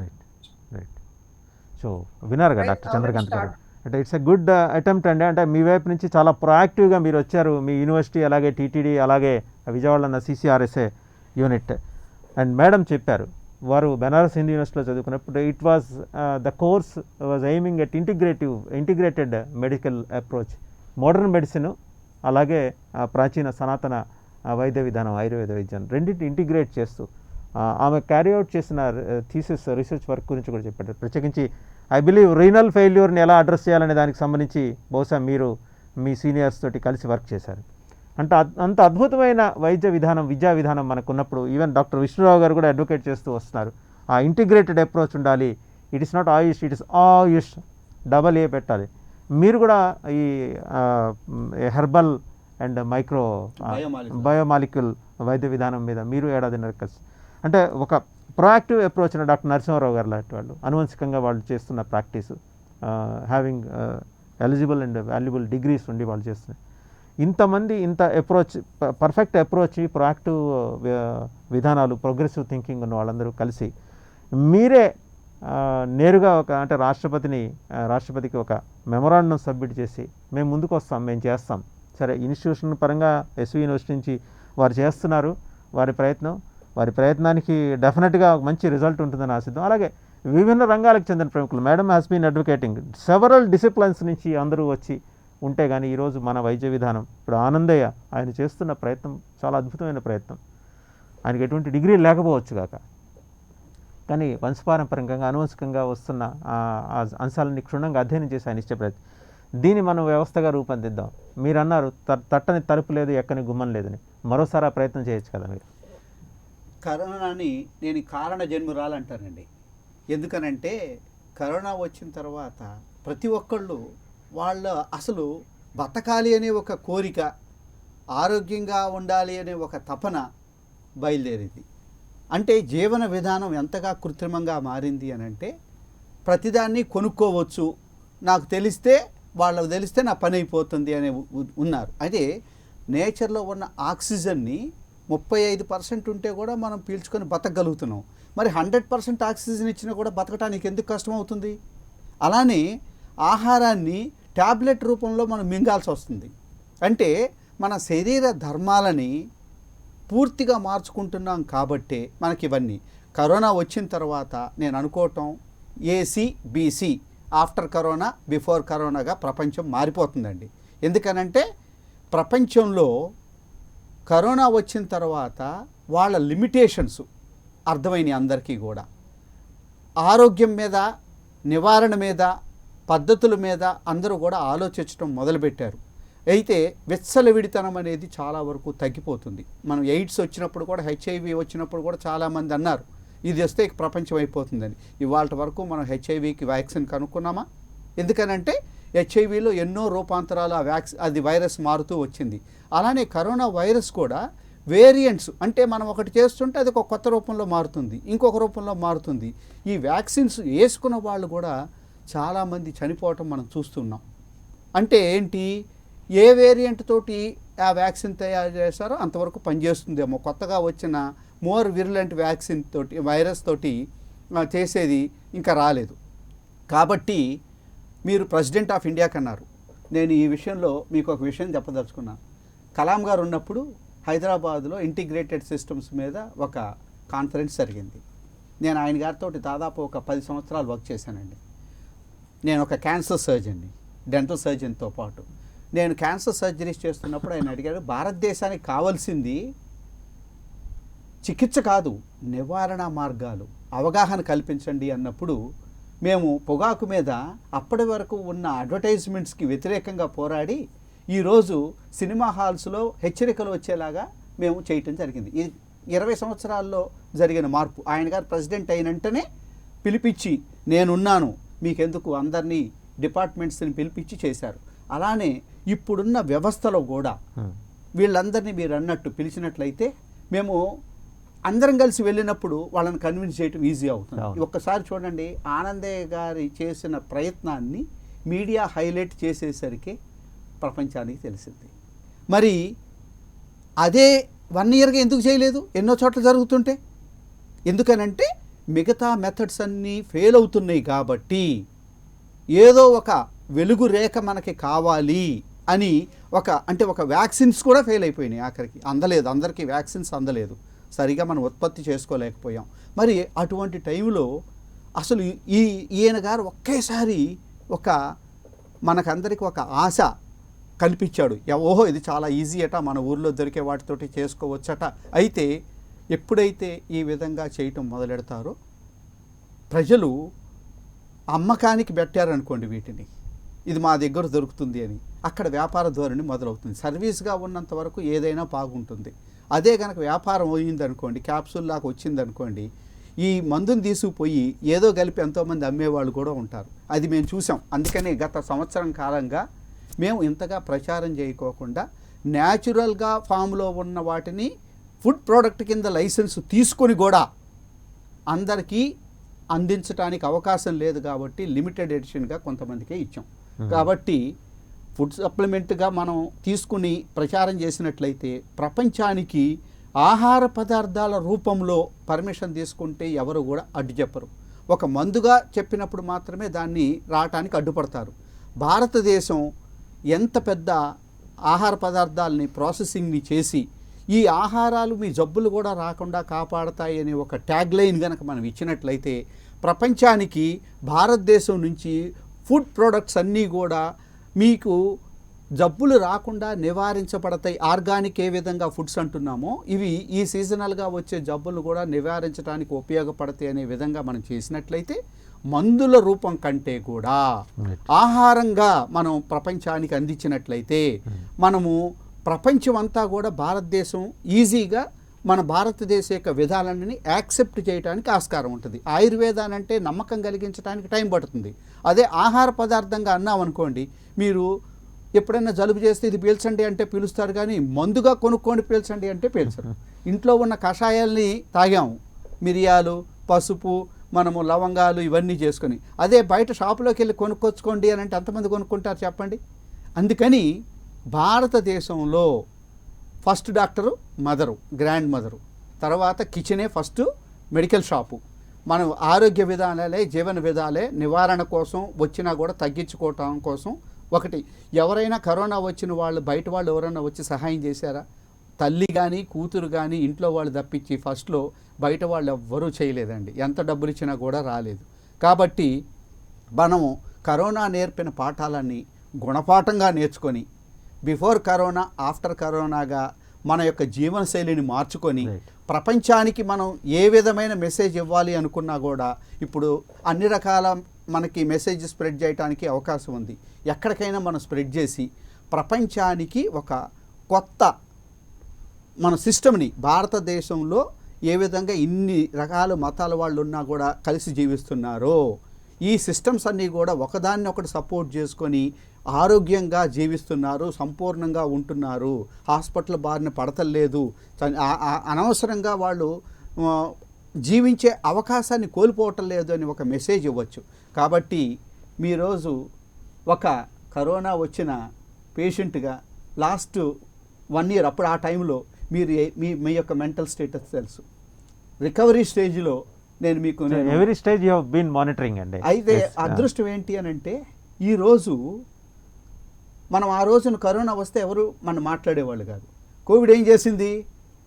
Right. So విన్నారుగా డాక్టర్ చంద్రకాంత్ గారు, అంటే ఇట్స్ ఎ గుడ్ అటెంప్ట్ అండి. అంటే మీ వైపు నుంచి చాలా ప్రొయాక్టివ్గా మీరు వచ్చారు. మీ యూనివర్సిటీ, అలాగే టీటీడీ, అలాగే విజయవాడలో ఉన్న సిసిఆర్ఎస్ఏ యూనిట్. అండ్ మేడం చెప్పారు, వారు బెనారస్ హిందూ యూనివర్సిటీలో చదువుకున్నప్పుడు it was the course was aiming at integrated medical approach, modern medicine అలాగే ప్రాచీన సనాతన వైద్య విధానం, ఆయుర్వేద విద్యాన్ని రెండింటి ఇంటిగ్రేట్ చేస్తూ ఆమె క్యారీ అవుట్ చేసిన థీసిస్ రీసెర్చ్ వర్క్ గురించి కూడా చెప్పారు. ప్రత్యేకించి ఐ బిలీవ్ రీనల్ ఫెయిల్యూర్ని ఎలా అడ్రస్ చేయాలనే దానికి సంబంధించి బహుశా మీరు మీ సీనియర్స్ తోటి కలిసి వర్క్ చేశారు. అంటే అంత అద్భుతమైన వైద్య విధానం, విద్యా విధానం మనకున్నప్పుడు ఈవెన్ డాక్టర్ విష్ణురావు గారు కూడా అడ్వకేట్ చేస్తూ వస్తున్నారు, ఆ ఇంటిగ్రేటెడ్ అప్రోచ్ ఉండాలి. It is not Ayush, it is Ayush, double A పెట్టాలి. మీరు కూడా ఈ హెర్బల్ అండ్ మైక్రో బయోమాలిక్యూల్ వైద్య విధానం మీద మీరు ఏడాదిన్నర కలిసి, అంటే ఒక ప్రొయాక్టివ్ అప్రోచ్ డాక్టర్ నరసింహారావు గారు లాంటి వాళ్ళు అనువంశికంగా వాళ్ళు చేస్తున్న practice, having eligible and valuable degrees ఉండి వాళ్ళు చేస్తున్నారు. ఇంతమంది ఇంత అప్రోచ్, పర్ఫెక్ట్ అప్రోచ్, ప్రొయాక్టివ్ విధానాలు, ప్రోగ్రెసివ్ థింకింగ్ ఉన్న వాళ్ళందరూ కలిసి మీరే నేరుగా అంటే రాష్ట్రపతికి ఒక మెమొరాండం సబ్మిట్ చేసి మేము ముందుకు వస్తాం, మేము చేస్తాం. సరే, ఇన్స్టిట్యూషన్ పరంగా ఎస్వి యూనివర్సిటీ నుంచి వారు చేస్తున్నారు వారి ప్రయత్నానికి డెఫినెట్గా మంచి రిజల్ట్ ఉంటుందని ఆశిద్దాం. అలాగే విభిన్న రంగాలకు చెందిన ప్రముఖులు, madam has been advocating several disciplines నుంచి అందరూ వచ్చి ఉంటే కానీ ఈరోజు మన వైద్య విధానం, ఇప్పుడు ఆనందయ్య ఆయన చేస్తున్న ప్రయత్నం చాలా అద్భుతమైన ప్రయత్నం. ఆయనకి ఎటువంటి డిగ్రీ లేకపోవచ్చు కాక, కానీ వంశపారంపర్యంగా అనువంశికంగా వస్తున్న అంశాలని క్షుణ్ణంగా అధ్యయనం చేసి ఆయన ఇచ్చే ప్రయత్నం. దీన్ని మనం వ్యవస్థగా రూపొందిద్దాం. మీరు అన్నారు తట్టని తలుపు లేదు, ఎక్కని గుమ్మం లేదని. మరోసారి ఆ ప్రయత్నం చేయొచ్చు కదా మీరు? కరోనాని నేను కారణ జన్మురాలంటానండి. ఎందుకనంటే కరోనా వచ్చిన తర్వాత ప్రతి ఒక్కళ్ళు వాళ్ళ అసలు బతకాలి అనే ఒక కోరిక, ఆరోగ్యంగా ఉండాలి అనే ఒక తపన బయలుదేరింది. అంటే జీవన విధానం ఎంతగా కృత్రిమంగా మారింది అని అంటే ప్రతిదాన్ని కొనుక్కోవచ్చు, నాకు తెలిస్తే వాళ్ళకు తెలిస్తే నా పని అయిపోతుంది అనే ఉన్నారు. అదే నేచర్లో ఉన్న ఆక్సిజన్ని 35% ఉంటే కూడా మనం పీల్చుకొని బతకగలుగుతున్నాం. మరి 100% ఆక్సిజన్ ఇచ్చినా కూడా బతకటానికి ఎందుకు కష్టం అవుతుంది? అలానే ఆహారాన్ని ట్యాబ్లెట్ రూపంలో మనం మింగాల్సి వస్తుంది. అంటే మన శరీర ధర్మాలని పూర్తిగా మార్చుకుంటున్నాం కాబట్టే మనకి ఇవన్నీ. కరోనా వచ్చిన తర్వాత నేను అనుకోవటం AC BC, after corona before కరోనాగా ప్రపంచం మారిపోతుందండి. ఎందుకనంటే ప్రపంచంలో కరోనా వచ్చిన తర్వాత వాళ్ళ లిమిటేషన్స్ అర్థమైనాయి అందరికీ కూడా. ఆరోగ్యం మీద, నివారణ మీద, పద్ధతుల మీద అందరూ కూడా ఆలోచించడం మొదలుపెట్టారు. అయితే విచ్చలవిడితనం అనేది చాలా వరకు తగ్గిపోతుంది. మనం ఎయిడ్స్ వచ్చినప్పుడు కూడా, హెచ్ఐవి వచ్చినప్పుడు కూడా చాలామంది అన్నారు ఇది వస్తే ప్రపంచం అయిపోతుందని. ఇవాళ వరకు మనం హెచ్ఐవికి వ్యాక్సిన్ కనుక్కున్నామా? ఎందుకనంటే హెచ్ఐవిలో ఎన్నో రూపాంతరాలు అది వైరస్ మారుతూ వచ్చింది. అలానే కరోనా వైరస్ కూడా వేరియంట్స్, అంటే మనం ఒకటి చేస్తుంటే అది ఒక కొత్త రూపంలో మారుతుంది, ఇంకొక రూపంలో మారుతుంది. ఈ వ్యాక్సిన్స్ వేసుకున్న వాళ్ళు కూడా చాలామంది చనిపోవటం మనం చూస్తున్నాం. అంటే ఏంటి, ఏ వేరియంట్ తోటి ఆ వ్యాక్సిన్ తయారు చేస్తారో అంతవరకు పనిచేస్తుందేమో. కొత్తగా వచ్చిన మోర్ విరులెంట్ వ్యాక్సిన్ తోటి, వైరస్ తోటి చేసేది ఇంకా రాలేదు. కాబట్టి మీరు ప్రెసిడెంట్ ఆఫ్ ఇండియాకి అన్నారు. నేను ఈ విషయంలో మీకు ఒక విషయం చెప్పదలుచుకున్నాను. కలాం గారు ఉన్నప్పుడు హైదరాబాద్లో ఇంటిగ్రేటెడ్ సిస్టమ్స్ మీద ఒక కాన్ఫరెన్స్ జరిగింది. నేను ఆయన గారితో దాదాపు ఒక 10 సంవత్సరాలు వర్క్ చేశానండి. నేను ఒక క్యాన్సర్ సర్జన్ని, డెంటల్ సర్జన్తో పాటు. నేను క్యాన్సర్ సర్జరీస్ చేస్తున్నప్పుడు ఆయన అడిగారు, భారతదేశానికి కావాల్సింది చికిత్స కాదు, నివారణ మార్గాలు, అవగాహన కల్పించండి అన్నప్పుడు మేము పొగాకు మీద అప్పటి వరకు ఉన్న అడ్వర్టైజ్మెంట్స్కి వ్యతిరేకంగా పోరాడి ఈరోజు సినిమా హాల్స్లో హెచ్చరికలు వచ్చేలాగా మేము చేయటం జరిగింది. ఈ 20 సంవత్సరాల్లో జరిగిన మార్పు. ఆయన గారు ప్రెసిడెంట్ అయిన వెంటనే పిలిపించి నేనున్నాను మీకెందుకు అందరినీ డిపార్ట్మెంట్స్ని పిలిపించి చేశారు. అలానే ఇప్పుడున్న వ్యవస్థలో కూడా వీళ్ళందరినీ మీరు అన్నట్టు పిలిచినట్లయితే మేము అందరం కలిసి వెళ్ళినప్పుడు వాళ్ళని కన్విన్స్ చేయటం ఈజీ అవుతుంది. ఒక్కసారి చూడండి, ఆనందయ్య గారి చేసిన ప్రయత్నాన్ని మీడియా హైలైట్ చేసేసరికి ప్రపంచానికి తెలిసింది. మరి అదే 1 ఇయర్గా ఎందుకు చేయలేదు? ఎన్నో చోట్ల జరుగుతుంటే. ఎందుకనంటే మిగతా మెథడ్స్ అన్నీ ఫెయిల్ అవుతున్నాయి కాబట్టి ఏదో ఒక వెలుగు రేఖ మనకి కావాలి అని ఒక వ్యాక్సిన్స్ కూడా ఫెయిల్ అయిపోయినాయి. ఆఖరికి అందలేదు, అందరికీ వ్యాక్సిన్స్ అందలేదు, సరిగా మనం ఉత్పత్తి చేసుకోలేకపోయాం. మరి అటువంటి టైంలో అసలు ఈయన గారు ఒకేసారి మనకందరికి ఒక ఆశ కల్పించాడు. ఓహో ఇది చాలా ఈజీ అట, మన ఊర్లో దొరికే వాటితోటి చేసుకోవచ్చట. అయితే ఎప్పుడైతే ఈ విధంగా చేయటం మొదలెడతారో ప్రజలు అమ్మకానికి పెట్టారనుకోండి వీటిని, ఇది మా దగ్గర దొరుకుతుంది అని, అక్కడ వ్యాపార ధోరణి మొదలవుతుంది. సర్వీస్గా ఉన్నంత వరకు ఏదైనా బాగుంటుంది. అదే కనుక వ్యాపారం అయ్యిందనుకోండి, క్యాప్సూల్ లాగా వచ్చిందనుకోండి, ఈ మందుని తీసుకుపోయి ఏదో కలిపి ఎంతోమంది అమ్మేవాళ్ళు కూడా ఉంటారు. అది మేము చూసాం. అందుకని గత సంవత్సరం కాలంగా మేము ఇంతగా ప్రచారం చేయకోకుండా న్యాచురల్గా ఫామ్లో ఉన్న వాటిని ఫుడ్ ప్రోడక్ట్ కింద లైసెన్స్ తీసుకొని కూడా అందరికీ అందించడానికి అవకాశం లేదు కాబట్టి లిమిటెడ్ ఎడిషన్గా కొంతమందికే ఇచ్చాం. కాబట్టి ఫుడ్ సప్లిమెంట్గా మనం తీసుకుని ప్రచారం చేసినట్లయితే ప్రపంచానికి ఆహార పదార్థాల రూపంలో పర్మిషన్ తీసుకుంటే ఎవరు కూడా అడ్డు చెప్పరు. ఒక మందుగా చెప్పినప్పుడు మాత్రమే దాన్ని రావటానికి అడ్డుపడతారు. భారతదేశం ఎంత పెద్ద ఆహార పదార్థాలని ప్రాసెసింగ్ని చేసి ఈ ఆహారాలు మీ జబ్బులు కూడా రాకుండా కాపాడతాయి అనే ఒక ట్యాగ్ లైన్ కనుక మనం ఇచ్చినట్లయితే ప్రపంచానికి భారతదేశం నుంచి ఫుడ్ ప్రోడక్ట్స్ అన్నీ కూడా మీకు జబ్బులు రాకుండా నివారించబడతాయి. ఆర్గానిక్ ఏ విధంగా ఫుడ్స్ అంటున్నామో ఇవి ఈ సీజనల్గా వచ్చే జబ్బులు కూడా నివారించడానికి ఉపయోగపడతాయి అనే విధంగా మనం చేసినట్లయితే మందుల రూపం కంటే కూడా ఆహారంగా మనం ప్రపంచానికి అందించినట్లయితే మనము ప్రపంచం అంతా కూడా భారతదేశం ఈజీగా మన భారతదేశ యొక్క విధానాన్ని యాక్సెప్ట్ చేయడానికి ఆస్కారం ఉంటుంది. ఆయుర్వేదానంటే నమ్మకం కలిగించడానికి టైం పడుతుంది. అదే ఆహార పదార్థంగా అన్నామనుకోండి, మీరు ఎప్పుడైనా జలుబు చేస్తే ఇది పీల్చండి అంటే పీలుస్తారు, కానీ మందుగా కొనుక్కోండి పీల్చండి అంటే పీల్చరు. ఇంట్లో ఉన్న కషాయాల్ని తాగాము, మిరియాలు, పసుపు, మనము లవంగాలు ఇవన్నీ చేసుకొని. అదే బయట షాపులోకి వెళ్ళి కొనుక్కొచ్చుకోండి అని అంటే ఎంతమంది కొనుక్కుంటారు చెప్పండి. అందుకని భారతదేశంలో first doctor mother, grand mother, తర్వాత కిచెనే ఫస్ట్ మెడికల్ షాపు. మనం ఆరోగ్య విధానాలే, జీవన విధాలే నివారణ కోసం వచ్చినా కూడా తగ్గించుకోవటం కోసం. ఒకటి, ఎవరైనా కరోనా వచ్చిన వాళ్ళు బయట వాళ్ళు ఎవరైనా వచ్చి సహాయం చేశారా? తల్లి కానీ కూతురు కానీ ఇంట్లో వాళ్ళు తప్పించి ఫస్ట్లో బయట వాళ్ళు ఎవ్వరూ చేయలేదండి. ఎంత డబ్బులు ఇచ్చినా కూడా రాలేదు. కాబట్టి మనము కరోనా నేర్పిన పాఠాలన్నీ గుణపాఠంగా నేర్చుకొని బిఫోర్ కరోనా, ఆఫ్టర్ కరోనాగా మన యొక్క జీవనశైలిని మార్చుకొని ప్రపంచానికి మనం ఏ విధమైన మెసేజ్ ఇవ్వాలి అనుకున్నా కూడా ఇప్పుడు అన్ని రకాల మనకి మెసేజ్ స్ప్రెడ్ చేయడానికి అవకాశం ఉంది. ఎక్కడికైనా మనం స్ప్రెడ్ చేసి ప్రపంచానికి ఒక కొత్త మన సిస్టమ్ని, భారతదేశంలో ఏ విధంగా ఇన్ని రకాల మతాల వాళ్ళు ఉన్నా కూడా కలిసి జీవిస్తున్నారో ఈ సిస్టమ్స్ అన్నీ కూడా ఒకదాన్ని ఒకటి సపోర్ట్ చేసుకొని ఆరోగ్యంగా జీవిస్తున్నారు, సంపూర్ణంగా ఉంటున్నారు, హాస్పిటల్ బారిన పడతలేదు, అనవసరంగా వాళ్ళు జీవించే అవకాశాన్ని కోల్పోవటం లేదు అని ఒక మెసేజ్ ఇవ్వచ్చు. కాబట్టి మీరోజు ఒక కరోనా వచ్చిన పేషెంట్గా లాస్ట్ 1 year అప్పుడు ఆ టైంలో మీరు మీ యొక్క మెంటల్ స్టేటస్ తెలుసు. రికవరీ స్టేజ్లో నేను మీకు every stage you have been monitoring అండి. అయితే అదృష్టం ఏంటి అని అంటే ఈరోజు మనం ఆ రోజున కరోనా వస్తే ఎవరు మనం మాట్లాడేవాళ్ళు కాదు. కోవిడ్ ఏం చేసింది?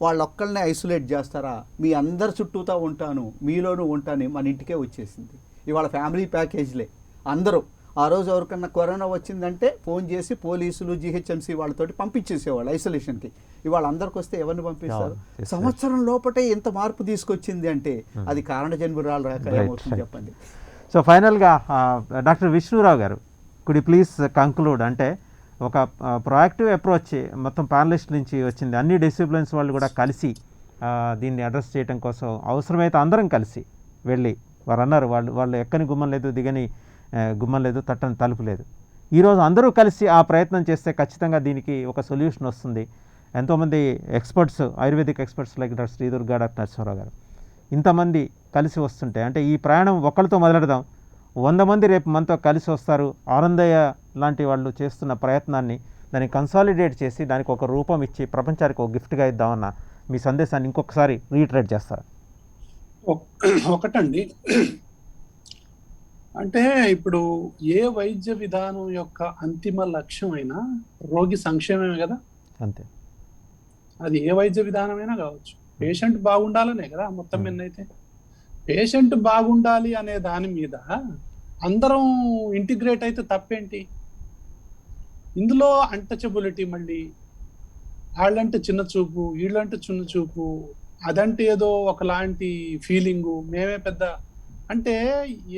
వాళ్ళొక్కళ్ళనే ఐసోలేట్ చేస్తారా, మీ అందరి చుట్టూతా ఉంటాను, మీలోనూ ఉంటాను, మన ఇంటికే వచ్చేసింది. ఇవాళ ఫ్యామిలీ ప్యాకేజ్లే అందరూ. ఆ రోజు ఎవరికన్నా కరోనా వచ్చిందంటే ఫోన్ చేసి పోలీసులు, జీహెచ్ఎంసీ వాళ్ళతోటి పంపించేసేవాళ్ళు ఐసోలేషన్కి. ఇవాళ అందరికి వస్తే ఎవరిని పంపిస్తారు? సంవత్సరం లోపటే ఎంత మార్పు తీసుకొచ్చింది అంటే అది కారణజన్మురాలు రాక ఏమవుతుంది చెప్పండి. సో ఫైనల్గా డాక్టర్ విష్ణురావు గారు, కుడ్ యూ ప్లీజ్ కంక్లూడ్? అంటే ఒక ప్రొయాక్టివ్ అప్రోచ్ మొత్తం ప్యానలిస్ట్ నుంచి వచ్చింది, అన్ని డిసిప్లిన్స్ వాళ్ళు కూడా కలిసి దీన్ని అడ్రస్ చేయడం కోసం అవసరమైతే అందరం కలిసి వెళ్ళి, వారు అన్నారు వాళ్ళు ఎక్కని గుమ్మం లేదు, దిగని గుమ్మం లేదు, తట్టని తలుపు లేదు. ఈరోజు అందరూ కలిసి ఆ ప్రయత్నం చేస్తే ఖచ్చితంగా దీనికి ఒక సొల్యూషన్ వస్తుంది. ఎంతోమంది experts, Ayurvedic experts like doctor Sridurga, doctor Narasimharao గారు, ఇంతమంది కలిసి వస్తుంటే, అంటే ఈ ప్రయాణం ఒకరితో మొదలెడదాం, 100 మంది రేపు మనతో కలిసి వస్తారు. ఆనందయ్య లాంటి వాళ్ళు చేస్తున్న ప్రయత్నాన్ని దాన్ని కన్సాలిడేట్ చేసి దానికి ఒక రూపం ఇచ్చి ప్రపంచానికి ఒక గిఫ్ట్గా ఇద్దామన్న మీ సందేశాన్ని ఇంకొకసారి రీట్రేట్ చేస్తారు. ఒకటండి, అంటే ఇప్పుడు ఏ వైద్య విధానం యొక్క అంతిమ లక్ష్యమైనా రోగి సంక్షేమమే కదా. అంతే, అది ఏ వైద్య విధానమైనా కావచ్చు. పేషెంట్ బాగుండాలనే కదా మొత్తం మీద. అయితే పేషెంట్ బాగుండాలి అనే దాని మీద అందరం ఇంటిగ్రేట్ అయితే తప్పేంటి? ఇందులో అన్టచబిలిటీ, మళ్ళీ వాళ్ళంటే చిన్న చూపు, వీళ్ళంటే చిన్న చూపు, అదంటే ఏదో ఒకలాంటి ఫీలింగు, మేమే పెద్ద అంటే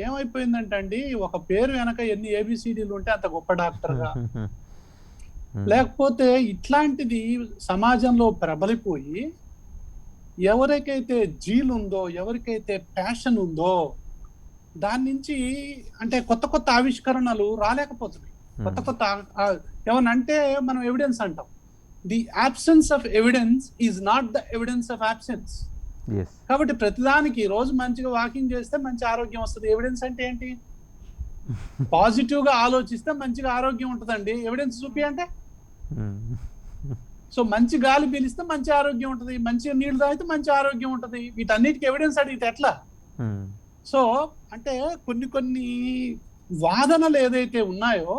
ఏమైపోయిందంటే అండి, ఒక పేరు వెనక ఎన్ని ఏబిసిడీలు ఉంటే అంత గొప్ప డాక్టర్గా. లేకపోతే ఇట్లాంటిది సమాజంలో ప్రబలిపోయి ఎవరికైతే జీల్ ఉందో, ఎవరికైతే ప్యాషన్ ఉందో దాని నుంచి అంటే కొత్త కొత్త ఆవిష్కరణలు రాలేకపోతున్నాయి. కొత్త కొత్త ఏమనంటే మనం ఎవిడెన్స్ అంటాం. The absence of evidence is not the evidence of absence. కాబట్టి ప్రతిదానికి రోజు మంచిగా వాకింగ్ చేస్తే మంచి ఆరోగ్యం వస్తుంది. ఎవిడెన్స్ అంటే ఏంటి? పాజిటివ్ గా ఆలోచిస్తే మంచిగా ఆరోగ్యం ఉంటుందండి. ఎవిడెన్స్ చూపి అంటే, సో మంచి గాలి పీలిస్తే మంచి ఆరోగ్యం ఉంటుంది, మంచి నీళ్లు తాగితే మంచి ఆరోగ్యం ఉంటుంది. వీటన్నిటికి ఎవిడెన్స్ అడిగితే ఎట్లా? సో అంటే కొన్ని వాదనలు ఏదైతే ఉన్నాయో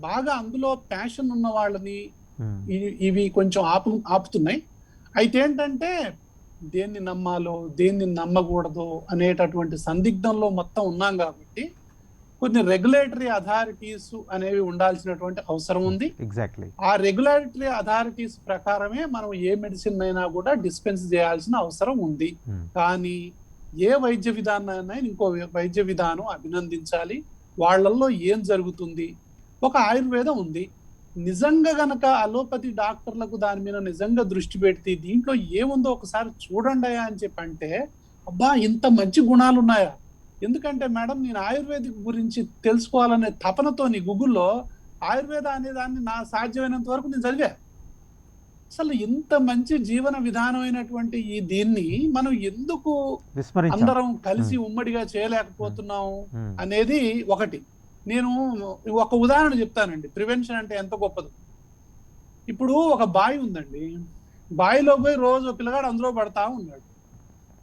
బాగా అందులో ప్యాషన్ ఉన్న వాళ్ళని ఇవి కొంచెం ఆపుతున్నాయి. అయితే ఏంటంటే దేన్ని నమ్మాలో దేన్ని నమ్మకూడదో అనేటటువంటి సందిగ్ధంలో మొత్తం ఉన్నాం కాబట్టి కొన్ని రెగ్యులేటరీ అథారిటీస్ అనేవి ఉండాల్సినటువంటి అవసరం ఉంది. ఎగ్జాక్ట్లీ. ఆ రెగ్యులేటరీ అథారిటీస్ ప్రకారమే మనం ఏ మెడిసిన్ అయినా కూడా డిస్పెన్స్ చేయాల్సిన అవసరం ఉంది. కానీ ఏ వైద్య విధానాన్ని ఇంకో వైద్య విధానం అభినందించాలి. వాళ్ళల్లో ఏం జరుగుతుంది? ఒక ఆయుర్వేదం ఉంది. నిజంగా గనక అలోపతి డాక్టర్లకు దాని మీద నిజంగా దృష్టి పెడితే దీంట్లో ఏముందో ఒకసారి చూడండి అని చెప్పి అంటే, అబ్బా ఇంత మంచి గుణాలు ఉన్నాయా? ఎందుకంటే మేడం నేను ఆయుర్వేదిక్ గురించి తెలుసుకోవాలనే తపనతోని గూగుల్లో ఆయుర్వేద అనే దాన్ని నా సాధ్యమైనంత వరకు నేను చదివా. అసలు ఇంత మంచి జీవన విధానమైనటువంటి ఈ దీన్ని మనం ఎందుకు అందరం కలిసి ఉమ్మడిగా చేయలేకపోతున్నాం అనేది ఒకటి. నేను ఒక ఉదాహరణ చెప్తానండి, ప్రివెన్షన్ అంటే ఎంత గొప్పదో. ఇప్పుడు ఒక బావి ఉందండి, బావిలో పోయి రోజు పిల్లగాడు అందులో పడతా ఉన్నాడు.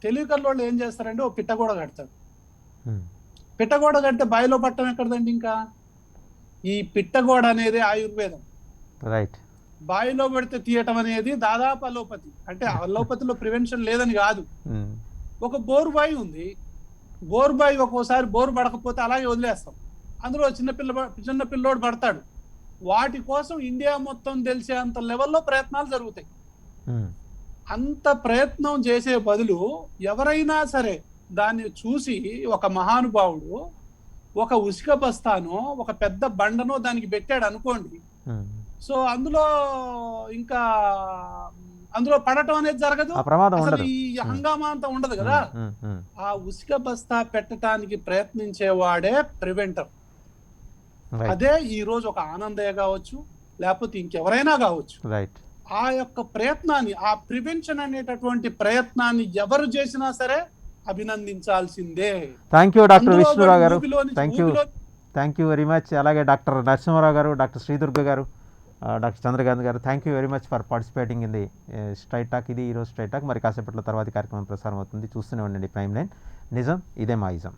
తెలివికల్లోళ్ళు ఏం చేస్తారంటే ఓ పిట్టగోడ కడతారు. పిట్టగోడ కడితే బావిలో పట్టడం ఎక్కడదండి? ఇంకా ఈ పిట్టగోడ అనేది ఆయుర్వేదం, రైట్. బావిలో పెడితే తీయటం అనేది దాదాపు అలోపతి. అంటే అలోపతిలో ప్రివెన్షన్ లేదని కాదు. ఒక బోరు బావి ఉంది, బోరు బావి ఒక్కోసారి బోరు పడకపోతే అలాగే వదిలేస్తాం, అందులో చిన్న పిల్లోడు పడతాడు. వాటి కోసం ఇండియా మొత్తం తెలిసే అంత లెవెల్లో ప్రయత్నాలు జరుగుతాయి. అంత ప్రయత్నం చేసే బదులు ఎవరైనా సరే దాన్ని చూసి ఒక మహానుభావుడు ఒక ఉసిక బస్తానో ఒక పెద్ద బండనో దానికి పెట్టాడు అనుకోండి, సో అందులో ఇంకా అందులో పడటం అనేది జరగదు, అసలు ఈ హంగామా అంతా ఉండదు కదా. ఆ ఉసిక బస్తా పెట్టడానికి ప్రయత్నించేవాడే ప్రివెంటర్. అదే ఈ రోజు ఒక ఆనందయ్య కావచ్చు, లేకపోతే ఇంకెవరైనా కావచ్చు, ఆ యొక్క ప్రయత్నాన్ని, ఆ ప్రివెన్షన్ అనేటటువంటి ప్రయత్నాన్ని ఎవరు చేసినా సరే అభినందించాల్సిందే. థ్యాంక్ యూ డాక్టర్ విష్ణురావు గారు, థ్యాంక్ యూ వెరీ మచ్. అలాగే డాక్టర్ నరసింహారావు గారు, డాక్టర్ శ్రీదుర్గ గారు, డాక్టర్ చంద్రకాంత్ గారు, thank you very much for participating in the straight talk. ఇది ఈరోజు స్ట్రైట్ టాక్. మరి కాసేపట్లో తర్వాతి కార్యక్రమం ప్రసారం అవుతుంది. చూస్తూనే ఉండండి ప్రైమ్ లైన్. నిజం ఇదే మా ఇజం.